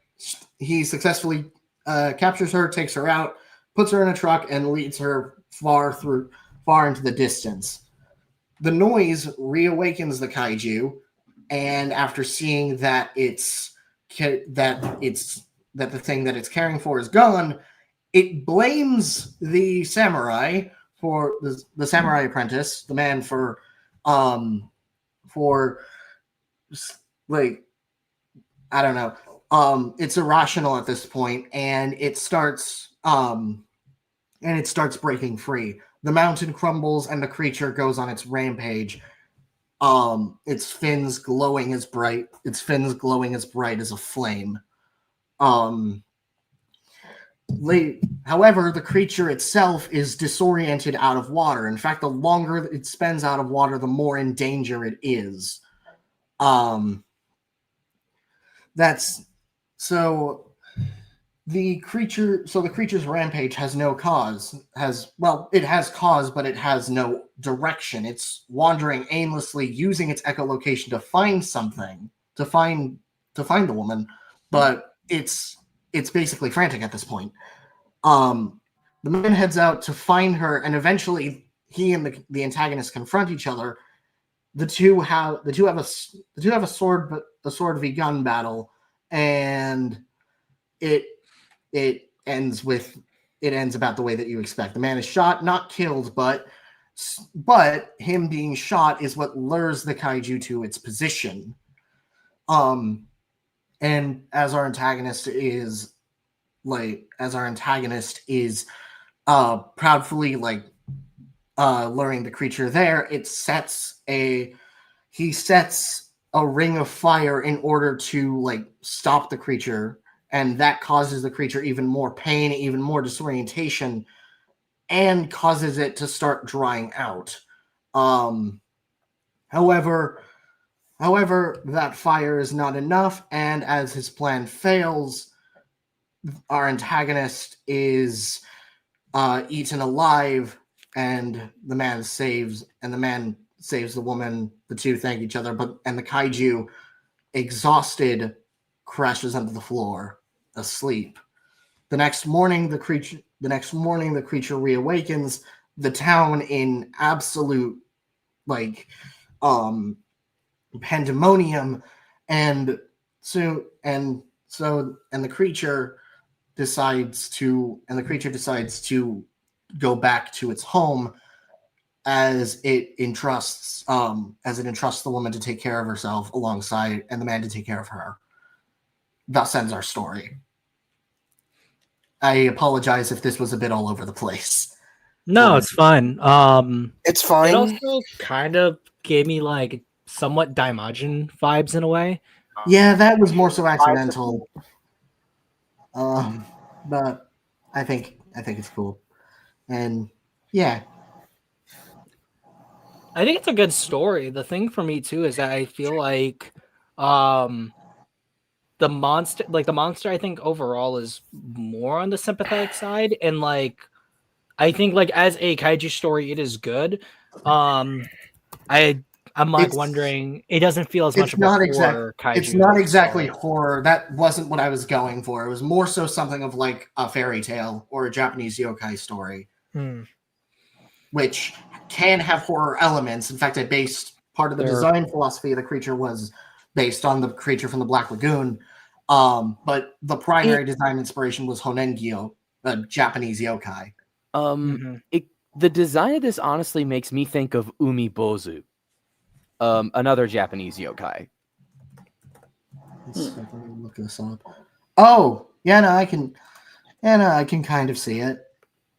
he successfully captures her, takes her out, puts her in a truck, and leads her far into the distance. The noise reawakens the kaiju, and after seeing that the thing that it's caring for is gone, it blames the samurai for the samurai apprentice, the man, for I don't know. It's irrational at this point, and it starts breaking free. The mountain crumbles, and the creature goes on its rampage. Its fins glowing as bright as a flame. However, the creature itself is disoriented out of water. In fact, the longer it spends out of water, the more in danger it is. The creature's rampage has no cause. It has cause, but it has no direction. It's wandering aimlessly, using its echolocation to find something, to find the woman, but it's basically frantic at this point. The man heads out to find her, and eventually he and the antagonist confront each other. The two have a sword v gun battle, and it ends about the way that you expect. The man is shot, not killed, but him being shot is what lures the kaiju to its position. And as our antagonist is proudly luring the creature there, he sets a ring of fire in order to stop the creature, and that causes the creature even more pain, even more disorientation, and causes it to start drying out. However, that fire is not enough, and as his plan fails, our antagonist is eaten alive, and the man saves the woman. The two thank each other, and the kaiju, exhausted, crashes onto the floor, asleep. The next morning, the creature reawakens. The town in absolute like pandemonium, and the creature decides to go back to its home as it entrusts the woman to take care of herself alongside and the man to take care of her. Thus ends our story. I apologize if this was a bit all over the place. No, Or- it's fine. It's It fine. also kind of gave me like somewhat Daimajin vibes in a way. Yeah, that was more so accidental. But I think it's cool. And yeah, I think it's a good story. The thing for me too is that I feel like the monster I think overall is more on the sympathetic side, and like I think like as a kaiju story it is good. I'm like It's- wondering, it doesn't feel as much it's of a not horror kaiju. it's not exactly story. horror. That wasn't what I was going for. It was more so something of like a fairy tale or a Japanese yokai story, Hmm. which can have horror elements. In fact, I based part of the There- design philosophy of the creature was based on the creature from the Black Lagoon. But the primary design inspiration was Honengyo, a Japanese yokai. Mhm. The design of this honestly makes me think of Umibozu, another Japanese yokai. Let's look this up. Oh, yeah, no, I can kind of see it.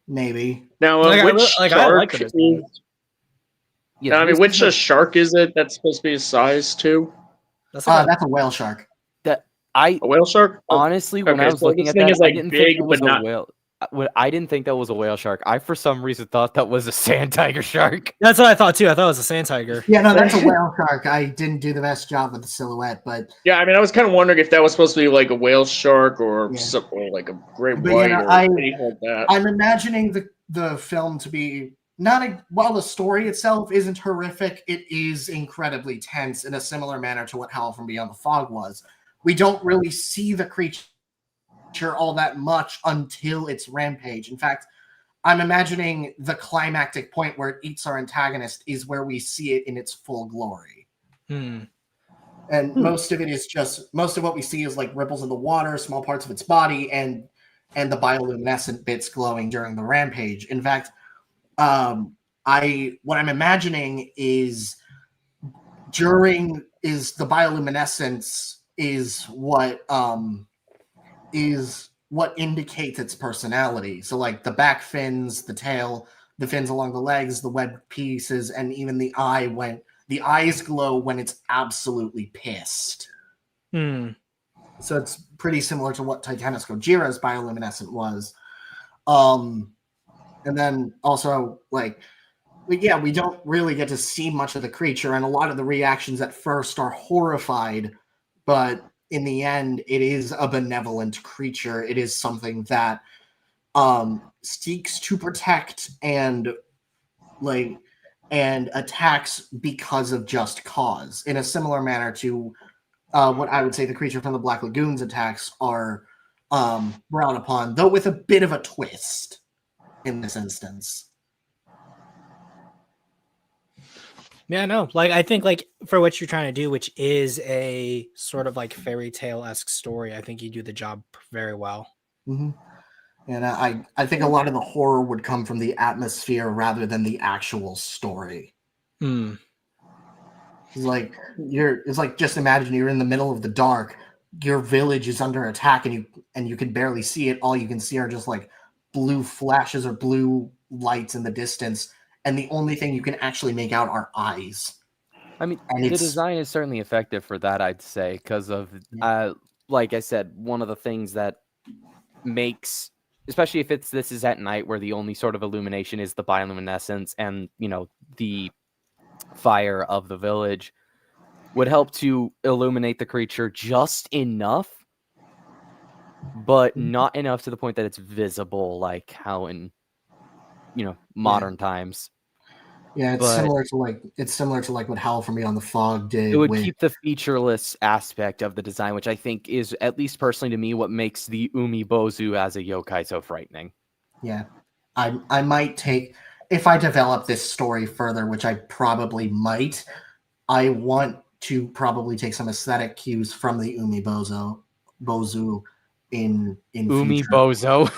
Maybe. Now, Like, which I like shark the is? design. Yeah, I mean, this which is like- shark is it that's supposed to be his size too? That's like That's a whale shark. I A whale shark? Oh, honestly, when I okay, was so looking this at thing that, is, like, I didn't big, think it was but a not- whale. I didn't think that was a whale shark. I, for some reason, thought that was a sand tiger shark. that's what I thought too. I thought it was a sand tiger. Yeah, no, that's a whale shark. I didn't do the best job with the silhouette, but Yeah, I mean, I was kind of wondering if that was supposed to be like a whale shark or, Yeah. or like a great But, white yeah, or I- anything like that. I'm imagining the film to be while the story itself isn't horrific, it is incredibly tense in a similar manner to what Howl from Beyond the Fog was. We don't really see the creature all that much until its rampage. In fact, I'm imagining the climactic point where it eats our antagonist is where we see it in its full glory. Hmm. And most of what we see is like ripples in the water, small parts of its body, and the bioluminescent bits glowing during the rampage. In fact, what I'm imagining is the bioluminescence is what indicates its personality. So like the back fins, the tail, the fins along the legs, the web pieces, and even the eye when the eyes glow when it's absolutely pissed. Hmm. So it's pretty similar to what Titanus Gojira's bioluminescent was. And then also we don't really get to see much of the creature, and a lot of the reactions at first are horrified, but in the end, it is a benevolent creature. It is something that seeks to protect and attacks because of just cause, in a similar manner to what I would say the creature from the Black Lagoon's attacks are brought upon, though with a bit of a twist in this instance. Yeah, no, like I think like for what you're trying to do, which is a sort of like fairy tale-esque story, I think you do the job very well. Mm-hmm. And I think a lot of the horror would come from the atmosphere rather than the actual story. Hmm. It's like just imagine you're in the middle of the dark, your village is under attack, and you can barely see it. All you can see are just like blue flashes or blue lights in the distance, and the only thing you can actually make out are eyes. I mean, And the it's- design is certainly effective for that, I'd say, because of, like I said, one of the things that makes, especially if this is at night where the only sort of illumination is the bioluminescence and, the fire of the village, would help to illuminate the creature just enough, but not enough to the point that it's visible, like how in, modern times. Yeah, it's But- similar to like what Howl from Beyond the Fog did. It would with, keep the featureless aspect of the design, which I think is, at least personally to me, what makes the Umibozu as a yokai so frightening. Yeah, I might take, if I develop this story further, which I probably might. I want to probably take some aesthetic cues from the Bozu in future. Umibozo.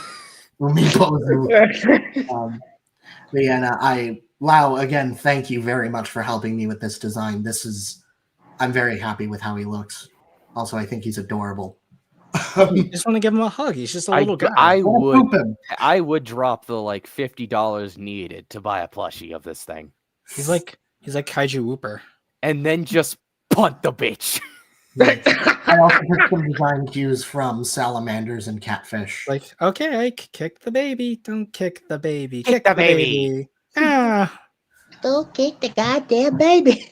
Bozu. But yeah, no, Lau, again, thank you very much for helping me with this design. I'm very happy with how he looks. Also, I think he's adorable. You just want to give him a hug. He's just a little guy. I would Poop him. drop the like $50 needed to buy a plushie of this thing, He's like Kaiju Whooper. and then just punt the bitch. I also took some design cues from salamanders and catfish. Like, okay, kick the baby. Don't kick the baby. Kick the baby. Ah. Don't kick the goddamn baby.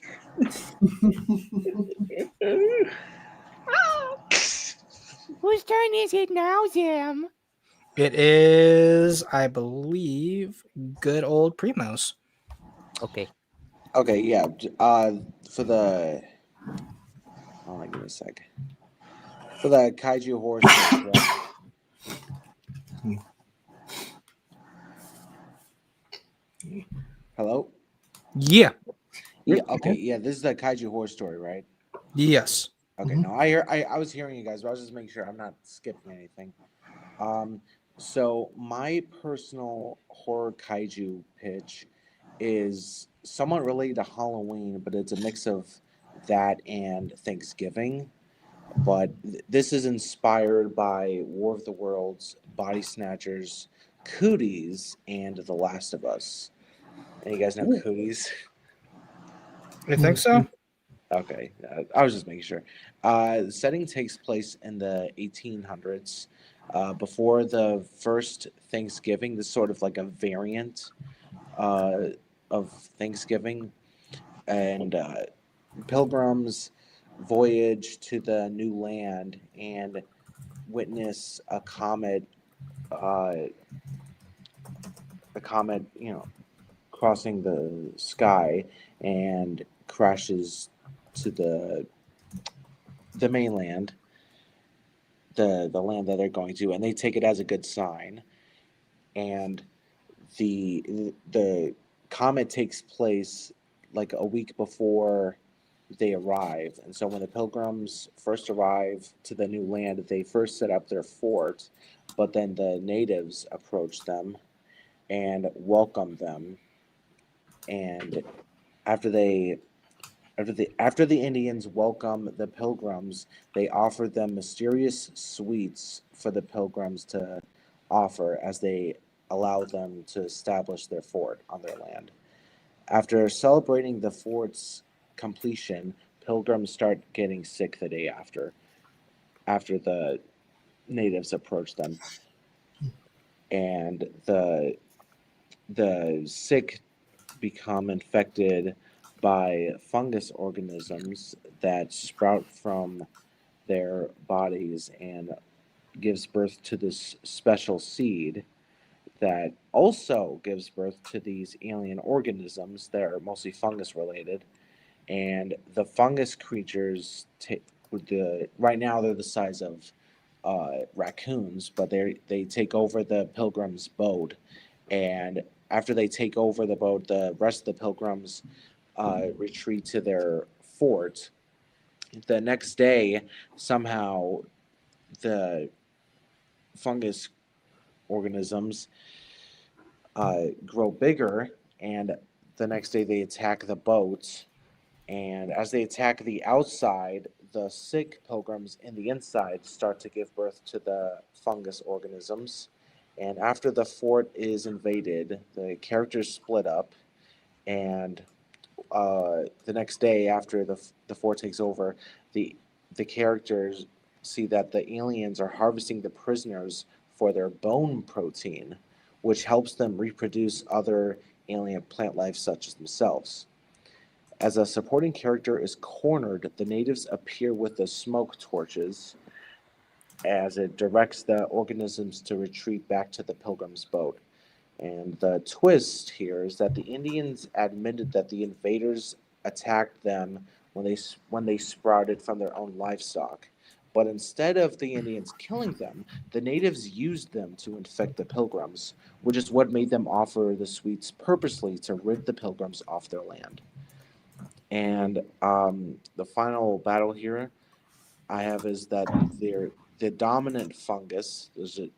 Whose turn is it now, Zim? It is, I believe, good old Primo's. Okay. Okay, yeah. For the hold on, give me a sec. For the kaiju horse. Hello. Yeah. Yeah. Okay. Yeah. This is the kaiju horse story, right? Yes. Okay. No, I was hearing you guys, but I was just making sure I'm not skipping anything. So my personal horror kaiju pitch is somewhat related to Halloween, but it's a mix of that and Thanksgiving. But this is inspired by War of the Worlds, Body Snatchers, Cooties, and The Last of Us. And you guys know Cooties? You think so? Okay, I was just making sure. The setting takes place in the 1800s. Before the first Thanksgiving, this is sort of like a variant of Thanksgiving. And pilgrims voyage to the new land and witness a comet, crossing the sky and crashes to the mainland, the land that they're going to, and they take it as a good sign. And the comet takes place like a week before they arrive. And so when the pilgrims first arrive to the new land, they first set up their fort, but then the natives approach them and welcome them. And after the Indians welcome the pilgrims, they offer them mysterious sweets for the pilgrims to offer as they allow them to establish their fort on their land. After celebrating the fort's completion, pilgrims start getting sick the day after the natives approach them. And the sick become infected by fungus organisms that sprout from their bodies and gives birth to this special seed that also gives birth to these alien organisms that are mostly fungus related. And the fungus creatures, right now they're the size of raccoons, but they take over the pilgrims' boat. And after they take over the boat, the rest of the pilgrims retreat to their fort. The next day, somehow, the fungus organisms grow bigger, and the next day they attack the boat. And as they attack the outside, the sick pilgrims in the inside start to give birth to the fungus organisms. And after the fort is invaded, the characters split up, and the next day after the fort takes over, the characters see that the aliens are harvesting the prisoners for their bone protein, which helps them reproduce other alien plant life such as themselves. As a supporting character is cornered, the natives appear with the smoke torches as it directs the organisms to retreat back to the pilgrim's boat. And the twist here is that the Indians admitted that the invaders attacked them when they sprouted from their own livestock. But instead of the Indians killing them, the natives used them to infect the pilgrims, which is what made them offer the sweets purposely to rid the pilgrims off their land. And the final battle here I have is that the dominant fungus,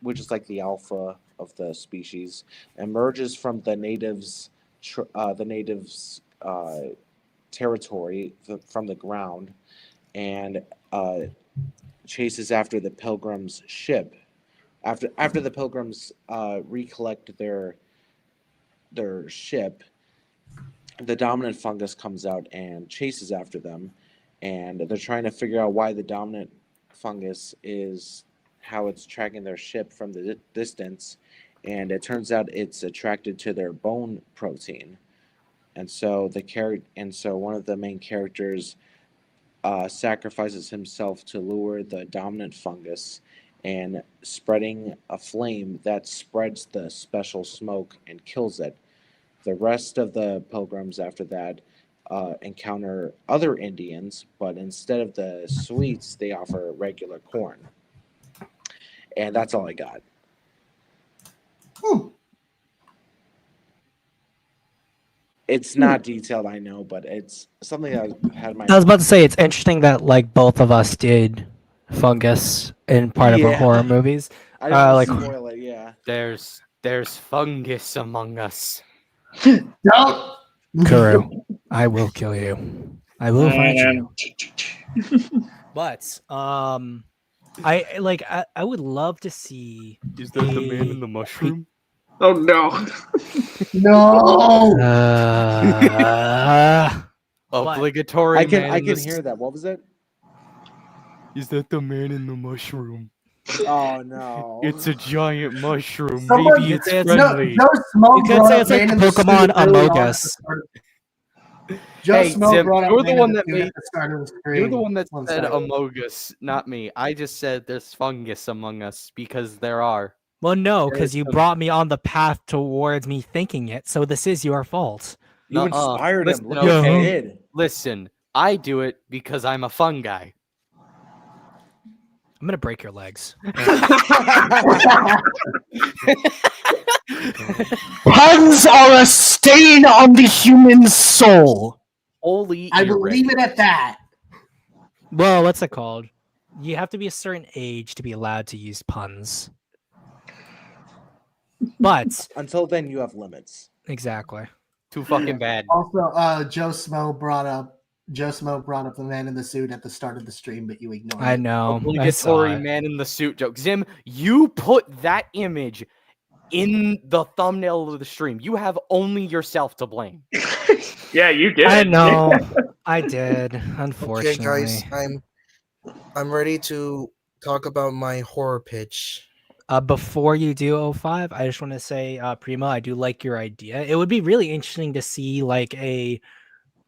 which is like the alpha of the species, emerges from the natives' territory from the ground and chases after the pilgrims' ship. After the pilgrims recollect their ship, the dominant fungus comes out and chases after them, and they're trying to figure out why the dominant fungus is how it's tracking their ship from the distance, and it turns out it's attracted to their bone protein, and so one of the main characters sacrifices himself to lure the dominant fungus, and spreading a flame that spreads the special smoke and kills it. The rest of the pilgrims after that encounter other Indians, but instead of the sweets, they offer regular corn. And that's all I got. It's not detailed, I know, but it's something that had my. I was about to say it's interesting that like both of us did fungus in part of our Yeah. horror movies. I don't want like- to spoil it. Yeah. There's fungus among us. No. Kuru, I will kill you. I will find you. But I would love to see. Is that the man in the mushroom? Oh no. No. Obligatory. I can hear that. What was it? Is that the man in the mushroom? Oh no. It's a giant mushroom. Someone- Maybe it's it's- friendly. Joe Smoke You could brought say up it's like Man in the Pokemon Suit really Among long at Us. the start. Joe Hey, Smoke Zim, brought up you're the Man one in that Suit made- at the start of the screen. You're the one that One said second. among us, not me. I just said there's fungus among us because there are. Well, no, There because is you some- brought me on the path towards me thinking it, so this is your fault. You Nuh-uh. inspired him. Listen, Look what you okay. did. Listen, I do it because I'm a fungi. I'm gonna break your legs. Puns are a stain on the human soul. Holy I will leave it at that. Well, what's it called? You have to be a certain age to be allowed to use puns. But Until then, you have limits. exactly. Too fucking bad. Also, Joe Smoke brought up the Man in the Suit at the start of the stream, but you ignored I it. know. I saw Obligatory it. man in the suit joke. Zim, you put that image in the thumbnail of the stream. You have only yourself to blame. Yeah, you did. I know. I did. Okay, Unfortunately. guys, I'm ready to talk about my horror pitch. Before you do 05, I just want to say, Prima, I do like your idea. It would be really interesting to see like a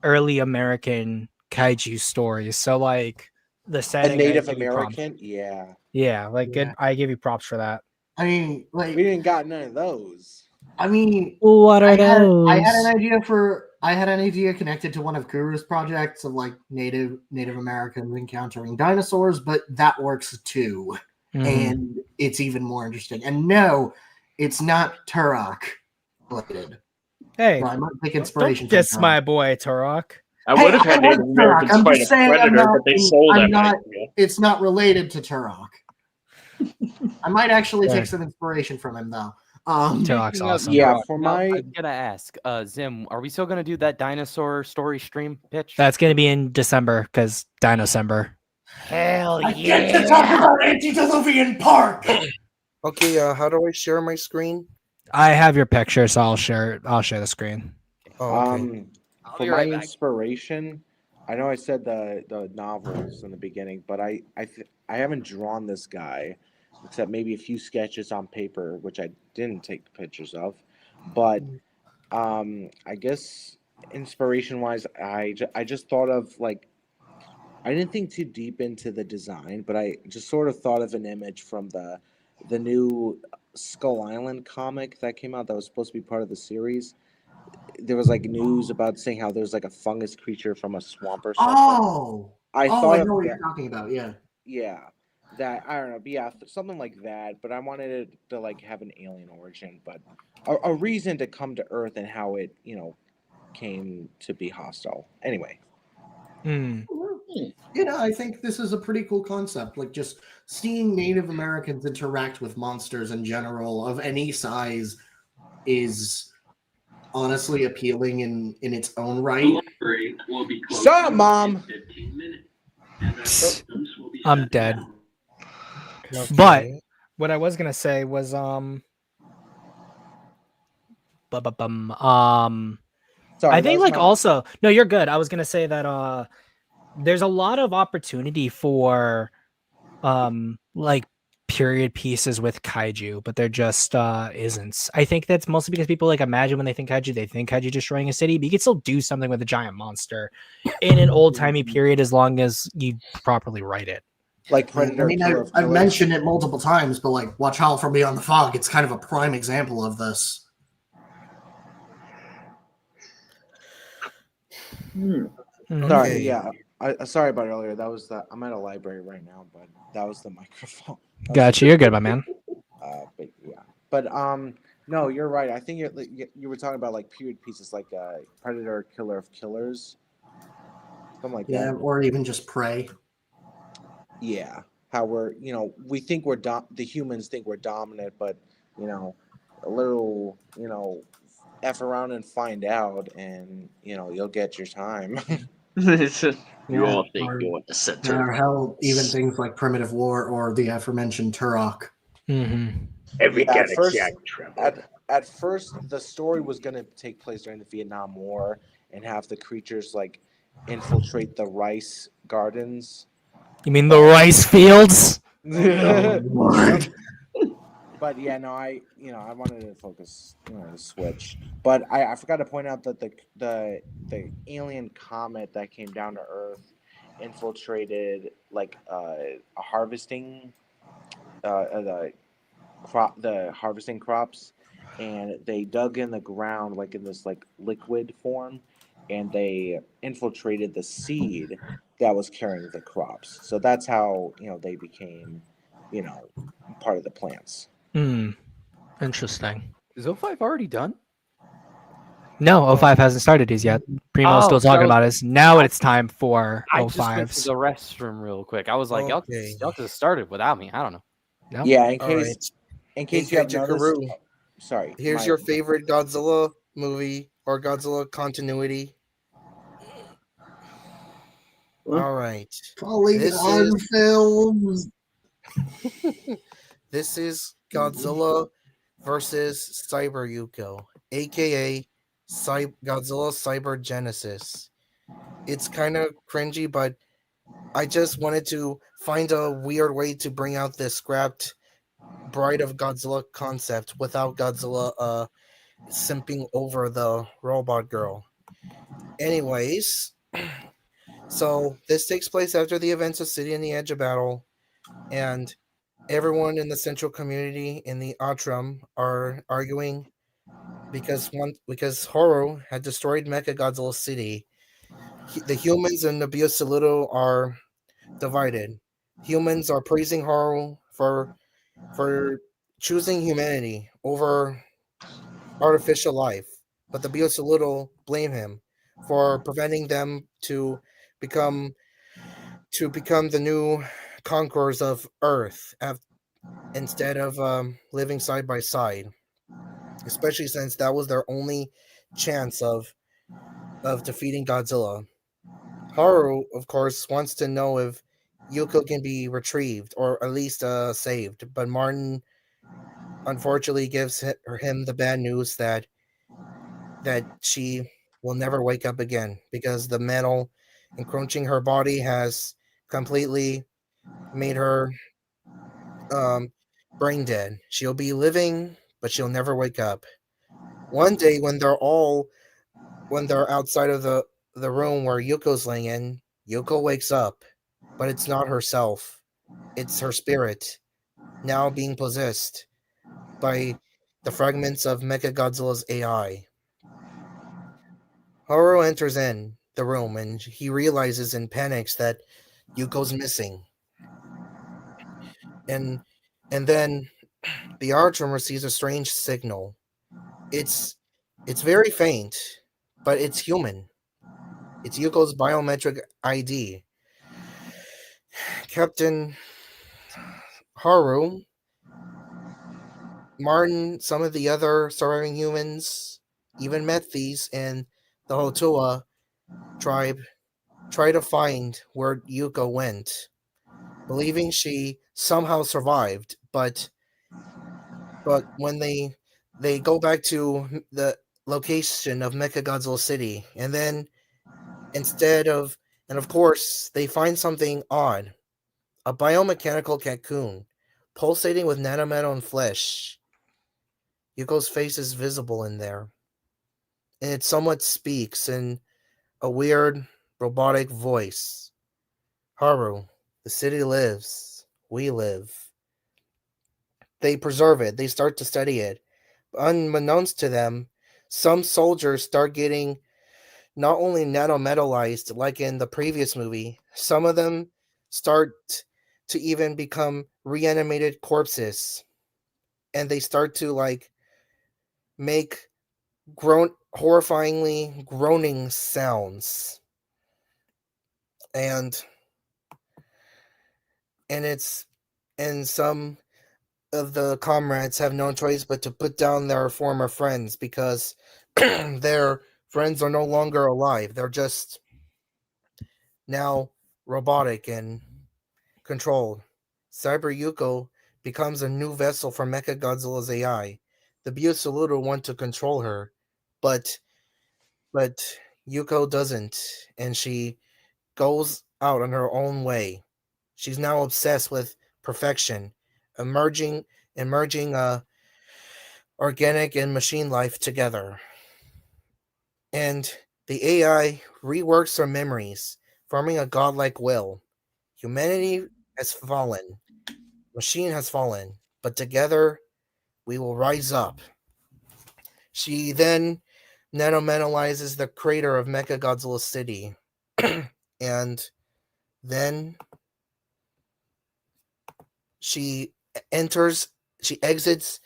early American kaiju story. So like the A setting, Native I give you props. American? Yeah. Yeah, like Yeah. good. I give you props for that. I mean, like, We didn't got none of those. I mean, What are I had those? an idea connected to one of Guru's projects of like Native Americans encountering dinosaurs, but that works too, Mhm. and it's even more interesting. And no, it's not Turok related. Hey, So I might take don't inspiration from diss Turok. my boy Turok. I Hey, would have had I like Native Americans Turok. I'm fight just a saying I'm predator, not- but they sold I'm that not- idea. It's not related to Turok. I might actually Fair. take some inspiration from him though. Turok's Speaking of awesome. Yeah, Turok, for now, my- I'm gonna ask, Zim, are we still gonna do that dinosaur story stream pitch? That's gonna be in December because Dinocember. Hell I get to talk about Antediluvian Park. Okay, how do I share my screen? I have your picture, so I'll share the screen. Oh, okay. I'll For be my right back. inspiration, I know I said the novels in the beginning, but I haven't drawn this guy except maybe a few sketches on paper, which I didn't take pictures of. But I guess inspiration wise, I just thought of like I didn't think too deep into the design, but I just sort of thought of an image from the new Skull Island comic that came out that was supposed to be part of the series. There was like news about saying how there's like a fungus creature from a swamp or something. I I thought of know what that. you're talking about. Yeah. Yeah, that I don't know. But yeah, something like that. But I wanted it to like have an alien origin, but a reason to come to Earth and how it came to be hostile. Anyway, Hmm. I think this is a pretty cool concept. Like just seeing Native Americans interact with monsters in general of any size is honestly appealing in its own right. shut up, Mom. I'm dead. But Okay. what I was gonna say was Sorry, I that think was like my. also no, you're good. I was gonna say that there's a lot of opportunity for like period pieces with kaiju, but there just isn't. I think that's mostly because people like imagine when they think kaiju destroying a city, but you can still do something with a giant monster in an old timey period as long as you properly write it. Like I Predator, mean, Killer of I've Killers. mentioned it multiple times, but like Watch Howl from Beyond the Fog, it's kind of a prime example of this. Mhm. Sorry, Okay. yeah. Sorry about earlier. That was the. I'm at a library right now, but that was the microphone. Gotcha, you're good, my man. But yeah, but no, you're right. I think you were talking about like period pieces, like Predator, Killer of Killers, something like Yeah, that. or even just Prey. Yeah, how we're we think the humans think we're dominant, but a little f around and find out, and you'll get your time. You all think or, you want the center. or hell, even things like Primitive War or the aforementioned Turok. Mm-hmm. Every Yeah, galaxy traveled. at first the story was going to take place during the Vietnam War and have the creatures like infiltrate the rice gardens. You mean the rice fields? Oh, Lord. But yeah, no, I wanted to focus, the Switch. But I forgot to point out that the alien comet that came down to Earth infiltrated like a harvesting the harvesting crops, and they dug in the ground like in this like liquid form, and they infiltrated the seed that was carrying the crops. So that's how they became you know part of the plants. Hmm. Interesting. Is 05 already done? No, 05 hasn't started his yet. Primo's still Oh, talking so about his. Now I it's time for I just went to 05s. the restroom real quick. I was like, Okay. y'all just started without me. I don't know. No? Yeah, in All case right. in Hey, case you have Kaiju noticed. Karu, Sorry, here's your favorite Godzilla movie or Godzilla continuity. All right. Polygon films. This is Godzilla versus Cyber Yuko, aka Godzilla Cyber Genesis. It's kind of cringy, but I just wanted to find a weird way to bring out this scrapped Bride of Godzilla concept without Godzilla simping over the robot girl. Anyways, so this takes place after the events of City on the Edge of Battle, and everyone in the central community in the Atram are arguing because Horo had destroyed Mecha Godzilla City. The humans and the Biosolito are divided. Humans are praising Horo for choosing humanity over artificial life, but the Biosolito blame him for preventing them become to become the new conquerors of Earth instead of living side by side. Especially since that was their only chance of defeating Godzilla. Haru, of course, wants to know if Yuko can be retrieved or at least saved, but Martin unfortunately gives him the bad news that she will never wake up again because the metal encroaching her body has completely made her brain dead. She'll be living, but she'll never wake up. One day, when they're outside of the room where Yuko's laying in, Yuko wakes up, but it's not herself. It's her spirit, now being possessed by the fragments of Mechagodzilla's AI. Haru enters in the room and he realizes and panics that Yuko's missing. And then the Archon receives a strange signal. It's very faint, but it's human. It's Yuko's biometric ID. Captain Haru, Martin, some of the other surviving humans, even Methys and the Hotua tribe try to find where Yuko went, believing she somehow survived, but when they go back to the location of Mechagodzilla City, and then and of course they find something odd, a biomechanical cocoon pulsating with nanometal and flesh. Yuko's face is visible in there, and it somewhat speaks in a weird robotic voice. Haru, the city lives. We live. They preserve it. They start to study it. Unbeknownst to them, some soldiers start getting not only nanometalized like in the previous movie, some of them start to even become reanimated corpses. And they start to make horrifyingly groaning sounds. And it's and some of the comrades have no choice but to put down their former friends because their friends are no longer alive. They're just now robotic and controlled. Cyber Yuko becomes a new vessel for Mechagodzilla's AI. The Biosaludo want to control her, but Yuko doesn't, and she goes out on her own way. She's now obsessed with perfection, emerging organic and machine life together. And the AI reworks her memories, forming a godlike will. Humanity has fallen, machine has fallen, but together we will rise up. She then nanometalizes the crater of Mechagodzilla City. And then she exits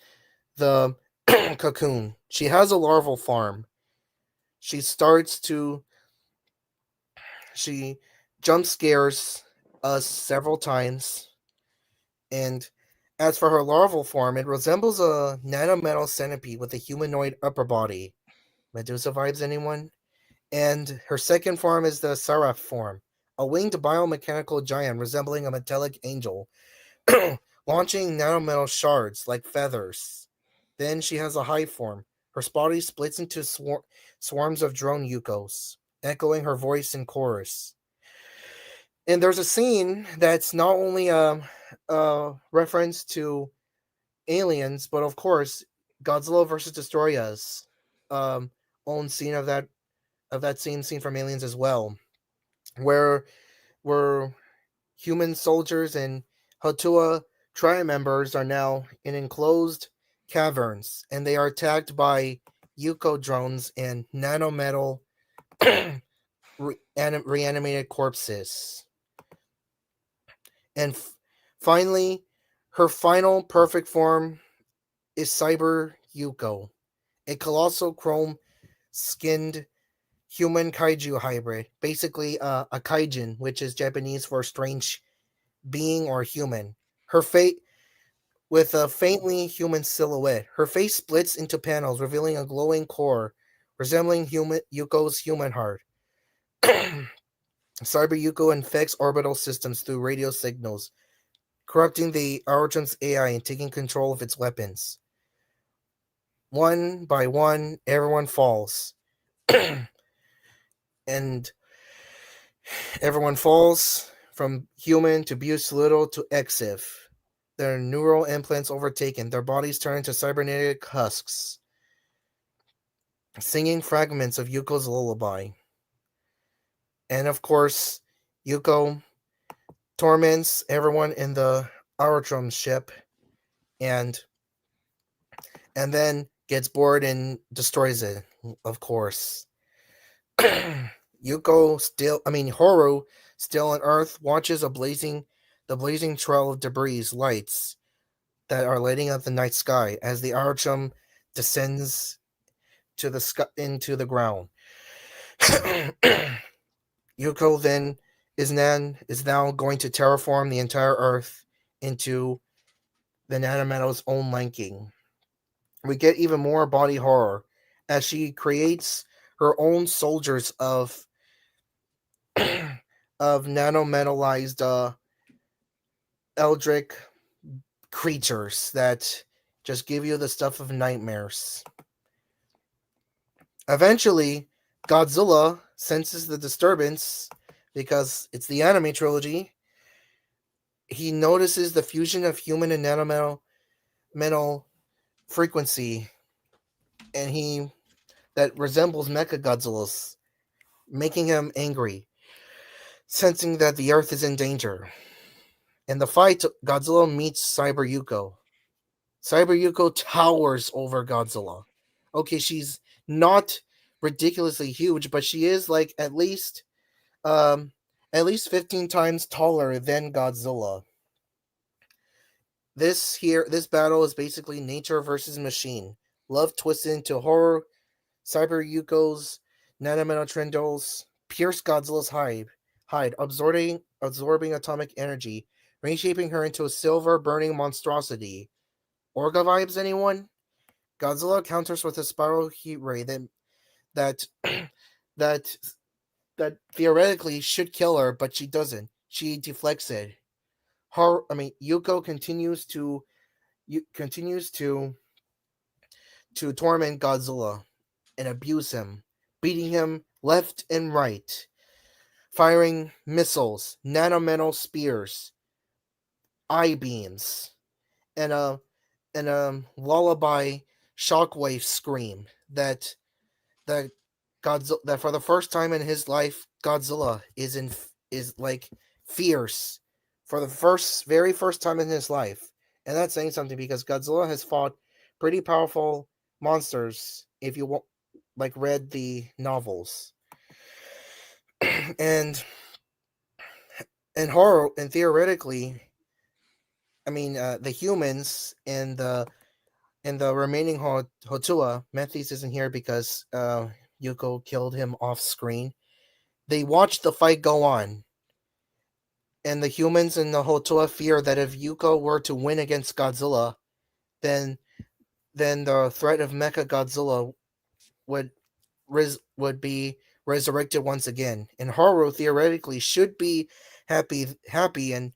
the cocoon. She has a larval farm. She jump scares us several times. And as for her larval form, it resembles a nanometal centipede with a humanoid upper body. Medusa vibes, anyone? And her second form is the Seraph form, a winged biomechanical giant resembling a metallic angel, launching nanometal shards like feathers. Then she has a hive form. Her body splits into swarms of drone Yukos, echoing her voice in chorus. And there's a scene that's not only a reference to Aliens, but of course Godzilla versus Destroyers own scene of that scene from Aliens as well, where human soldiers and Hotua tribe members are now in enclosed caverns, and they are attacked by Yuko drones and nanometal reanimated corpses. And finally, her final perfect form is Cyber Yuko, a colossal chrome-skinned human kaiju hybrid. Basically, a kaijin, which is Japanese for strange being or human. Her fate with a faintly human silhouette. Her face splits into panels, revealing a glowing core resembling Yuko's human heart. Cyber Yuko infects orbital systems through radio signals, corrupting the Archon's AI and taking control of its weapons. One by one, everyone falls. And everyone falls from human to Busolito to Exif. Their neural implants overtaken, their bodies turn into cybernetic husks, singing fragments of Yuko's lullaby. And of course, Yuko torments everyone in the Aerodrome ship, and and then gets bored and destroys it, of course. Horu, still on Earth, watches the blazing trail of debris lights that are lighting up the night sky as the Archum descends to the sky, into the ground. Yuko then is now going to terraform the entire Earth into the nanometal's own liking. We get even more body horror as she creates her own soldiers of nanometalized eldritch creatures that just give you the stuff of nightmares. Eventually, Godzilla senses the disturbance because it's the anime trilogy. He notices the fusion of human and nanometal frequency, and that resembles Mecha Godzilla's, making him angry, sensing that the Earth is in danger. In the fight, Godzilla meets Cyber Yuko. Cyber Yuko towers over Godzilla. Okay, she's not ridiculously huge, but she is like at least 15 times taller than Godzilla. This battle is basically nature versus machine. Love twisted into horror. Cyber Yuko's nanometal trindles pierce Godzilla's hide, absorbing atomic energy, reshaping her into a silver burning monstrosity. Orga vibes, anyone? Godzilla counters with a spiral heat ray that that theoretically should kill her, but she doesn't. She deflects it. Yuko continues to torment Godzilla and abuse him, beating him left and right, firing missiles, nanometal spears, eye beams, and a lullaby shockwave scream that Godzilla, that for the first time in his life, Godzilla is like fierce for the very first time in his life. And that's saying something because Godzilla has fought pretty powerful monsters if you read the novels. and horror, and theoretically, the humans and the remaining Hotua, Methys isn't here because Yuko killed him off screen. They watch the fight go on, and the humans and the Hotua fear that if Yuko were to win against Godzilla, then the threat of Mecha Godzilla would be resurrected once again. And Haru theoretically should be happy and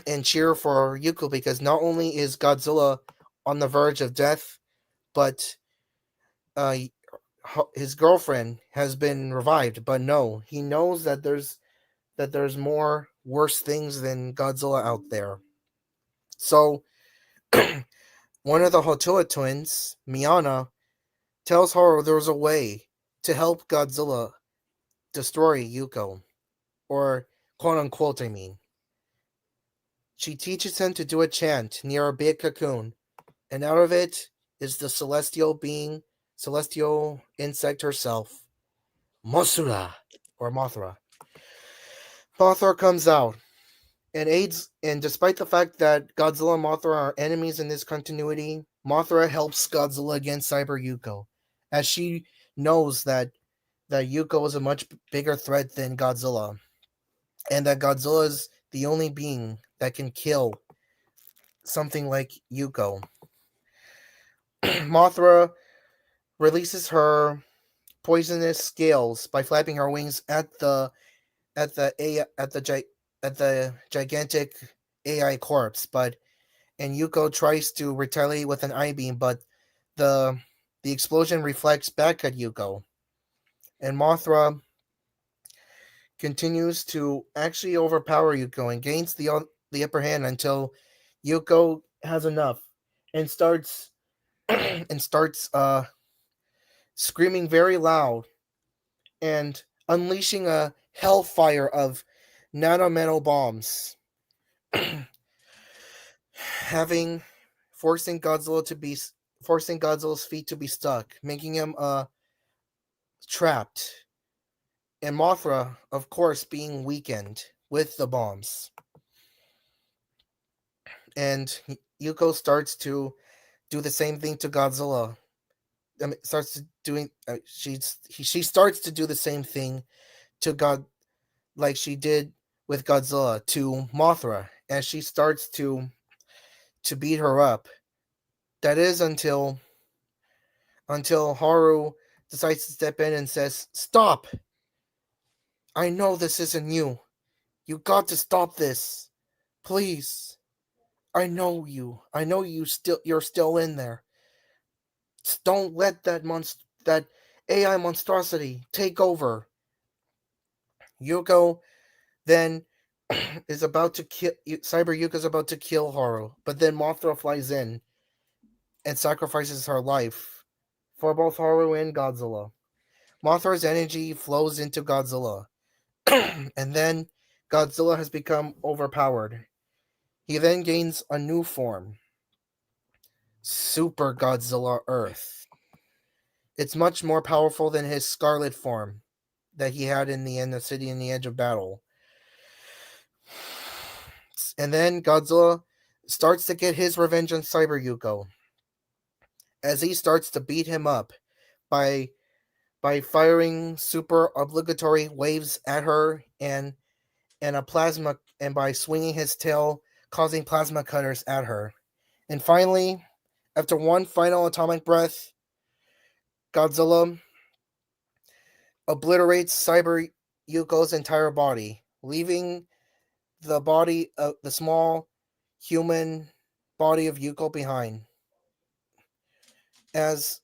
and cheer for Yuko because not only is Godzilla on the verge of death, but his girlfriend has been revived. But no, he knows that there's more worse things than Godzilla out there. So one of the Hotua twins, Miyana, tells Haru there's a way to help Godzilla destroy Yuko, or quote unquote, I mean. She teaches him to do a chant near a big cocoon, and out of it is the celestial insect herself, Mothra, or Mothra. Mothra comes out and aids, and despite the fact that Godzilla and Mothra are enemies in this continuity, Mothra helps Godzilla against Cyber Yuko, as she knows that Yuko is a much bigger threat than Godzilla, and that Godzilla is the only being that can kill something like Yuko. Mothra releases her poisonous scales by flapping her wings at the gigantic AI corpse, and Yuko tries to retaliate with an eye beam, but the explosion reflects back at Yuko, and Mothra continues to actually overpower Yuko and gains the upper hand until Yuko has enough and starts screaming very loud and unleashing a hellfire of nanometal bombs, forcing Godzilla forcing Godzilla's feet to be stuck, making him trapped. And Mothra, of course, being weakened with the bombs. And Yuko starts to do the same thing to Godzilla. She starts to do the same thing to God, like she did with Godzilla to Mothra, and she starts to beat her up. That is until Haru decides to step in and says, "Stop! I know this isn't you. You got to stop this, please. I know you. I know you're still in there. Just don't let that AI monstrosity take over." Yuko then is about to kill Cyber Yuka's about to kill Haru, but then Mothra flies in and sacrifices her life for both Haru and Godzilla. Mothra's energy flows into Godzilla, and then Godzilla has become overpowered. He then gains a new form, Super Godzilla Earth. It's much more powerful than his Scarlet form that he had in the City in the Edge of Battle. And then Godzilla starts to get his revenge on Cyber Yuko as he starts to beat him up by firing super obligatory waves at her and a plasma, and by swinging his tail, causing plasma cutters at her. And finally, after one final atomic breath, Godzilla obliterates Cyber Yuko's entire body, leaving the body of the small human body of Yuko behind. As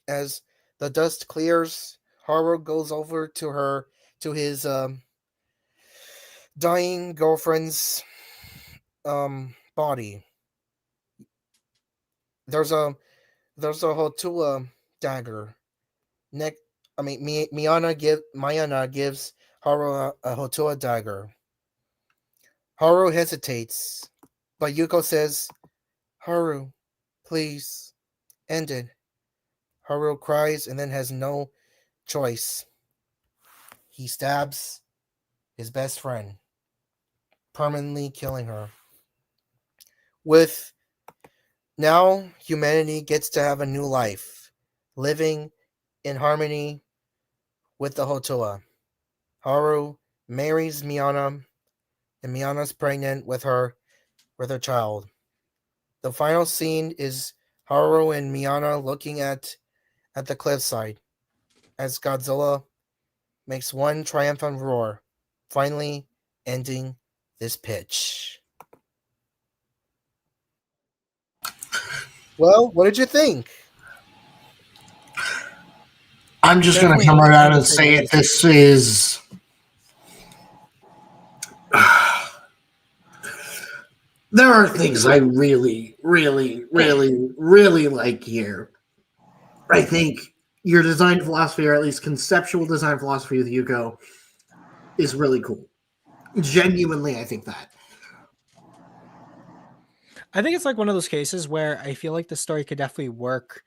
as the dust clears, Haru goes over to his dying girlfriend's body. There's a Hotua dagger. Mayana gives Haru a Hotua dagger. Haru hesitates, but Yuko says, "Haru, please, end it." Haru cries and then has no choice. He stabs his best friend, permanently killing her. With now, humanity gets to have a new life, living in harmony with the Hotua. Haru marries Miyana, and Miyana's pregnant with her child. The final scene is Haru and Miyana looking at the cliffside as Godzilla makes one triumphant roar, finally ending this pitch. Well, what did you think? I'm just going to come right out and say it. This is. There are things I really, really, really, really like here. I think your design philosophy, or at least conceptual design philosophy with Yuko, is really cool. Genuinely, I think that. I think it's like one of those cases where I feel like the story could definitely work.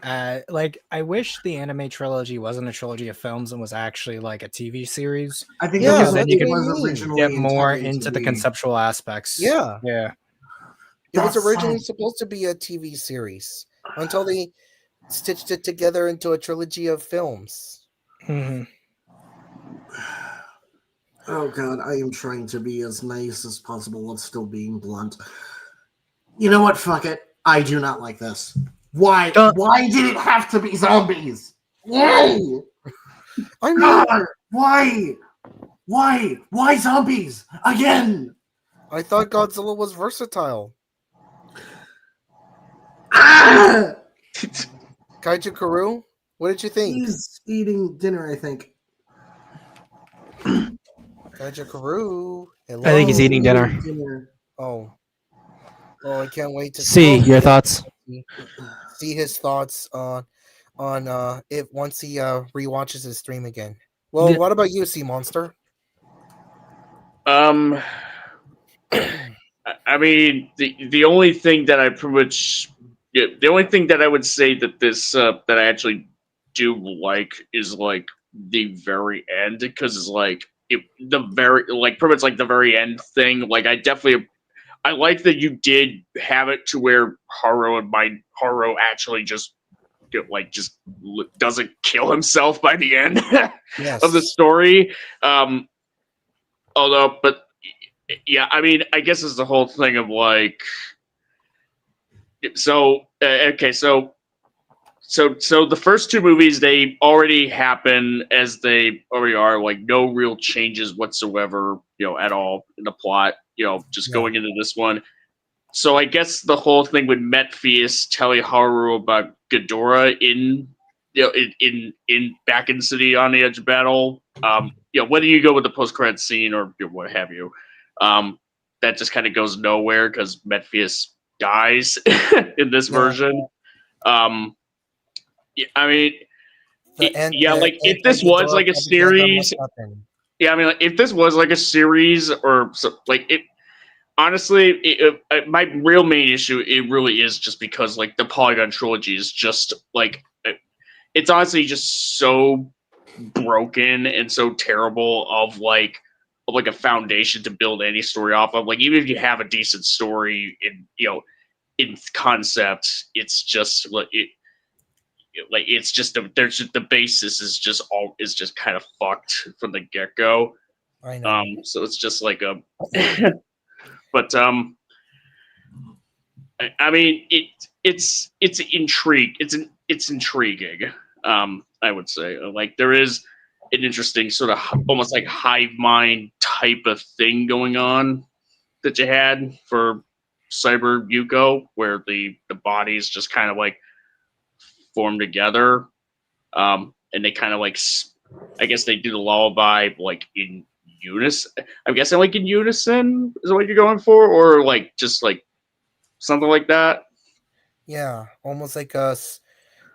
Like, I wish the anime trilogy wasn't a trilogy of films and was actually like a TV series. I think because that then you could was originally get more intended into to the be. conceptual aspects. Yeah. Yeah. It was That's originally so- supposed to be a TV series until they stitched it together into a trilogy of films. Mhm. Oh god, I am trying to be as nice as possible while still being blunt. You know what? Fuck it. I do not like this. Why? Why did it have to be zombies? Why? I mean, God, why? Why zombies again? I thought Godzilla was versatile. Ah! Kaiju Karu, what did you think? He's eating dinner, I think. Kaiju Karu, hello. I think he's eating dinner. Oh, I can't wait to See your thoughts. see his thoughts on if once he rewatches his stream again. Well, Yeah. what about you, Sea Monster? I mean, the only thing that I pretty much yeah, the only thing that I would say that this that I actually do like is like the very end, because it's like the very like pretty much like the very end thing. Like I like that you did have it to where Haru actually just doesn't kill himself by the end of the Yes. story. Although, but yeah, I mean, I guess it's the whole thing of like, so okay, so the first two movies, they already happen as they already are, like no real changes whatsoever, at all in the plot, just Yeah. going into this one. So I guess the whole thing with Metphius telling Haru about Ghidorah in back in the city on the edge of battle. Whether you go with the post credit scene or what have you, that just kind of goes nowhere because Metphius dies in this Yeah. version. I mean, like if this was like a series, I mean, like, if this was like a series or so, like it. Honestly, my real main issue, it really is just because like the Polygon trilogy is just like it's honestly just so broken and so terrible of like a foundation to build any story off of. Like even if you have a decent story in concept, it's just like it's just there's just the basis is just kind of fucked from the get go. I know. So it's just like a but I mean it's intrigue it's intriguing. I would say like there is an interesting sort of almost like hive mind type of thing going on that you had for Cyber Yuko, where the bodies just kind of like form together, and they kind of like I guess they do the lullaby like in unison. I'm guessing like in unison is what you're going for, or like just like something like that. Yeah, almost like a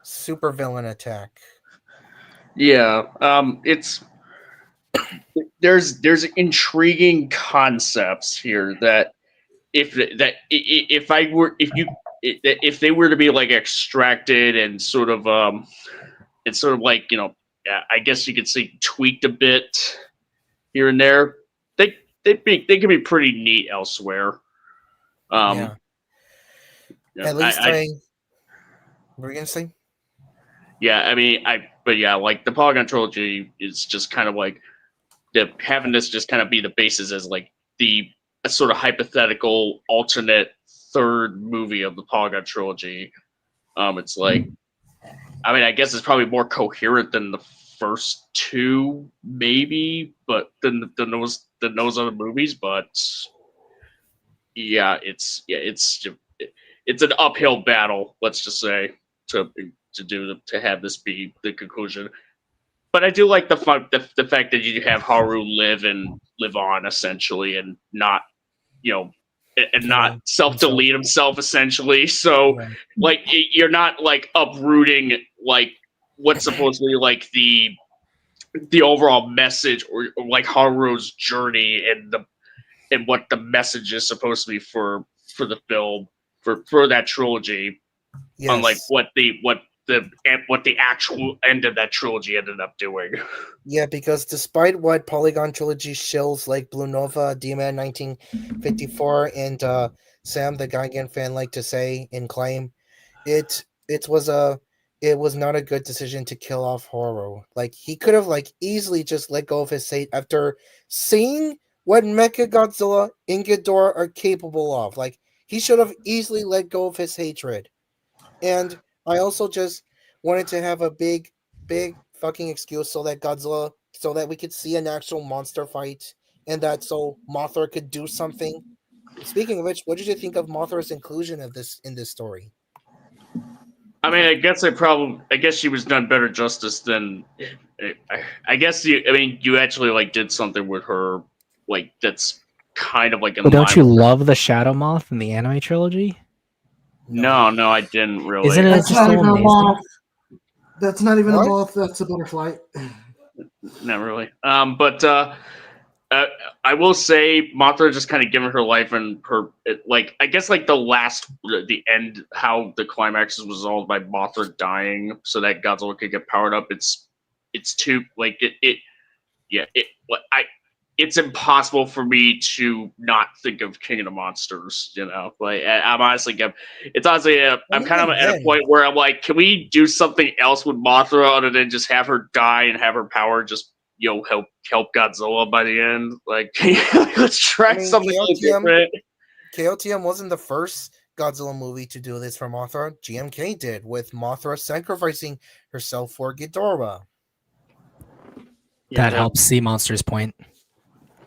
super villain attack. Yeah, it's there's intriguing concepts here that if they were to be like extracted and sort of it's sort of like I guess you could say tweaked a bit here and there, they can be pretty neat elsewhere. Yeah. Yeah, At least I what were you gonna say? yeah, I mean, but yeah, like the Polygon trilogy is just kind of like having this just kind of be the basis as like a sort of hypothetical alternate third movie of the Polygon trilogy. It's like, I mean, I guess it's probably more coherent than the first two, maybe, but than those other movies. But yeah, it's an uphill battle. Let's just say to have this be the conclusion. But I do like the fact that you have Haru live on essentially, and not not self-delete himself essentially. So Yeah. like you're not like uprooting like what's supposed to be like the overall message or like Haru's journey and what the message is supposed to be for the film for that trilogy. Yes. Unlike what the actual end of that trilogy ended up doing. Yeah, because despite what Polygon trilogy shows like Blue Nova, D-Man 1954, and Sam the Gigan fan like to say and claim, it was not a good decision to kill off Horo. Like he could have like easily just let go of his fate after seeing what Mecha Godzilla and Ghidorah are capable of. Like he should have easily let go of his hatred. And I also just wanted to have a big fucking excuse so that we could see an actual monster fight, and that so Mothra could do something. Speaking of which, what did you think of Mothra's inclusion of this in this story? I mean, I guess she was done better justice than. I guess you actually like did something with her, like that's kind of like in But don't line you with her. love the Shadow Moth in the anime trilogy? No, I didn't really. Isn't it That's just not so even amazing? a moth. That's not even What? a moth. That's a butterfly. Not really. But I will say Mothra just kind of given her life and like I guess like the end, how the climax is resolved by Mothra dying so that Godzilla could get powered up. It's too like it yeah it I it's impossible for me to not think of King of the Monsters. Like I'm honestly it's honestly I'm kind of even at a then, point where I'm like, can we do something else with Mothra other than just have her die and have her power just help Godzilla by the end? Like, let's try I mean, something a little different. KOTM wasn't the first Godzilla movie to do this for Mothra. GMK did, with Mothra sacrificing herself for Ghidorah. That helps see Monster's point.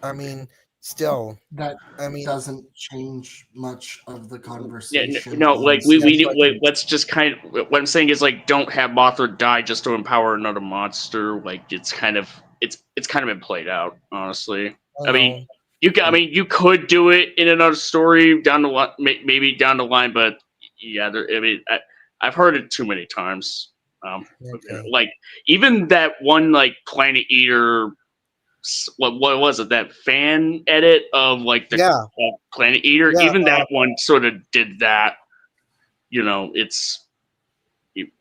I mean, still, That I mean, doesn't change much of the Yeah, conversation. no, like Yes, we but wait, let's just kind of what I'm saying is like don't have Mothra die just to empower another monster. Like it's kind of been played out, honestly. I I mean, know. you could do it in another story down the line, maybe down the line, but yeah, I've heard it too many times. Okay. Like even that one like Planet Eater, what was it, that fan edit of like the Yeah, Planet Eater? yeah, Even that one sort of did that. It's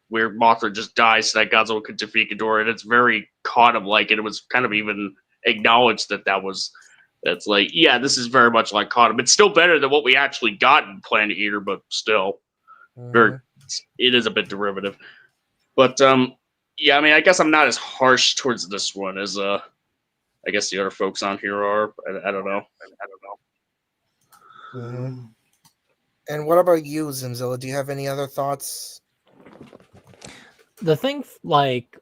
where Mothra just dies so that Godzilla could defeat Ghidorah, and it's very caught him like, and it was kind of even acknowledged that's like, yeah, this is very much like caught him. It's still better than what we actually got in Planet Eater, but still, very, mhm. it is a bit derivative. But yeah, I mean, I guess I'm not as harsh towards this one as I guess the other folks on here are. I don't know. Mhm. And what about you, Zimzilla? Do you have any other thoughts? The thing, like,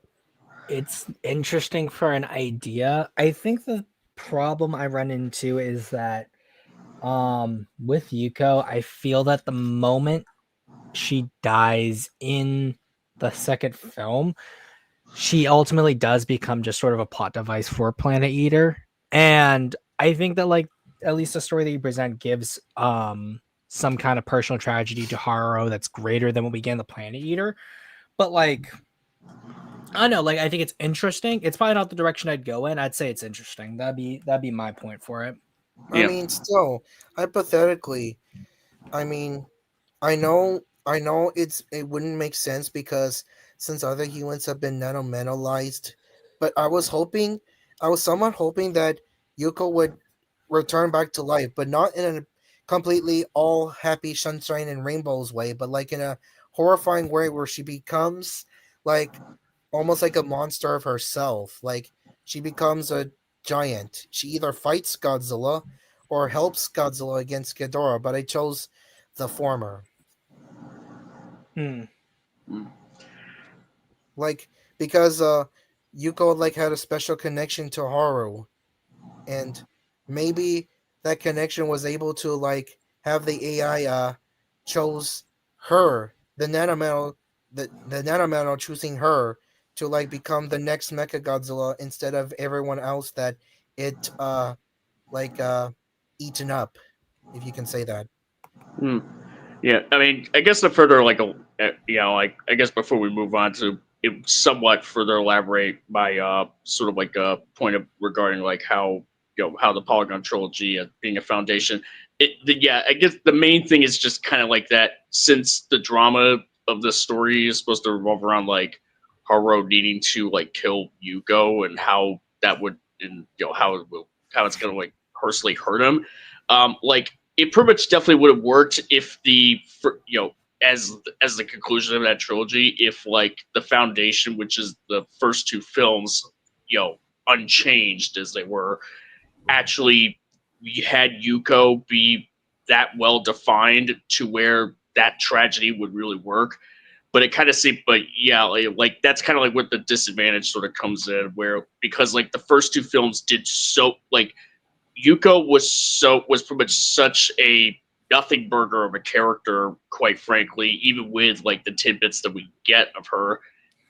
it's interesting for an idea. I think the problem I run into is that with Yuko, I feel that the moment she dies in the second film, she ultimately does become just sort of a plot device for Planet Eater. And I think that, like, at least the story that you present gives some kind of personal tragedy to Haru that's greater than what we get in the Planet Eater. But like, I don't know, like, I think it's interesting. It's probably not the direction I'd go in. I'd say it's interesting. That'd be my point for it. I Yeah. mean, still, hypothetically, I mean, I know it wouldn't make sense because since other humans have been nanomentalized, but I was somewhat hoping that Yuko would return back to life, but not in a completely all happy sunshine and rainbows way, but like in a horrifying way where she becomes like almost like a monster of herself. Like she becomes a giant. She either fights Godzilla or helps Godzilla against Ghidorah, but I chose the former. Hmm. Like because Yuko like had a special connection to Haru, and maybe that connection was able to like have the AI chose her, the nanometal choosing her to like become the next Mecha Godzilla instead of everyone else that it like eaten up, if you can say that. Hmm. Yeah, I mean, I guess to further like I guess before we move on to it, somewhat further elaborate my sort of like a point of regarding like how how the Polygon trilogy being a foundation. Yeah, I guess the main thing is just kind of like that, since the drama of the story is supposed to revolve around like Haru needing to like kill Yugo and how that would, and how it's gonna like personally hurt him. Like it pretty much definitely would have worked if as the conclusion of that trilogy, if like the foundation, which is the first two films, unchanged as they were, actually we had Yuko be that well defined to where that tragedy would really work. But it kind of seemed, but yeah, like that's kind of like what the disadvantage sort of comes in, where because like the first two films did so like Yuko was pretty much such a nothing burger of a character, quite frankly, even with like the tidbits that we get of her,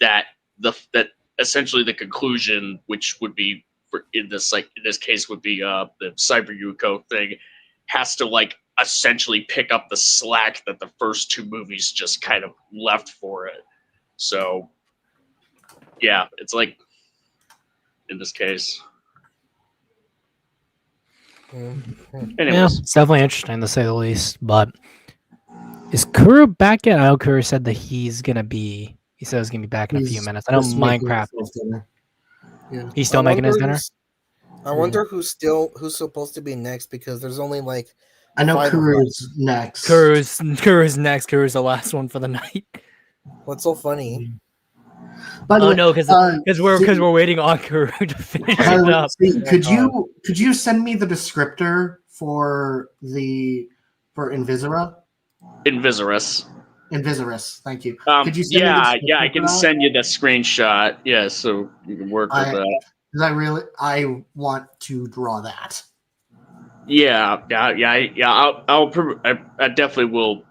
that that essentially the conclusion, which would be in this case would be the Cyber Yuko thing, has to like essentially pick up the slack that the first two movies just kind of left for it. So yeah, it's like in this case. Mhm. Yeah, Anyways, it's definitely interesting to say the least. But is Kuro back yet? I know Kuro said that he's gonna be. He said he's gonna be back in a few He's minutes. I know just making Minecraft. himself dinner. Yeah. He's still making his dinner. I wonder who's supposed to be next because there's only like I know 5 of us. Kuru's next. Kuru's next. Kuru's the last one for the night. What's so funny? By the Oh way, no, because we're waiting on Kuru to finish by the it way, up. see, Oh my could you send me the descriptor for Invisira? Invisaris, thank you. Could you send me the Yeah, I descriptor can for that? send you the screenshot. Yeah, so you can work with that. Because I want to draw that. Yeah. I definitely will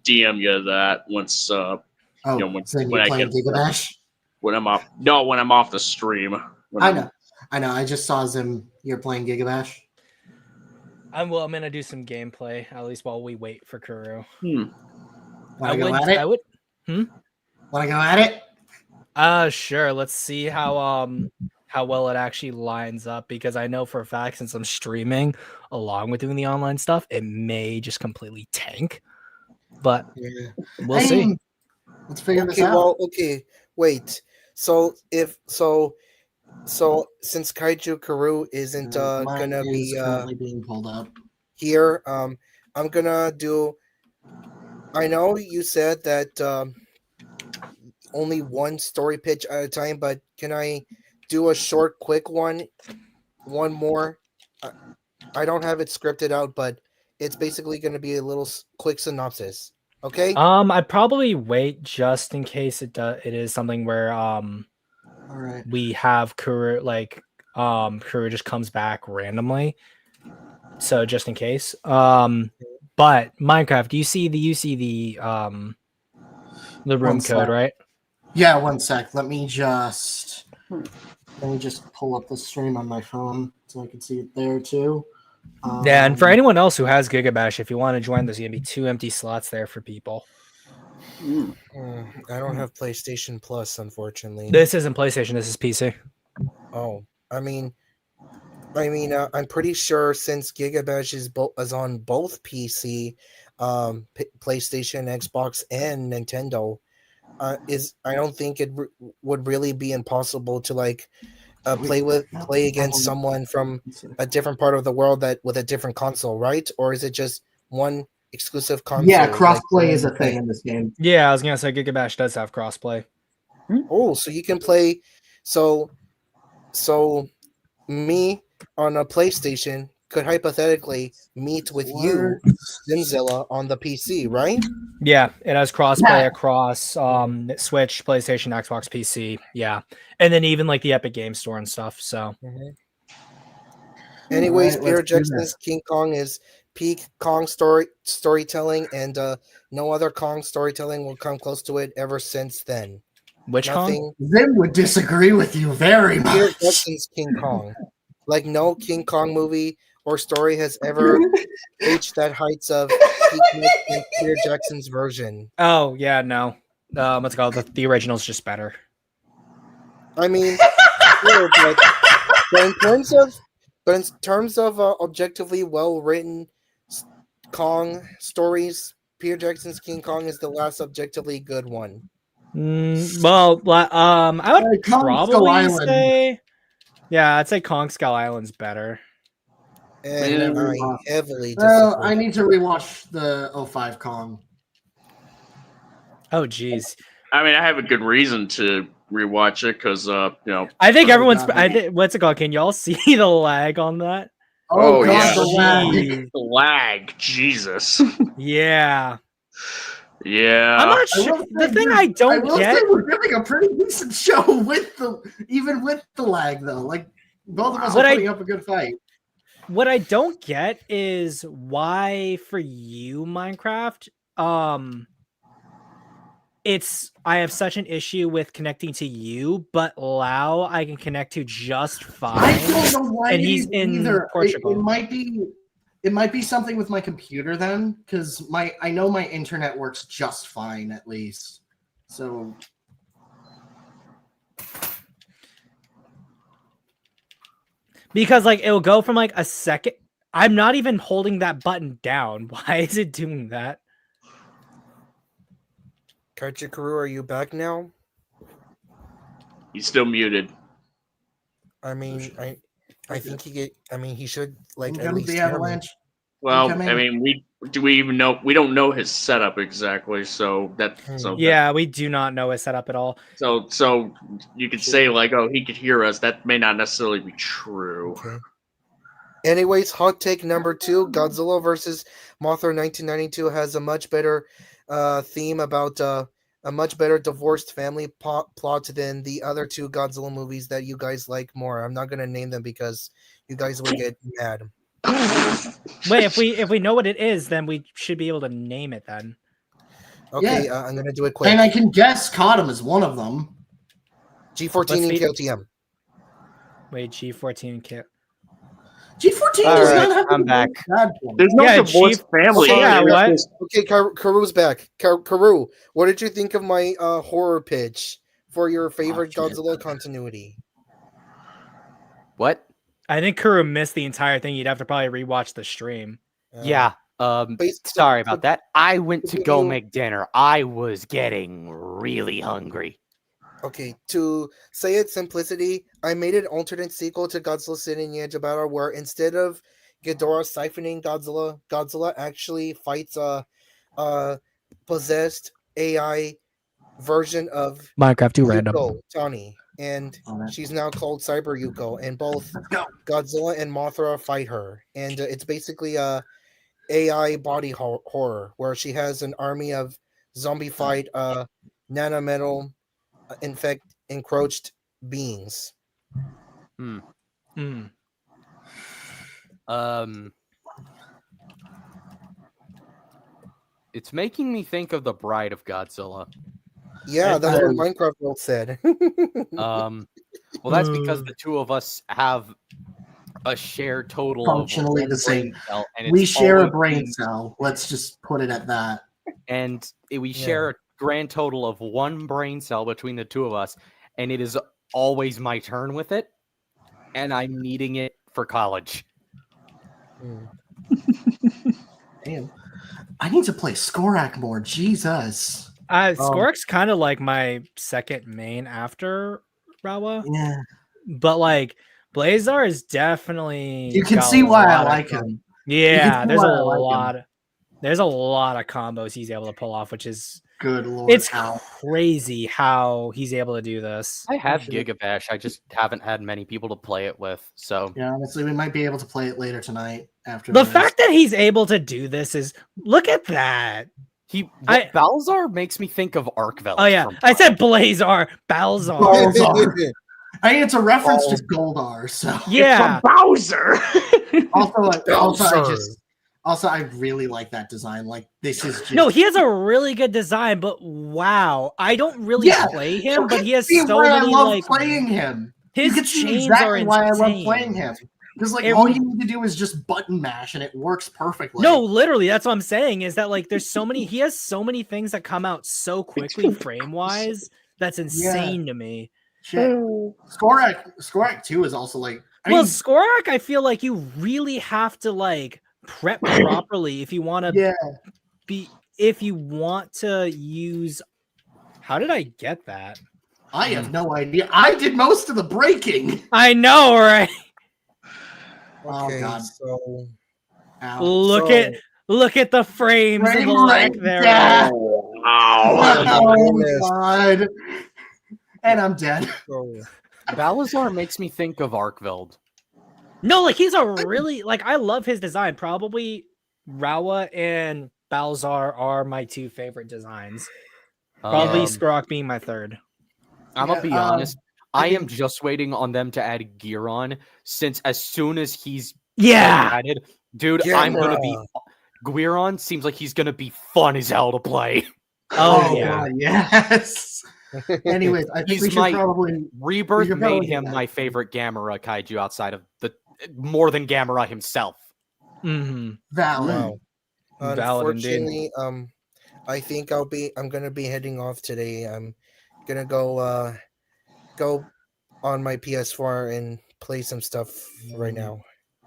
DM you that once. Oh, when so when you're I playing get Gigabash? when I'm off. No, when I'm off the stream. I know. I just saw Zim. You're playing Gigabash. I'm gonna do some gameplay at least while we wait for Kuru. Want to go at it? I would. Want to go at it? Sure. Let's see how well it actually lines up because I know for a fact since I'm streaming along with doing the online stuff, it may just completely tank. But Yeah. we'll see. Let's figure this Okay, out. well, okay, wait. So since Kaiju Karu isn't Mine gonna is be currently being pulled up. here, I'm gonna do. I know you said that only one story pitch at a time, but can I do a short, quick one? One more. I don't have it scripted out, but it's basically going to be a little quick synopsis. Okay. I'd probably wait just in case it is something where All right. we have Kuru Kuru just comes back randomly. So just in case. But Minecraft, you see the room code, right? Yeah, 1 sec. Let me just pull up the stream on my phone so I can see it there too. Yeah, and for anyone else who has Gigabash, if you want to join, there's gonna be 2 empty slots there for people. I don't have PlayStation Plus, unfortunately. This isn't PlayStation. This is PC. Oh, I mean, I'm pretty sure since Gigabash is on both PC, PlayStation, Xbox, and Nintendo, I don't think it would really be impossible to like play against someone from a different part of the world that with a different console, right? Or is it just one exclusive console? Yeah, crossplay is a thing in this game. Yeah, I was gonna say Gigabash does have crossplay. Oh, so you can play. So me on a PlayStation could hypothetically meet with you, Zimzilla, on the PC, right? Yeah, it has crossplay across Switch, PlayStation, Xbox, PC. Yeah, and then even like the Epic Game Store and stuff. So, anyways, Alright, Peter let's do Jackson's King Kong is peak Kong storytelling, and no other Kong storytelling will come close to it ever since then. which Nothing. Kong? Zim would disagree with you very Peter much. Jackson's King Kong, like no King Kong movie or story has ever reached that heights of peakness in Peter Jackson's version. Oh yeah, no. What's it called? The original's just better. I mean, sure, but in terms of objectively well written Kong stories, Peter Jackson's King Kong is the last objectively good one. Well, I would Kong Skull probably Island. say, yeah, I'd say Kong Skull Island's better. And I heavily Well, disagree. I need to rewatch the 05 Kong. Oh, geez. I mean, I have a good reason to rewatch it because I think everyone's. God. I think what's it called? Can y'all see the lag on that? Oh, God, yeah. the lag. Jeez. the lag. Jesus. Yeah. Yeah. I'm not sure. The thing I don't get. say we're giving a pretty decent show with even with the lag though. Like both of us are putting up a good fight. What I don't get is why for you, Minecraft, I have such an issue with connecting to you, but Lau I can connect to just fine. I don't know why and he's in either. Portugal. It might be something with my computer then, because I know my internet works just fine at least. So because like it'll go from like a second. I'm not even holding that button down. Why is it doing that? Kaiju, are you back now? He's still muted. I mean, I think he should like at Incoming least the hear me. avalanche. Well, Incoming. I mean, we even know we don't know his setup exactly, so Yeah, we do not know his setup at all. so you could say like, oh, he could hear us. That may not necessarily be true. Okay. Anyways, hot take number 2: Godzilla versus Mothra 1992 has a much better theme about a much better divorced family plot than the other 2 Godzilla movies that you guys like more. I'm not gonna name them because you guys will get mad. Wait, if we know what it is, then we should be able to name it then. Okay, Yeah. I'm gonna do it quick. And I can guess Cottom is one of them. G14 and KOTM. Wait, G14 kit. G14 All does right, not have I'm to be back. a bad one. There's no Yeah, divorced family. Okay, yeah, There's what? just- Okay, Karu's back. Karu, what did you think of my horror pitch for your favorite Godzilla continuity? What? I think Kuru missed the entire thing. You'd have to probably rewatch the stream. Yeah. Based- Sorry about that. I went to to go give you- make dinner. I was getting really hungry. Okay, to say it simplicity, I made an alternate sequel to Godzilla City in the Edge of Battle where instead of Ghidorah siphoning Godzilla, Godzilla actually fights a possessed AI version of Minecraft too random. Yuko Tani, and she's now called Cyber Yuko, and both Godzilla and Mothra fight her, and it's basically a AI body horror where she has an army of zombified nanometal encroached beings. Hmm. It's making me think of the Bride of Godzilla. Yeah, that's what Minecraft World said. Well, that's because the two of us have a shared total Functionally of the one brain same. cell, and We it's share a always brain been- cell. Let's just put it at that. and we share a grand total of one brain cell between the two of us, and it is always my turn with it, and I'm needing it for college. Damn. I need to play Skorak more. Jesus. Skorik's kind of like my second main after Rawa, Yeah. but like Blazar is definitely. You can got see a why I lot of like com- him. Yeah, see there's why a I like him. lot. There's a lot of combos he's able to pull off, which is Good lord. it's Ow. crazy how he's able to do this. I have Gigabash, I just haven't had many people to play it with, so Yeah, honestly, we might be able to play it later tonight after The this. fact that he's able to do this is look at that. Balzar makes me think of Arkveld. Oh yeah, I said Blazar, Balzar. Balzar. I mean, it's a reference to Goldar, so Yeah. It's a Bowser. Also, I really like that design. Like, this is just No, he has a really good design, but wow, I don't really play him, but he has so why many I love like playing him. His You can see chains exactly are why I love insane. playing him. Because like It all re- you need to do is just button mash and it works perfectly. No, literally, that's what I'm saying. Is that like there's so many? He has so many things that come out so quickly, frame wise. That's insane to me. Shit. Skorak 2 is also like. Well, Skorak, I feel like you really have to like prep properly if you want to if you want to use. How did I get that? I have no idea. I did most of the breaking. I know, right? Okay, Oh god. so Look at the frames and Frame the lag rate there. death. goodness. God. And I'm dead. Balazar makes me think of Arkveld. No, like he's a really like I love his design. Probably Rawa and Balzar are my two favorite designs. Probably Skorak being my third. I'm gonna be honest. I am just waiting on them to add gear on, since as soon as he's added, dude, I'm gonna be Guiron seems like he's gonna be fun as hell to play. Oh yeah, God, yes. Anyways, I think we should probably Rebirth should probably made him my favorite Gamera kaiju outside of the more than Gamera himself. Mm-hmm. Valid. Valid Unfortunately, I think I'm gonna be heading off today. I'm gonna go on my PS4 and play some stuff right now.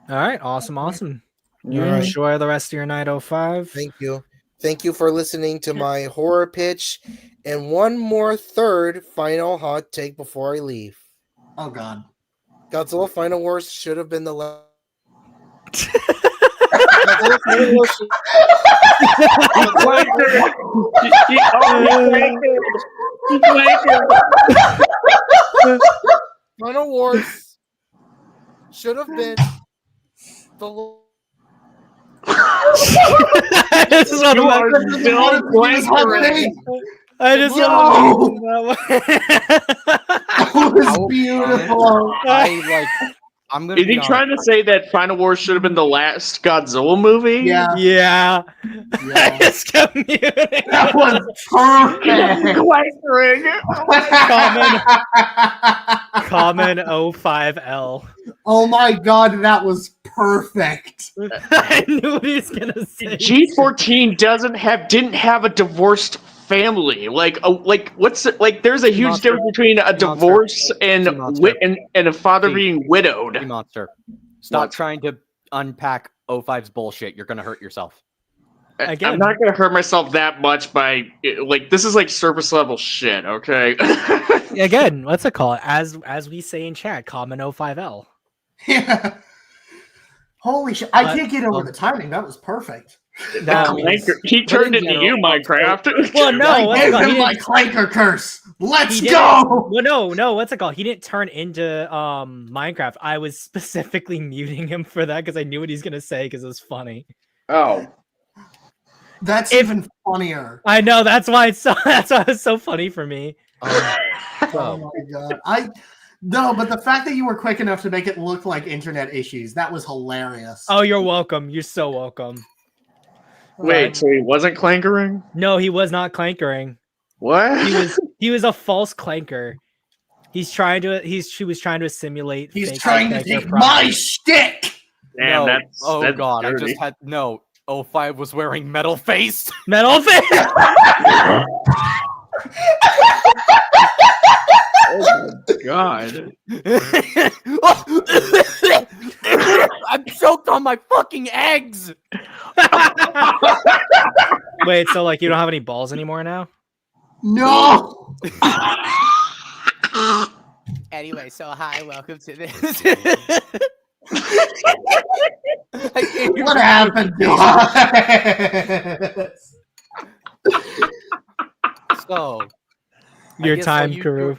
All right, awesome. You All right. enjoy the rest of your night, 05. Thank you. Thank you for listening to my horror pitch. And one more third final hot take before I leave. Oh God. Godzilla Final Wars should have been the last. Final Wars should have been the. I just want That was beautiful. I'm gonna Is he be trying to say that Final Wars should have been the last Godzilla movie? Yeah. Yeah. Yeah. Just kept muting. That was perfect. Common 05L. Oh my God, that was perfect. I knew what he was gonna say. G14 didn't have a divorced family. What's it, like? There's a huge Monster. difference between a divorce and Monster. and a father See. being widowed. monster. Stop What? trying to unpack 05's bullshit. You're gonna hurt yourself. Again. I'm not gonna hurt myself that much by this is like surface level shit. Okay. Again, what's it called? As we say in chat, common 05L. Yeah. Holy shit. I can't get over the timing. That was perfect. He turned into you, Minecraft. Well, no, I what's it gave called? him my clanker curse. Let's He go. Well, no, what's it called? He didn't turn into Minecraft. I was specifically muting him for that because I knew what he's gonna say because it was funny. Oh. That's even funnier. I know that's why it's so funny for me. Oh my God. No, but the fact that you were quick enough to make it look like internet issues, that was hilarious. Oh, you're welcome. You're so welcome. Wait, so he wasn't clankering? No, he was not clankering. What? He was a false clanker. She was trying to simulate. He's fake trying to clanker take problems. my shtick. Damn, No. that's Oh god, dirty. I just had no. 05 was wearing metal face. Metal face. Oh my god. I'm choked on my fucking eggs. Wait, so like you don't have any balls anymore now? No. Anyway, so hi, welcome to this. What happened to us? So, Your guess time, I'll use Karu.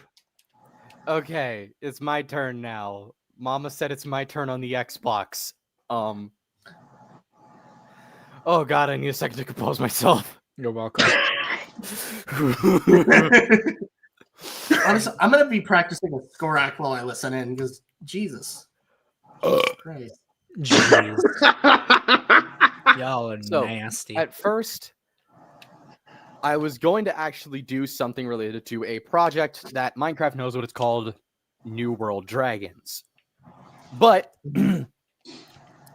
okay, it's my turn now. Mama said it's my turn on the Xbox. Oh god, I need a second to compose myself. You're welcome. Honestly, I'm gonna be practicing a Skorak while I listen in because Jesus Christ. Jeez. Y'all are So, nasty. At first, I was going to actually do something related to a project that Minecraft knows what it's called, New World Dragons. But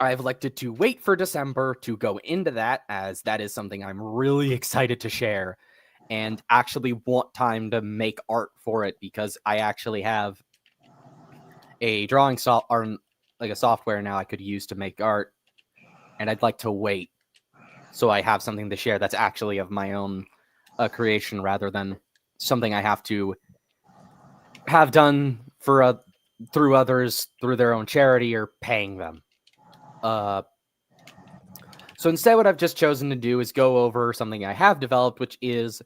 I've elected to wait for December to go into that, as that is something I'm really excited to share and actually want time to make art for it, because I actually have a drawing like a software now I could use to make art, and I'd like to wait so I have something to share that's actually of my own creation rather than something I have to have done for through others through their own charity or paying them. So instead, what I've just chosen to do is go over something I have developed, which is,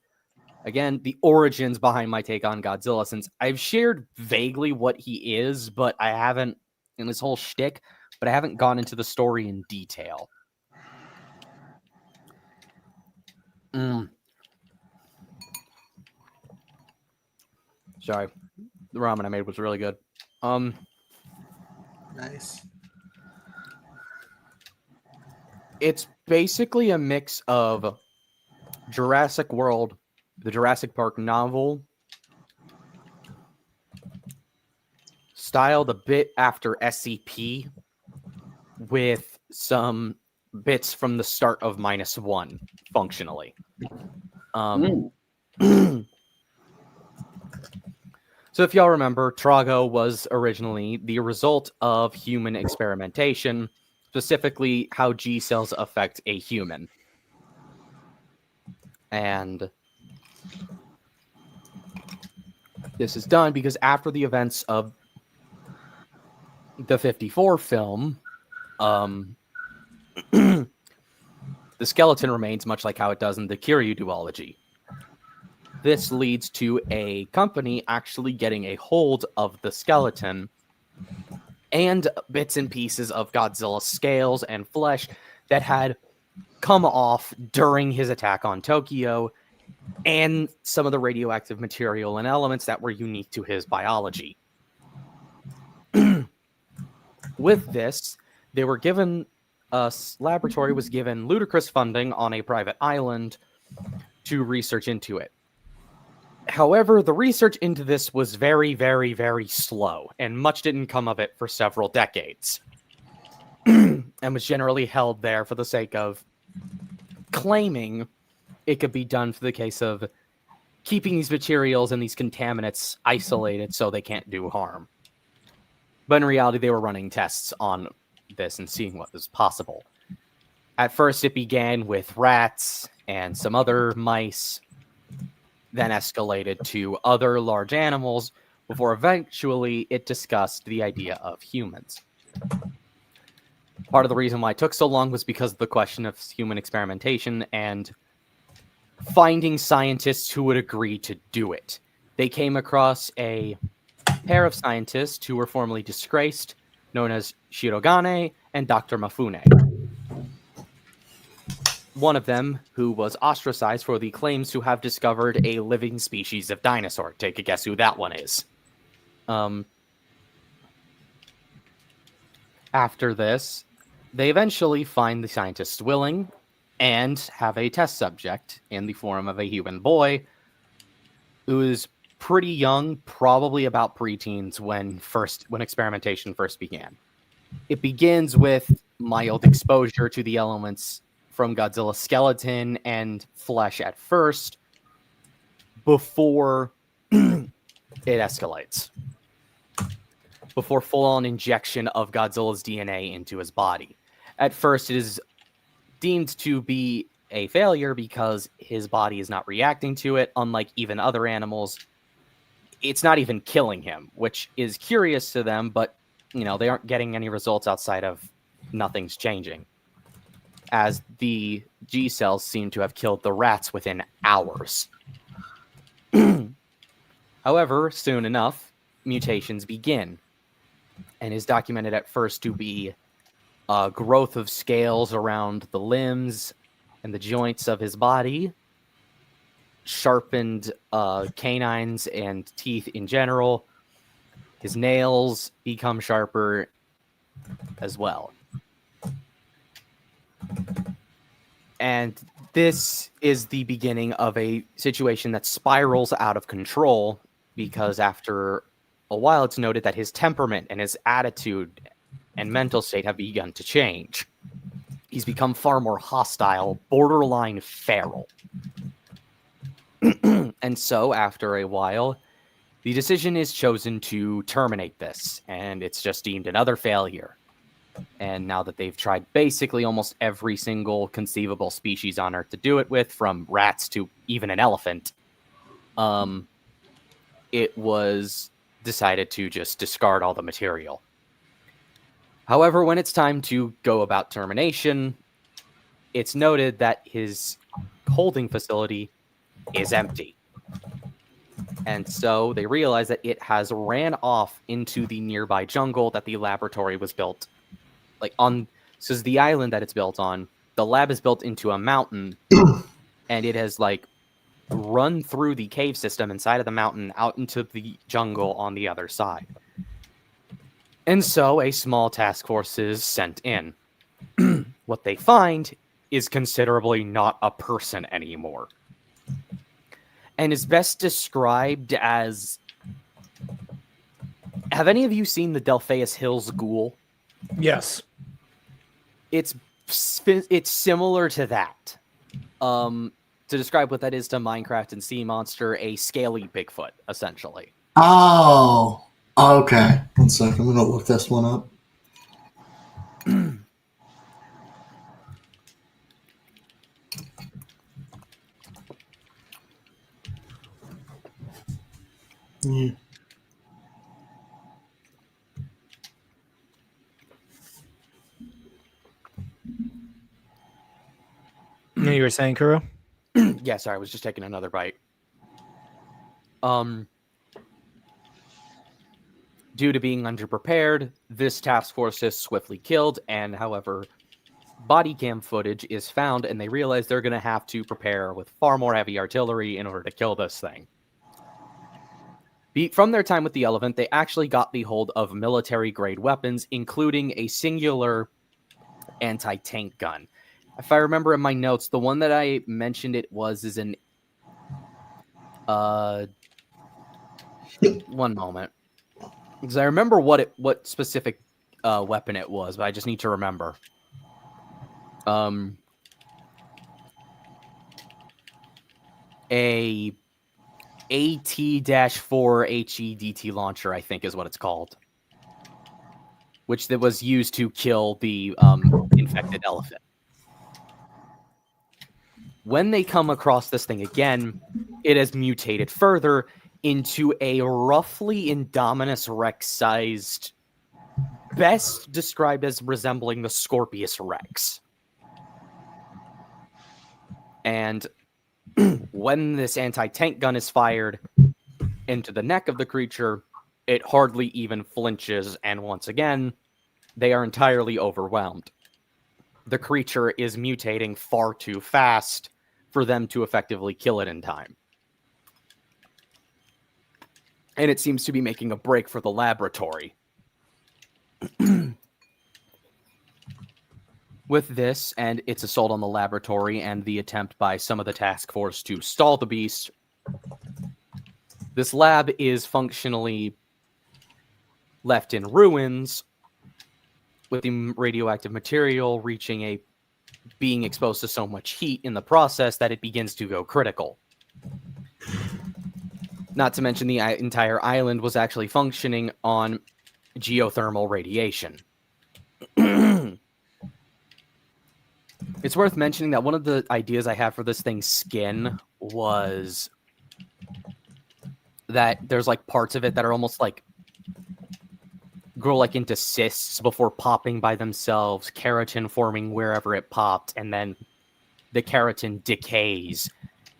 again, the origins behind my take on Godzilla, since I've shared vaguely what he is, but I haven't, in this whole shtick, but I haven't gone into the story in detail. Sorry. The ramen I made was really good. Nice. It's basically a mix of Jurassic World, the Jurassic Park novel, styled a bit after SCP, with some bits from the start of -1, functionally. So if y'all remember, Trago was originally the result of human experimentation, specifically how G cells affect a human. And this is done because after the events of the 54 film, the skeleton remains much like how it does in the Kiryu duology. This leads to a company actually getting a hold of the skeleton and bits and pieces of Godzilla's scales and flesh that had come off during his attack on Tokyo, and some of the radioactive material and elements that were unique to his biology. With this, they were given a laboratory was given ludicrous funding on a private island to research into it. However, the research into this was very, very, very slow, and much didn't come of it for several decades, and was generally held there for the sake of claiming it could be done for the case of keeping these materials and these contaminants isolated so they can't do harm. But in reality, they were running tests on this and seeing what was possible. At first, it began with rats and some other mice, then escalated to other large animals, before eventually it discussed the idea of humans. Part of the reason why it took so long was because of the question of human experimentation and finding scientists who would agree to do it. They came across a pair of scientists who were formerly disgraced, known as Shirogane and Dr. Mafune. One of them, who was ostracized for the claims to have discovered a living species of dinosaur. Take a guess who that one is. After this, they eventually find the scientists willing and have a test subject in the form of a human boy who is pretty young, probably about preteens when experimentation first began. It begins with mild exposure to the elements from Godzilla's skeleton and flesh at first, before it escalates. Before full-on injection of Godzilla's DNA into his body. At first, it is deemed to be a failure because his body is not reacting to it, unlike even other animals. It's not even killing him, which is curious to them, but they aren't getting any results outside of nothing's changing, as the G cells seem to have killed the rats within hours. However, soon enough, mutations begin, and is documented at first to be growth of scales around the limbs and the joints of his body, sharpened canines and teeth in general. His nails become sharper as well. And this is the beginning of a situation that spirals out of control, because after a while it's noted that his temperament and his attitude and mental state have begun to change. He's become far more hostile, borderline feral. And so, after a while, the decision is chosen to terminate this, and it's just deemed another failure. And now that they've tried basically almost every single conceivable species on Earth to do it with, from rats to even an elephant, it was decided to just discard all the material. However, when it's time to go about termination, it's noted that his holding facility is empty. And so they realize that it has ran off into the nearby jungle that the laboratory was built. So the island that it's built on, the lab is built into a mountain, and it has run through the cave system inside of the mountain out into the jungle on the other side. And so a small task force is sent in. What they find is considerably not a person anymore, and is best described as... Have any of you seen the Delphaeus Hills ghoul? Yes. It's similar to that. To describe what that is to Minecraft and Sea Monster, a scaly Bigfoot, essentially. Oh, okay. 1 second. I'm going to look this one up. Mm. You were saying, Kuro? Yeah, sorry, I was just taking another bite. Due to being underprepared, this task force is swiftly killed, and however, body cam footage is found, and they realize they're going to have to prepare with far more heavy artillery in order to kill this thing. From their time with the Elephant, they actually got the hold of military-grade weapons, including a singular anti-tank gun. If I remember in my notes, the one that I mentioned is an... one moment. Because I remember what specific weapon it was, but I just need to remember. A AT-4 HEDT launcher, I think is what it's called. Which was used to kill the infected elephant. When they come across this thing again, it has mutated further into a roughly Indominus Rex-sized, best described as resembling the Scorpius Rex. And when this anti-tank gun is fired into the neck of the creature, it hardly even flinches, and once again, they are entirely overwhelmed. The creature is mutating far too fast for them to effectively kill it in time. And it seems to be making a break for the laboratory. With this and its assault on the laboratory and the attempt by some of the task force to stall the beast, this lab is functionally left in ruins, with the radioactive material being exposed to so much heat in the process that it begins to go critical. Not to mention the entire island was actually functioning on geothermal radiation. It's worth mentioning that one of the ideas I had for this thing's skin was that there's like parts of it that are almost like grow like into cysts before popping by themselves, keratin forming wherever it popped, and then the keratin decays,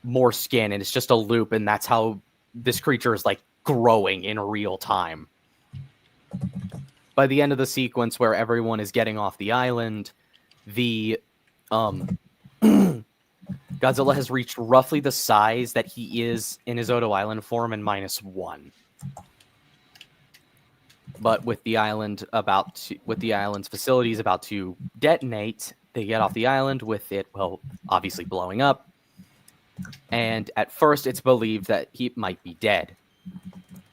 more skin, and it's just a loop, and that's how this creature is like growing in real time. By the end of the sequence where everyone is getting off the island, the Godzilla has reached roughly the size that he is in his Odo Island form in -1. But with the island's facilities about to detonate, they get off the island with it, well, obviously blowing up. And at first, it's believed that he might be dead.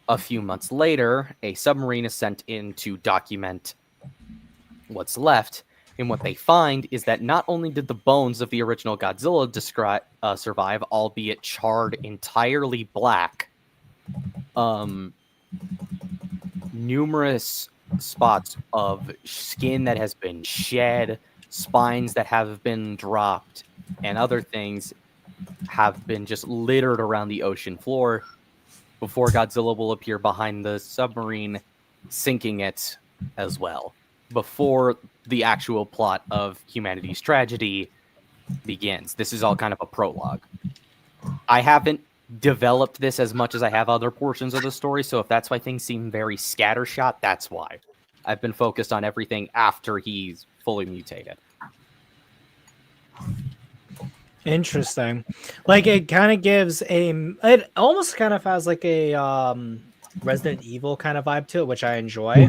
A few months later, a submarine is sent in to document what's left. And what they find is that not only did the bones of the original Godzilla survive, albeit charred entirely black, numerous spots of skin that has been shed, spines that have been dropped, and other things have been just littered around the ocean floor before Godzilla will appear behind the submarine, sinking it as well, before the actual plot of humanity's tragedy begins. This is all kind of a prologue. I haven't developed this as much as I have other portions of the story, so if that's why things seem very scattershot, that's why. I've been focused on everything after he's fully mutated. Interesting. Like, it kind of gives it almost kind of has like a Resident Evil kind of vibe to it, which I enjoy.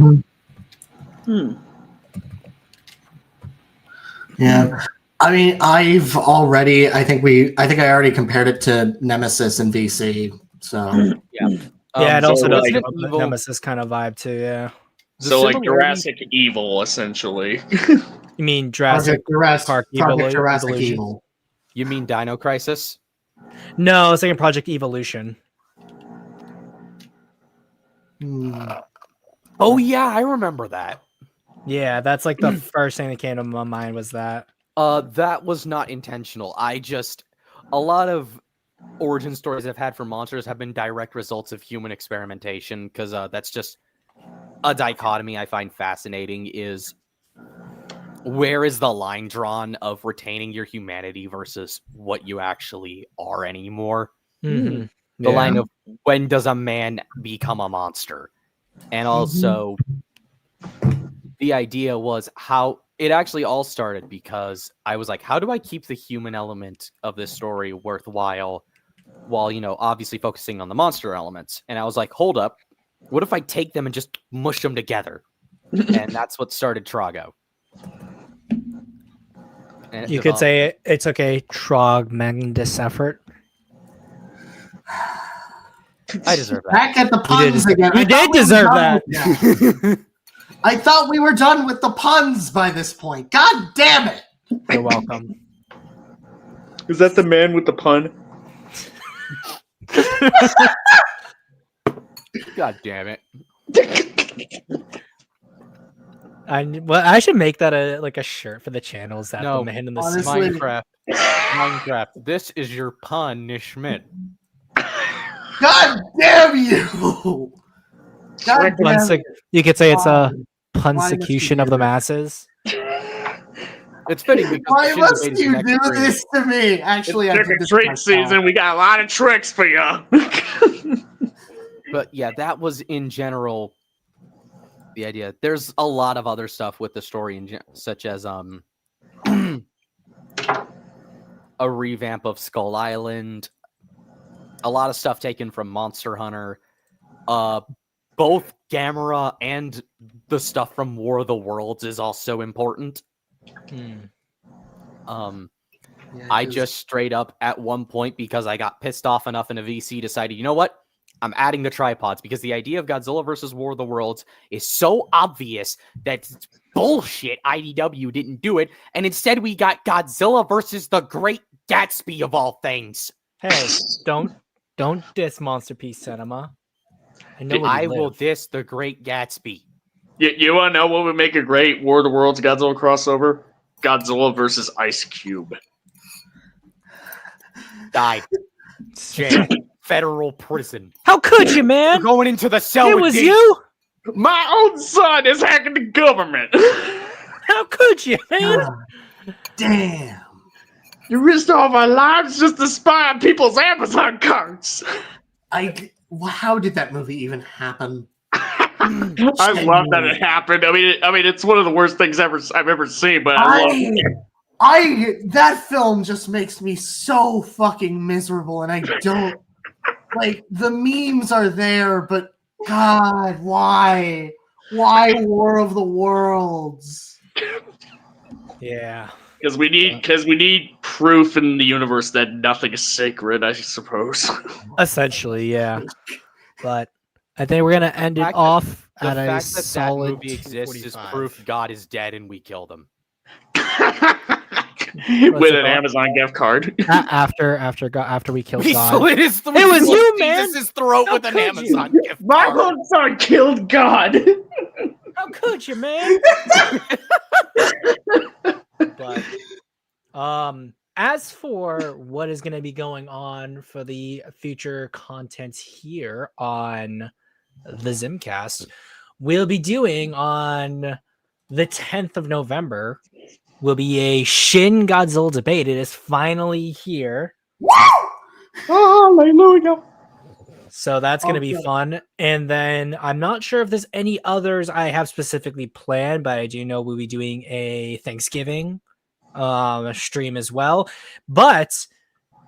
Yeah. I mean, I think I already compared it to Nemesis in VC. So Yeah. Yeah, it also so does like- have a Nemesis kind of vibe too, yeah. So like similarity- Jurassic Evil, essentially. You mean Jurassic Park Jurassic Evolution? Evil. You mean Dino Crisis? No, I was thinking Project Evolution. Oh yeah, I remember that. Yeah, that's like the first thing that came to my mind was that. That was not intentional. A lot of origin stories I've had for monsters have been direct results of human experimentation, because that's just a dichotomy I find fascinating. Is where is the line drawn of retaining your humanity versus what you actually are anymore? Mm-hmm. The line of when does a man become a monster? And also, the idea was how it actually all started because I was like, how do I keep the human element of this story worthwhile while, obviously focusing on the monster elements? And I was like, hold up, what if I take them and just mush them together? And that's what started Trago. And You could say it took a tremendous effort. I deserve that. Back at the puns again. You did deserve that. I thought we were done with the puns by this point. God damn it! You're welcome. Is that the man with the pun? God damn it. I should make that a shirt for the channel. Is that No, the man in the honestly- suit? Minecraft. This is your punishment. God damn you! God damn it. You could say it's a Why must you punsecution do of the this? masses. It's fitting because Why Shin must Debate is you next do stream. this to me? Actually, I Trick did or this treat myself. season. We got a lot of tricks for you. But yeah, that was in general the idea. There's a lot of other stuff with the story, such as a revamp of Skull Island, a lot of stuff taken from Monster Hunter, both Gamera and the stuff from War of the Worlds is also important. Yeah, I 'cause just straight up at one point, because I got pissed off enough in a VC, decided, you know what? I'm adding the tripods, because the idea of Godzilla versus War of the Worlds is so obvious that it's bullshit IDW didn't do it, and instead we got Godzilla versus the Great Gatsby of all things. Hey, don't diss Monster Piece Cinema. I know where I you will live. diss the Great Gatsby. You want to know what would make a great War of the Worlds Godzilla crossover? Godzilla versus Ice Cube. Died. Jail. Federal prison. How could you, man? We're going into the cell It with was Dave. you. My own son is hacking the government. How could you, man? God damn. You risked all my lives just to spy on people's Amazon carts. How did that movie even happen? I love that it happened. I mean, it's one of the worst things I've ever seen. But I love it. That film just makes me so fucking miserable, and I don't like the memes are there, but God, why? Why War of the Worlds? Yeah. Because we need proof in the universe that nothing is sacred, I suppose. Essentially, yeah. But I think we're gonna end it off The at a fact that solid movie exists is 245. proof God is dead and we killed him. With it an called? Amazon gift card. After we killed We God. slit his throat. It was you, man. Jesus' throat How with an could Amazon gift My card. own son killed God. How could you, man? But as for what is going to be going on for the future content here on the Zimcast, we'll be doing on the 10th of November will be a Shin Godzilla debate. It is finally here. Hallelujah. So that's going to be fun. And then I'm not sure if there's any others I have specifically planned, but I do know we'll be doing a Thanksgiving stream as well. But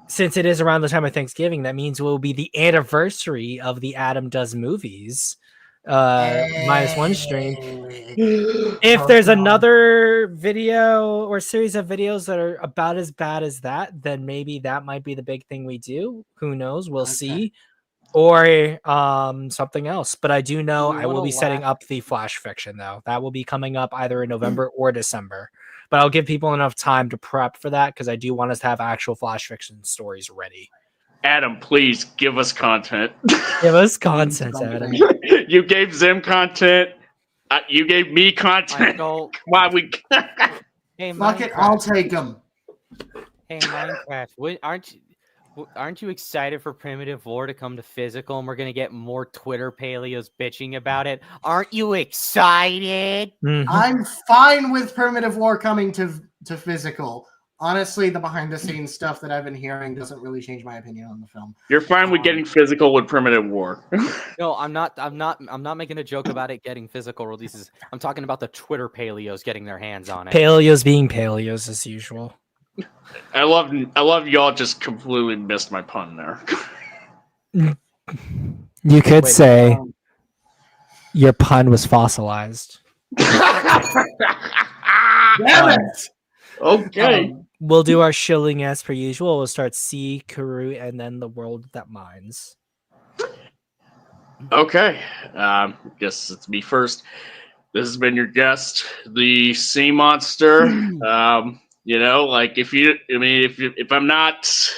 since it is around the time of Thanksgiving, that means it will be the anniversary of the Adam Does Movies -1 stream. If there's another video or series of videos that are about as bad as that, then maybe that might be the big thing we do. Who knows? We'll see. Or something else. But I do know I will be setting up the Flash fiction, though. That will be coming up either in November or December. But I'll give people enough time to prep for that because I do want us to have actual Flash fiction stories ready. Adam, please give us content. Give us content, Adam. You gave Zim content. You gave me content. Why we? Hey, Fuck it, I'll take them. Hey, Minecraft, Aren't you excited for Primitive War to come to physical and we're going to get more Twitter paleos bitching about it? Aren't you excited? Mhm. I'm fine with Primitive War coming to physical. Honestly, the behind the scenes stuff that I've been hearing doesn't really change my opinion on the film. You're fine with getting physical with Primitive War. No, I'm not making a joke about it getting physical releases. I'm talking about the Twitter paleos getting their hands on it. Paleos being paleos as usual. I love y'all just completely missed my pun there. You could Wait, say your pun was fossilized. Damn it! Okay. We'll do our shilling as per usual. We'll start C, Kuru, and then the world that mines. Okay. Guess it's me first. This has been your guest, the Sea Monster. Like if I'm not,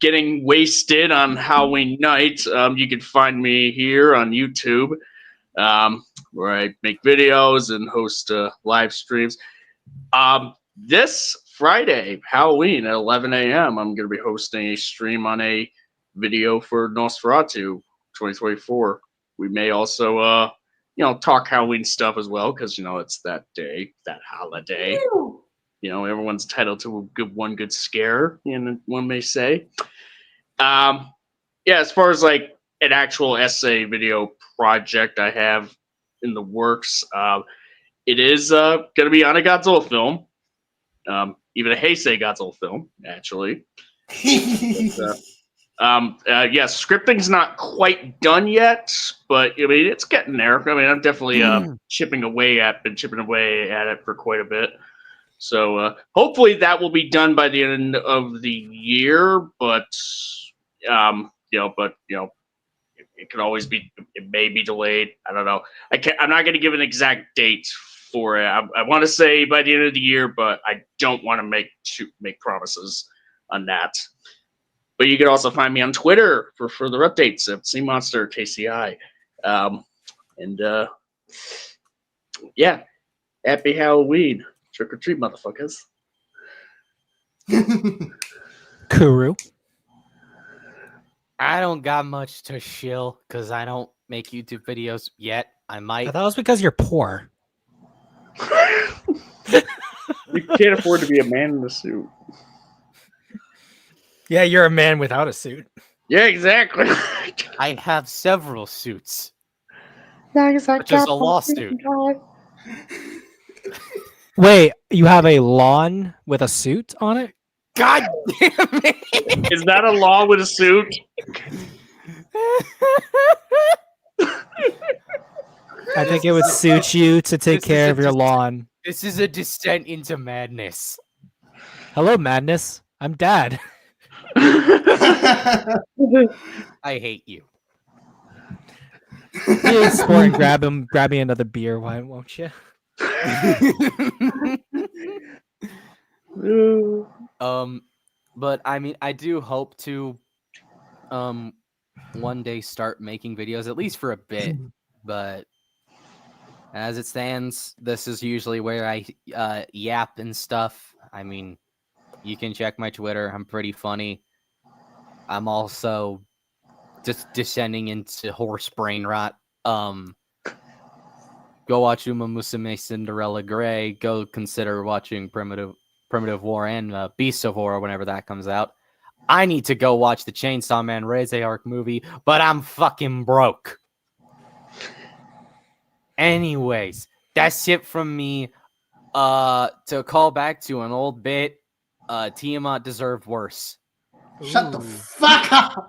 getting wasted on Halloween night, you can find me here on YouTube, where I make videos and host live streams. This Friday, Halloween at 11 a.m., I'm going to be hosting a stream on a video for Nosferatu 2024. We may also, talk Halloween stuff as well, because, it's that day, that holiday. Everyone's entitled to one good scare, one may say. As far as like an actual essay video project I have in the works, it is going to be on a Godzilla film. Even a Heisei Godzilla film, actually. Scripting's not quite done yet, but it's getting there. I'm definitely been chipping away at it for quite a bit. So hopefully that will be done by the end of the year. But it could always be. It may be delayed. I don't know. I'm not going to give an exact date for it. I want to say by the end of the year, but I don't want to make promises on that. But you can also find me on Twitter for further updates at Sea Monster KCI. Happy Halloween. Trick or treat, motherfuckers. Kuru. I don't got much to shill because I don't make YouTube videos yet. I might. I thought it was because you're poor. You can't afford to be a man in a suit. Yeah, you're a man without a suit. Yeah, exactly. I have several suits. Such as a lawsuit. Wait, you have a lawn with a suit on it? God damn it! Is that a law with a suit? I think it would suit you to take care of your lawn. This is a descent into madness. Hello, madness. I'm Dad. I hate you. You explore and grab me another beer, why won't you? But I do hope to one day start making videos, at least for a bit. But as it stands, this is usually where I yap and stuff. You can check my Twitter. I'm pretty funny. I'm also just descending into horse brain rot. Go watch Uma Musume Cinderella Grey. Go consider watching Primitive War and Beasts of War whenever that comes out. I need to go watch the Chainsaw Man Reze Arc movie, but I'm fucking broke. Anyways, that's it from me. To call back to an old bit, Tiamat deserved worse. Shut the fuck up.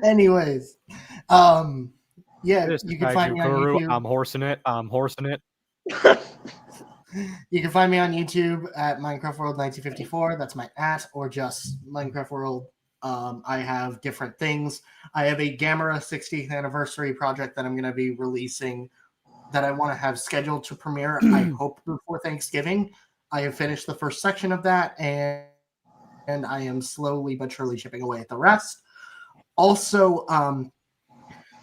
Anyways, you can find me on YouTube. I'm horsing it. You can find me on YouTube at Minecraft World 1954. That's my @ or just Minecraft World. I have different things. I have a Gamera 60th anniversary project that I'm going to be releasing that I want to have scheduled to premiere, I hope, before Thanksgiving. I have finished the first section of that, and I am slowly but surely chipping away at the rest. Also,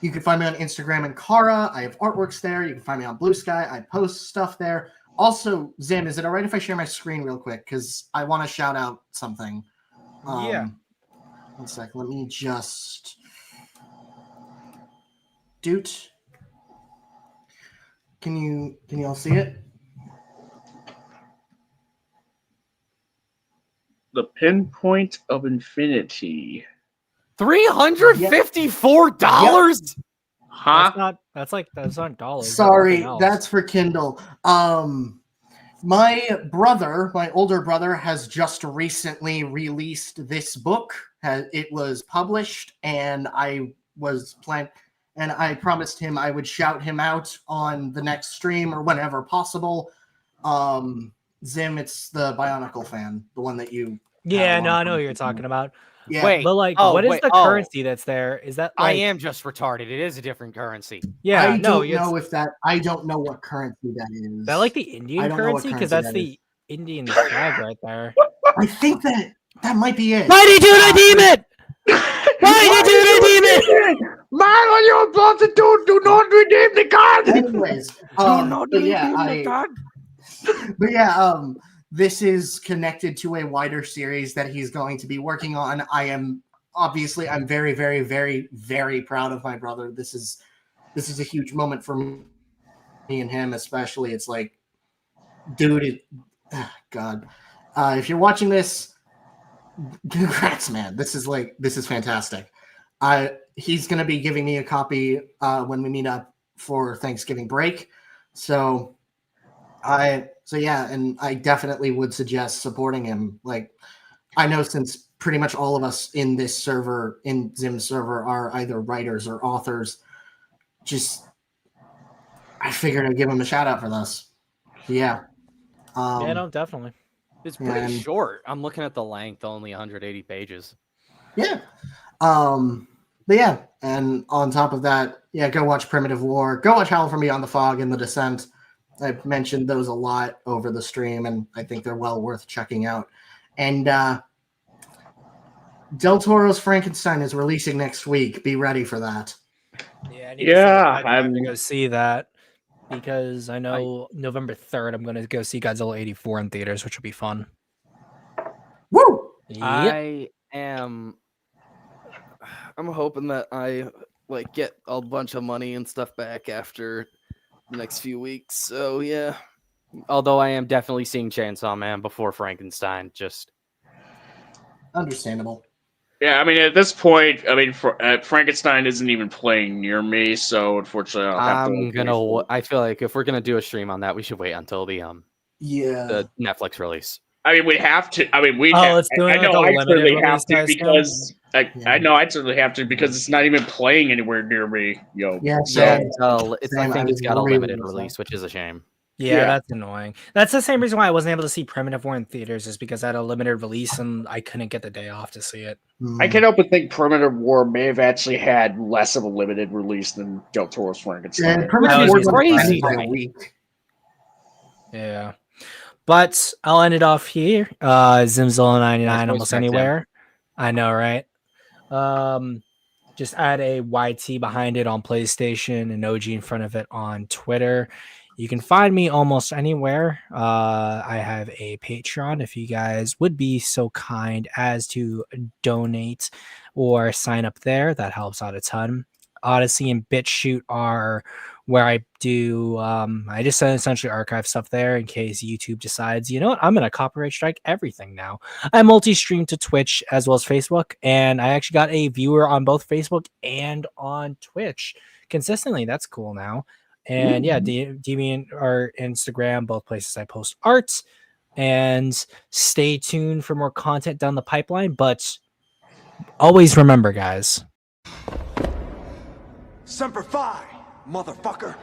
you can find me on Instagram and Kara. I have artworks there. You can find me on Blue Sky. I post stuff there. Also, Zim, is it all right if I share my screen real quick? Because I want to shout out something. Yeah. 1 sec. Let me just... Doot. Can you all see it? The pinpoint of infinity. $354? Huh? That's not dollars. Sorry, that's for Kindle. My older brother, has just recently released this book. It was published, and I promised him I would shout him out on the next stream or whenever possible. Zim, it's the Bionicle fan, the one that you. Yeah, no, I know what you're talking about. Yeah, Wait, But like, what is the currency that's there? Is that I like, am just retarded. It is a different currency. yeah, I no, don't know if that. I don't know what currency that is. is that like the I Indian don't know what currency? Because currency that's that the Indian flag right there. I think that might be it. Why did you redeem it? Why did you redeem it? Man, when you're about to do not redeem the card. Anyways, but yeah, this is connected to a wider series that he's going to be working on. I'm very, very, very, very proud of my brother. This is a huge moment for me and him, especially. It's like, dude, God, if you're watching this, congrats, man. This is fantastic. He's going to be giving me a copy when we meet up for Thanksgiving break. And I definitely would suggest supporting him. Like, I know since pretty much all of us in this server, in Zim's server, are either writers or authors, I figured I'd give him a shout out for this. Yeah. Yeah, no, definitely. It's pretty short. I'm looking at the length, only 180 pages. Yeah. But yeah, and on top of that, yeah, go watch Primitive War. Go watch Howl from Beyond the Fog and The Descent. I've mentioned those a lot over the stream, and I think they're well worth checking out. And Del Toro's Frankenstein is releasing next week. Be ready for that. Yeah, I'm going to go see that because I know November 3rd I'm going to go see Godzilla 84 in theaters, which will be fun. Woo! Yep. I'm hoping that I get a bunch of money and stuff back after the next few weeks. So yeah. Although I am definitely seeing Chainsaw Man before Frankenstein. Just understandable. Yeah, I mean, at this point, Frankenstein isn't even playing near me, so unfortunately, I feel like if we're gonna do a stream on that, we should wait until the Netflix release. I mean, we have to. I mean, let's do it. I know I certainly have to because I know I certainly have to because it's not even playing anywhere near me. Yo, yeah. I think it's got a limited release, which is a shame. Yeah, that's annoying. That's the same reason why I wasn't able to see Primitive War in theaters, is because I had a limited release and I couldn't get the day off to see it. I can't help but think Primitive War may have actually had less of a limited release than Del Toro's Frankenstein. Yeah, Primitive War is crazy by a week. Yeah. But I'll end it off here. Zimzilla 99 almost anywhere. I know, right? Just add a YT behind it on PlayStation and OG in front of it on Twitter. You can find me almost anywhere. I have a Patreon if you guys would be so kind as to donate or sign up there. That helps out a ton. Odyssey and BitChute are where I do, I just essentially archive stuff there in case YouTube decides, you know what, I'm going to copyright strike everything now. I multi-stream to Twitch as well as Facebook, and I actually got a viewer on both Facebook and on Twitch consistently. That's cool now. And yeah, Deviant or Instagram, both places I post art, and stay tuned for more content down the pipeline. But always remember, guys. Semper Fi, motherfucker.